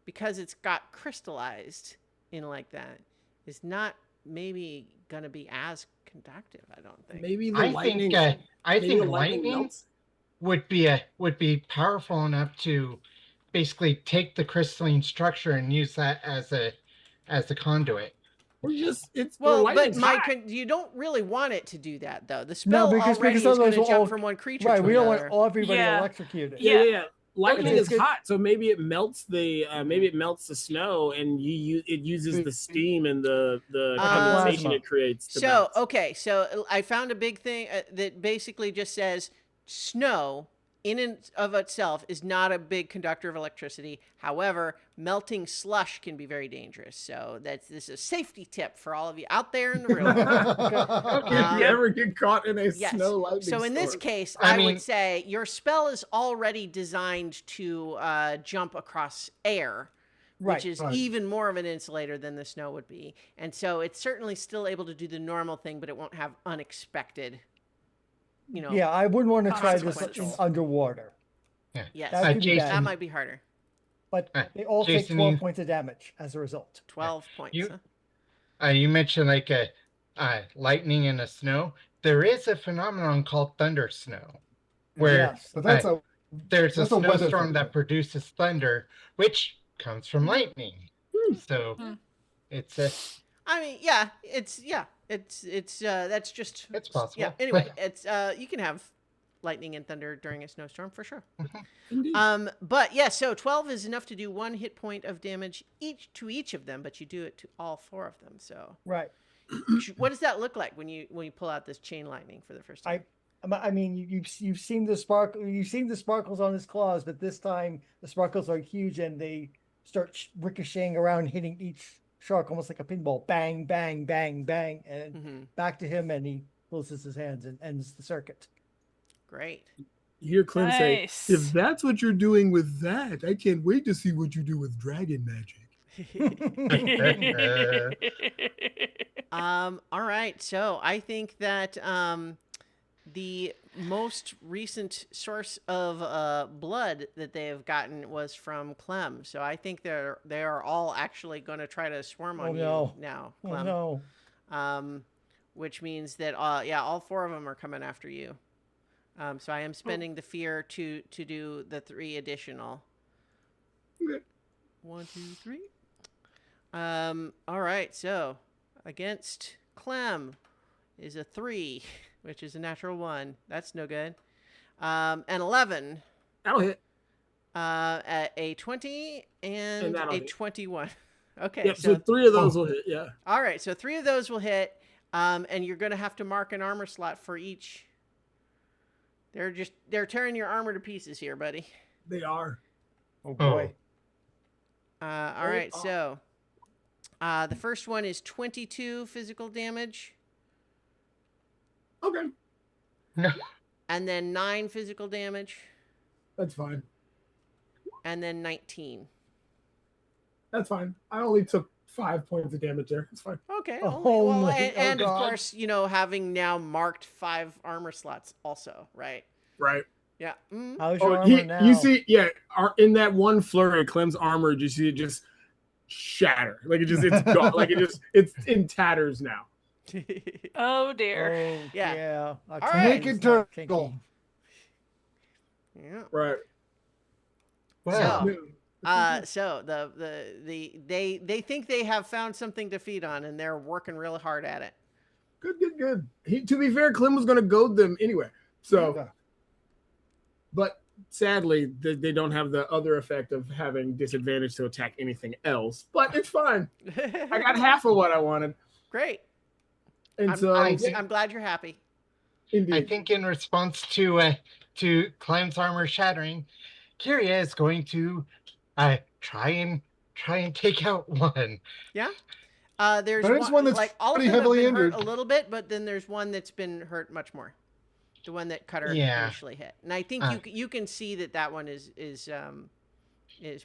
Speaker 1: because it's got crystallized in like that, is not maybe going to be as conductive, I don't think.
Speaker 7: Maybe the
Speaker 4: I
Speaker 7: lightning.
Speaker 4: think
Speaker 7: maybe the
Speaker 4: lightning
Speaker 7: melts.
Speaker 4: would be powerful enough to basically take the crystalline structure and use that as a conduit.
Speaker 7: Or just it's
Speaker 1: Well,
Speaker 7: or
Speaker 1: but
Speaker 7: lightning's hot.
Speaker 1: you don't really want it to do that, though. The
Speaker 2: No,
Speaker 1: spell
Speaker 2: because
Speaker 1: already is going
Speaker 2: otherwise
Speaker 1: to
Speaker 2: we'll
Speaker 1: jump
Speaker 2: all-
Speaker 1: from one creature
Speaker 2: right?
Speaker 1: to
Speaker 2: We don't
Speaker 1: another.
Speaker 2: want everybody
Speaker 5: Yeah.
Speaker 2: electrocuted.
Speaker 5: Yeah.
Speaker 7: Lightning
Speaker 2: It's
Speaker 7: is
Speaker 2: good.
Speaker 7: hot, so maybe it melts the snow, and it uses the steam and the condensation
Speaker 2: Plasma.
Speaker 7: it creates. To
Speaker 1: So,
Speaker 7: bounce.
Speaker 1: okay, so I found a big thing that basically just says snow in and of itself is not a big conductor of electricity. However, melting slush can be very dangerous. So this is a safety tip for all of you out there in the real world.
Speaker 7: If you ever get caught in a snow lightning
Speaker 1: So in this
Speaker 7: storm.
Speaker 1: case,
Speaker 4: I
Speaker 1: I would
Speaker 4: mean-
Speaker 1: say your spell is already designed to jump across air,
Speaker 2: Right.
Speaker 1: which is
Speaker 3: Right.
Speaker 1: even more of an insulator than the snow would be. And so it's certainly still able to do the normal thing, but it won't have unexpected,
Speaker 2: Yeah, I wouldn't want to try this in
Speaker 1: consequences.
Speaker 2: underwater.
Speaker 1: Yes,
Speaker 2: That could be
Speaker 4: Jason,
Speaker 2: bad.
Speaker 1: that might be harder.
Speaker 2: But
Speaker 4: Uh,
Speaker 2: they all take
Speaker 4: Jason,
Speaker 2: 12
Speaker 4: you-
Speaker 2: points of damage as a result.
Speaker 1: 12 points.
Speaker 4: You-
Speaker 1: Huh?
Speaker 4: You mentioned like a lightning and a snow. There is a phenomenon called thunder snow, where
Speaker 2: Yes.
Speaker 6: But that's
Speaker 4: there's a
Speaker 6: that's a weather
Speaker 4: snowstorm
Speaker 6: thing.
Speaker 4: that produces thunder, which comes from lightning. So
Speaker 5: Hmm.
Speaker 4: it's a
Speaker 1: I mean, yeah, it's that's just
Speaker 4: It's possible.
Speaker 1: Yeah. Anyway, it's you can have lightning and thunder during a snowstorm for sure.
Speaker 7: Indeed.
Speaker 1: But yeah, so 12 is enough to do 1 hit point of damage to each of them, but you do it to all 4 of them. So
Speaker 2: Right.
Speaker 1: what does that look like when you pull out this chain lightning for the first time?
Speaker 2: I mean, you've seen the sparkle, you've seen the sparkles on his claws, but this time the sparkles are huge and they start ricocheting around, hitting each shark almost like a pinball. Bang, bang, bang, bang, and
Speaker 1: Mm-hmm.
Speaker 2: back to him, and he closes his hands and ends the circuit.
Speaker 1: Great.
Speaker 3: You hear Clem
Speaker 5: Nice.
Speaker 3: say, if that's what you're doing with that, I can't wait to see what you do with dragon magic.
Speaker 1: All right. So I think that the most recent source of blood that they have gotten was from Clem. So I think they are all actually going to try to swarm on
Speaker 2: no.
Speaker 1: you now,
Speaker 2: Oh
Speaker 1: Clem.
Speaker 2: no.
Speaker 1: Which means that all 4 of them are coming after you. So I am spending the fear to do the 3 additional.
Speaker 3: Okay.
Speaker 1: 1, 2, 3. All right. So against Clem is a 3, which is a natural 1. That's no good. And 11.
Speaker 7: That'll hit.
Speaker 1: A 20 and
Speaker 7: that'll
Speaker 1: a
Speaker 7: hit.
Speaker 1: 21. Okay.
Speaker 7: Yep. So 3 of those will hit. Yeah.
Speaker 1: All right. So 3 of those will hit. And you're going to have to mark an armor slot for each. They're tearing your armor to pieces here, buddy.
Speaker 3: They are.
Speaker 2: Oh boy.
Speaker 1: All right. So the first one is 22 physical damage,
Speaker 3: Okay.
Speaker 4: no.
Speaker 1: and then 9 physical damage,
Speaker 3: That's fine.
Speaker 1: and then 19.
Speaker 3: That's fine. I only took 5 points of damage there. It's fine.
Speaker 1: Okay.
Speaker 2: Oh,
Speaker 1: Well,
Speaker 2: my-
Speaker 1: and
Speaker 2: oh,
Speaker 1: of
Speaker 2: God.
Speaker 1: course, having now marked 5 armor slots also, right?
Speaker 3: Right.
Speaker 1: Yeah. Mm.
Speaker 2: How's your
Speaker 3: Oh,
Speaker 2: armor now?
Speaker 7: You see, yeah, in that one flurry, Clem's armor, you see it just shatter. Like it's gone. Like it's in tatters now.
Speaker 5: Oh dear.
Speaker 2: Oh,
Speaker 1: Yeah.
Speaker 2: yeah.
Speaker 1: All right.
Speaker 6: Naked turtle.
Speaker 1: Yeah.
Speaker 3: Right.
Speaker 4: Well,
Speaker 1: So they think they have found something to feed on, and they're working real hard at it.
Speaker 3: Good. To be fair, Clem was going to goad them anyway. So,
Speaker 6: Yeah.
Speaker 7: But sadly, they don't have the other effect of having disadvantage to attack anything else. But it's fine. I got half of what I wanted.
Speaker 1: Great.
Speaker 7: And so,
Speaker 1: I'm glad you're happy.
Speaker 7: indeed.
Speaker 4: I think in response to Clem's armor shattering, Kyria is going to try and take out one.
Speaker 1: Yeah. There's
Speaker 6: There's one that's
Speaker 1: like all of
Speaker 6: pretty
Speaker 1: them have
Speaker 6: heavily
Speaker 1: been hurt
Speaker 6: injured.
Speaker 1: a little bit, but then there's one that's been hurt much more. The one that Cutter
Speaker 4: Yeah.
Speaker 1: initially hit, and I think you can see that one is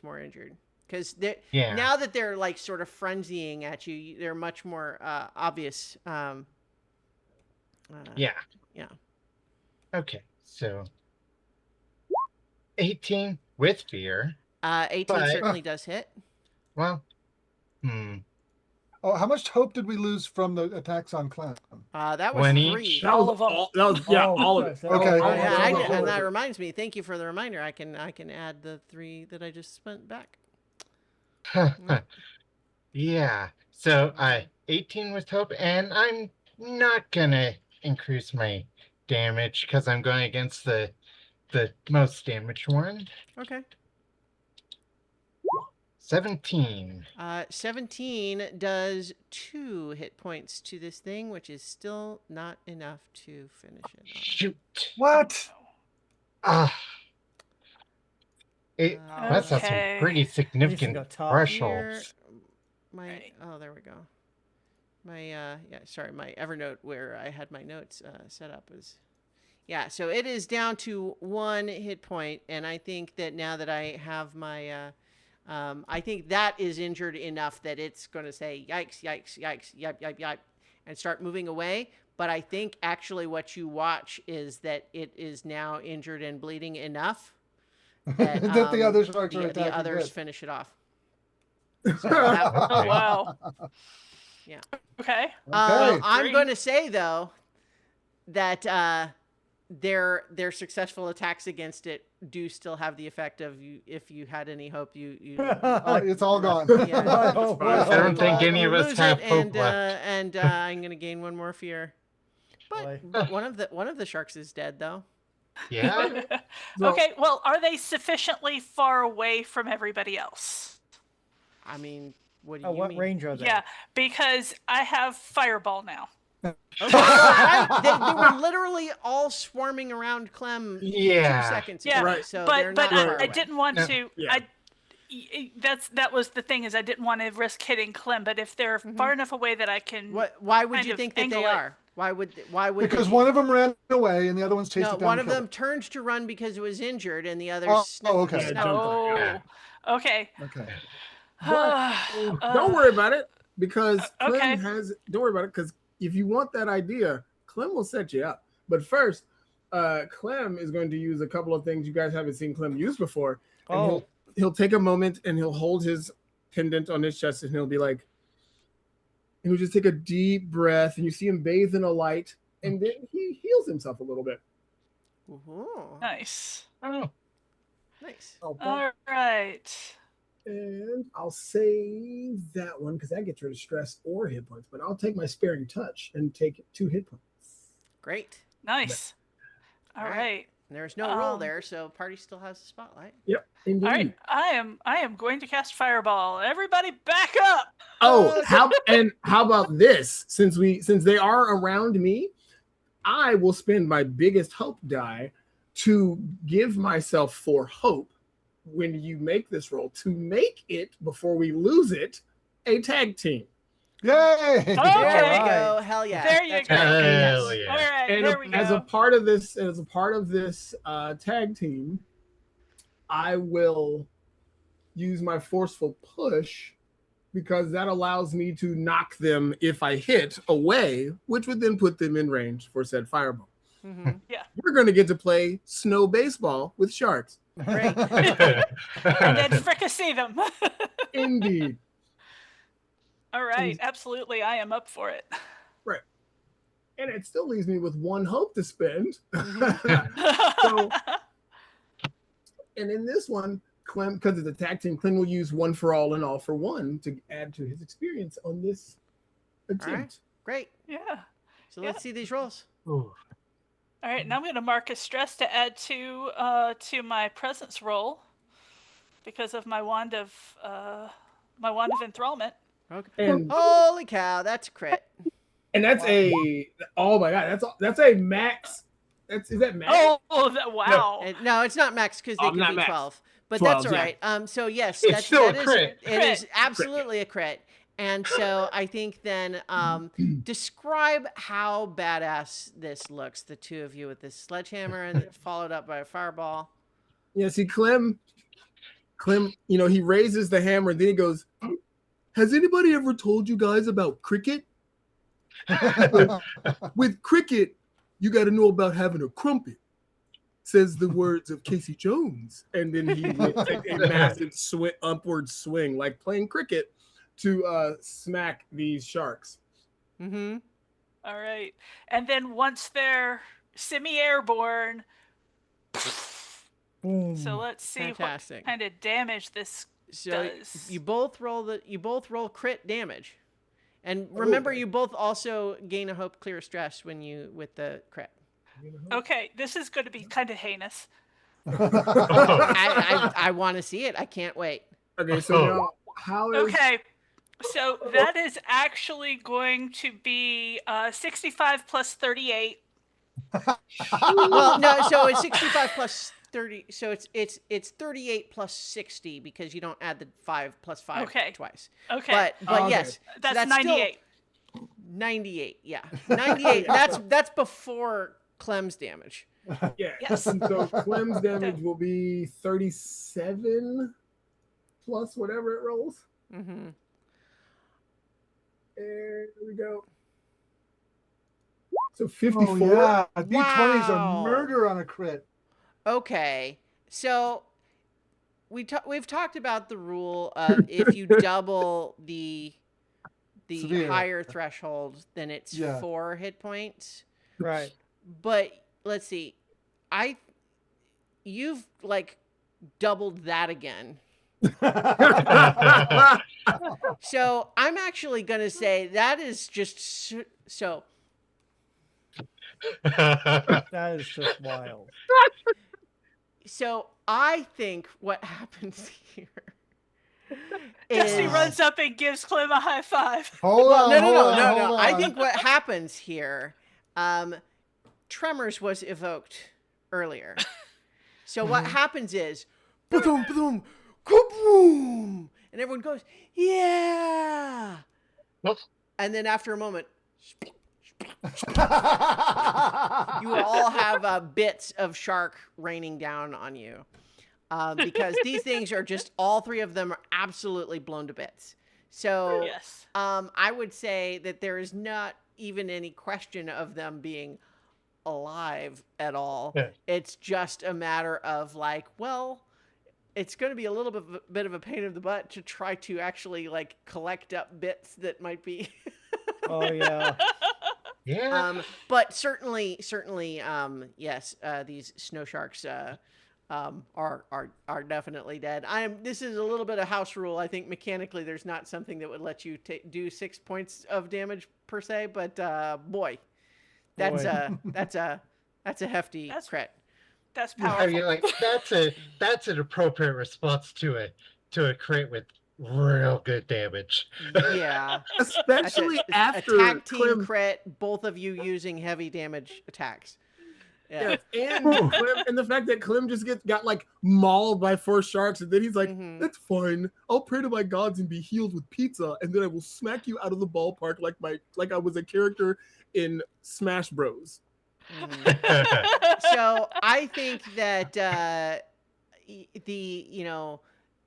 Speaker 1: more injured because
Speaker 4: Yeah.
Speaker 1: now that they're like sort of frenzying at you, they're much more obvious.
Speaker 4: Yeah.
Speaker 1: Yeah.
Speaker 4: Okay. So 18 with fear.
Speaker 1: 18
Speaker 4: But-
Speaker 1: certainly does hit.
Speaker 4: Well,
Speaker 6: Oh, how much hope did we lose from the attacks on Clem?
Speaker 1: That was
Speaker 4: 20.
Speaker 1: 3.
Speaker 7: that was all. That was all of it.
Speaker 2: Okay.
Speaker 6: Okay.
Speaker 1: Oh, yeah,
Speaker 6: Oh,
Speaker 1: and
Speaker 6: oh,
Speaker 1: that
Speaker 6: oh.
Speaker 1: reminds me. Thank you for the reminder. I can add the 3 that I just spent back.
Speaker 4: yeah. So 18 with hope, and I'm not gonna increase my damage because I'm going against the most damaged one.
Speaker 1: Okay.
Speaker 4: 17.
Speaker 1: 17 does 2 hit points to this thing, which is still not enough to finish it off.
Speaker 4: Shoot.
Speaker 6: What?
Speaker 4: Ah. That's got some
Speaker 5: Okay.
Speaker 4: pretty significant
Speaker 2: go top.
Speaker 4: thresholds.
Speaker 5: Right.
Speaker 1: Oh, there we go. My Evernote where I had my notes set up is, so it is down to 1 hit point, and I think that now that I have my, I think that is injured enough that it's going to say yikes, yikes, yikes, yipe, yipe, yipe, and start moving away. But I think actually what you watch is that it is now injured and bleeding enough that,
Speaker 6: that the other sharks are
Speaker 1: the
Speaker 6: attacking
Speaker 1: others
Speaker 6: this.
Speaker 1: finish it off.
Speaker 5: Oh wow.
Speaker 1: Yeah.
Speaker 5: Okay.
Speaker 6: Okay.
Speaker 1: I'm
Speaker 5: Three.
Speaker 1: going to say though that their successful attacks against it do still have the effect of you. If you had any hope, you
Speaker 6: It's all gone.
Speaker 1: Yeah.
Speaker 4: I don't think any of us
Speaker 1: lose
Speaker 4: have
Speaker 1: it,
Speaker 4: hope
Speaker 1: and
Speaker 4: left.
Speaker 1: I'm going to gain 1 more fear.
Speaker 2: Boy.
Speaker 1: But one of the sharks is dead though.
Speaker 4: Yeah.
Speaker 6: So-
Speaker 5: Okay. Well, are they sufficiently far away from everybody else?
Speaker 1: I mean, what do
Speaker 2: Oh,
Speaker 1: you
Speaker 2: what
Speaker 1: mean?
Speaker 2: range are they?
Speaker 5: Yeah, because I have fireball now.
Speaker 1: Okay, right. They were literally all swarming around Clem 2
Speaker 4: Yeah.
Speaker 1: seconds ago,
Speaker 5: Yeah,
Speaker 7: Right.
Speaker 1: so
Speaker 5: but
Speaker 1: they're not far
Speaker 5: I
Speaker 1: away.
Speaker 5: didn't want
Speaker 4: No.
Speaker 5: to.
Speaker 7: Yeah.
Speaker 5: That was the thing, is I didn't want to risk hitting Clem. But if they're far enough away that I can,
Speaker 1: Why would
Speaker 5: kind
Speaker 1: you
Speaker 5: of
Speaker 1: think that they
Speaker 5: angle it.
Speaker 1: are? Why would
Speaker 6: because
Speaker 1: they
Speaker 6: one of them ran away and the other one's chased
Speaker 1: No,
Speaker 6: it down.
Speaker 1: one
Speaker 6: and
Speaker 1: of them
Speaker 6: killed
Speaker 1: turned to run because it was injured, and the other
Speaker 6: okay.
Speaker 7: Yeah,
Speaker 1: snuck-
Speaker 7: jumped on it.
Speaker 4: Yeah.
Speaker 5: oh, okay.
Speaker 6: it. Okay.
Speaker 7: Don't worry about it, because Clem
Speaker 5: okay.
Speaker 7: don't worry about it, because if you want that idea, Clem will set you up. But first, Clem is going to use a couple of things you guys haven't seen Clem use before. And
Speaker 2: Oh.
Speaker 7: he'll take a moment and he'll hold his pendant on his chest and he'll be like, he'll just take a deep breath, and you see him bathe in a light, and then he heals himself a little bit.
Speaker 1: Ooh,
Speaker 5: Nice.
Speaker 4: Oh.
Speaker 1: nice.
Speaker 7: All
Speaker 5: right.
Speaker 7: And I'll save that one because that gets rid of stress or hit points. But I'll take my sparing touch and take 2 hit points.
Speaker 1: Great.
Speaker 5: Nice. All right.
Speaker 1: And there's no roll
Speaker 5: Um,
Speaker 1: there, so party still has the spotlight.
Speaker 7: Yep, indeed.
Speaker 5: All right. I am going to cast fireball. Everybody, back up.
Speaker 7: Oh, how about this? Since they are around me, I will spend my biggest hope die to give myself 4 hope when you make this roll, to make it, before we lose it, a tag team.
Speaker 6: Yay!
Speaker 5: Okay.
Speaker 1: There we
Speaker 2: Alright.
Speaker 1: go. Hell yeah.
Speaker 5: There you
Speaker 1: That's
Speaker 5: go.
Speaker 1: right.
Speaker 4: Hell
Speaker 1: Yes.
Speaker 5: All
Speaker 4: yeah.
Speaker 5: right.
Speaker 7: And
Speaker 5: there we go.
Speaker 7: as a part of this tag team, I will use my forceful push, because that allows me to knock them, if I hit, away, which would then put them in range for said fireball.
Speaker 1: Mhm.
Speaker 7: We're going to get to play snow baseball with sharks.
Speaker 1: Great.
Speaker 5: And then fricassee them.
Speaker 7: Indeed.
Speaker 5: All right. Absolutely. I am up for it.
Speaker 7: Right. And it still leaves me with 1 hope to spend.
Speaker 1: Mm-hmm.
Speaker 7: So, and in this one, Clem, because it's a tag team, Clem will use 1 for all and all for one to add to his experience on this attempt.
Speaker 1: All right. Great.
Speaker 5: Yeah.
Speaker 1: So let's see these rolls.
Speaker 4: Ooh.
Speaker 5: All right. Now I'm going to mark a stress to add to my presence roll because of my wand of enthrallment.
Speaker 1: Okay.
Speaker 7: And
Speaker 1: Holy cow, that's a crit.
Speaker 7: that's oh my god, that's a max. Is that max?
Speaker 5: Wow.
Speaker 1: No, it's not max because they
Speaker 7: Oh,
Speaker 1: can
Speaker 7: not
Speaker 1: be
Speaker 7: max.
Speaker 1: 12. But
Speaker 7: 12,
Speaker 1: that's all
Speaker 7: yeah.
Speaker 1: right. So yes,
Speaker 4: It's
Speaker 1: that's
Speaker 4: still a
Speaker 1: that is-
Speaker 4: crit.
Speaker 1: It
Speaker 5: Crit.
Speaker 1: is absolutely a crit. And so I think then describe how badass this looks, the two of you with this sledgehammer and it's followed up by a fireball.
Speaker 7: Yeah, see, Clem, he raises the hammer and then he goes, "Has anybody ever told you guys about cricket? With cricket, you got to know about having a crumpet," says the words of Casey Jones. And then he will take a massive upward swing, like playing cricket, to smack these sharks.
Speaker 1: Mm-hmm.
Speaker 5: All right. And then once they're semi-airborne,
Speaker 2: Boom.
Speaker 5: so let's see
Speaker 1: Fantastic.
Speaker 5: what kind of damage this
Speaker 1: So
Speaker 5: does.
Speaker 1: you both roll crit damage. And remember you both also gain a hope clear stress with the crit.
Speaker 5: Okay, this is going to be kind of heinous.
Speaker 1: I want to see it. I can't wait.
Speaker 7: Okay, so now how is
Speaker 5: Okay, so that is actually going to be 65 plus 38.
Speaker 1: Well, no, so it's 65 plus 30. So it's 38 plus 60 because you don't add the 5 plus 5
Speaker 5: Okay.
Speaker 1: twice.
Speaker 5: Okay.
Speaker 1: But
Speaker 7: Okay.
Speaker 1: yes, so
Speaker 5: That's
Speaker 1: still
Speaker 5: 98.
Speaker 1: 98. Yeah, 98. That's before Clem's damage.
Speaker 7: Yeah.
Speaker 5: Yes.
Speaker 7: And so Clem's damage will be 37 plus whatever it rolls.
Speaker 1: Mm-hmm.
Speaker 7: There we go. So 54.
Speaker 6: Oh yeah, D20s
Speaker 1: Wow.
Speaker 6: are murder on a crit.
Speaker 1: Okay, so we've talked about the rule of if you double the
Speaker 6: Severe.
Speaker 1: higher threshold, then it's
Speaker 6: Yeah.
Speaker 1: 4 hit points.
Speaker 2: Right.
Speaker 1: But let's see, you've like doubled that again. So I'm actually gonna say that is just so.
Speaker 2: That is just wild.
Speaker 1: So I think what happens here
Speaker 5: Dusty
Speaker 1: is
Speaker 5: runs up and gives Clem a high five.
Speaker 6: Hold
Speaker 1: well,
Speaker 6: on,
Speaker 1: no.
Speaker 6: hold on.
Speaker 1: I think what happens here, Tremors was evoked earlier. So what happens is, boom, boom, kaboom, and everyone goes, yeah.
Speaker 4: Nope.
Speaker 1: And then after a moment, you all have bits of shark raining down on you. Because these things are just, all 3 of them are absolutely blown to bits. So
Speaker 5: Yes.
Speaker 1: I would say that there is not even any question of them being alive at all.
Speaker 4: Yeah.
Speaker 1: It's just a matter of like, well, it's going to be a little bit of a pain in the butt to try to actually like collect up bits that might be.
Speaker 2: Oh yeah.
Speaker 4: Yeah.
Speaker 1: But certainly, yes, these snow sharks are definitely dead. This is a little bit of house rule. I think mechanically there's not something that would let you do 6 points of damage per se, but boy, that's a hefty crit.
Speaker 5: That's
Speaker 4: I
Speaker 5: powerful.
Speaker 4: mean, like that's an appropriate response to a crit with real good damage.
Speaker 1: Yeah,
Speaker 7: Especially
Speaker 1: a
Speaker 7: after
Speaker 1: tag team
Speaker 7: Clem.
Speaker 1: crit, both of you using heavy damage attacks. Yeah.
Speaker 7: Yeah, and Clem, and the fact that Clem just got like mauled by 4 sharks, and then he's like, "That's fine. I'll pray to my gods and be healed with pizza, and then I will smack you out of the ballpark like I was a character in Smash Bros."
Speaker 1: So I think that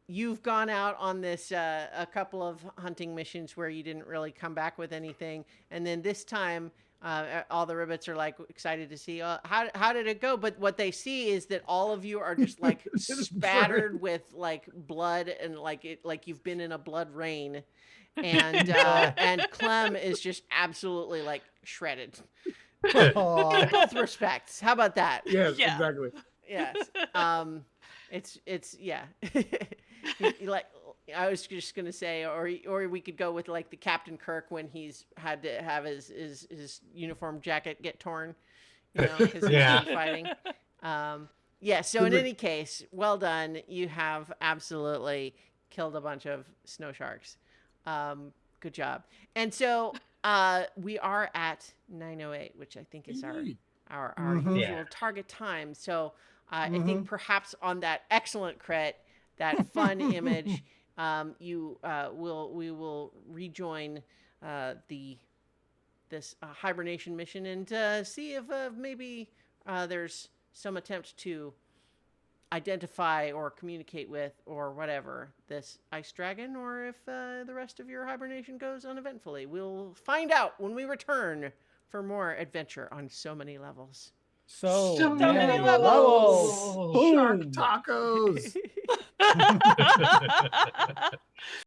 Speaker 1: you've gone out on this a couple of hunting missions where you didn't really come back with anything, and then this time all the ribbits are like excited to see how did it go. But what they see is that all of you are just like spattered with like blood and like you've been in a blood rain, and and Clem is just absolutely like shredded. In both respects. How about that?
Speaker 7: Yes,
Speaker 5: Yeah.
Speaker 7: exactly.
Speaker 1: Yes. It's yeah. Like I was just gonna say, or we could go with like the Captain Kirk when he's had to have his uniform jacket get torn, because he's
Speaker 4: Yeah.
Speaker 1: been fighting. Yeah. So in any case, well done. You have absolutely killed a bunch of snow sharks. Good job. And so we are at 9:08, which I think is our usual
Speaker 4: Yeah.
Speaker 1: target time. So I think perhaps on that excellent crit, that fun image, we will rejoin this hibernation mission and see if maybe there's some attempt to identify or communicate with or whatever this ice dragon, or if the rest of your hibernation goes uneventfully. We'll find out when we return for more adventure on so many levels.
Speaker 2: So
Speaker 5: many
Speaker 2: levels.
Speaker 7: Shark
Speaker 2: Boom.
Speaker 7: tacos.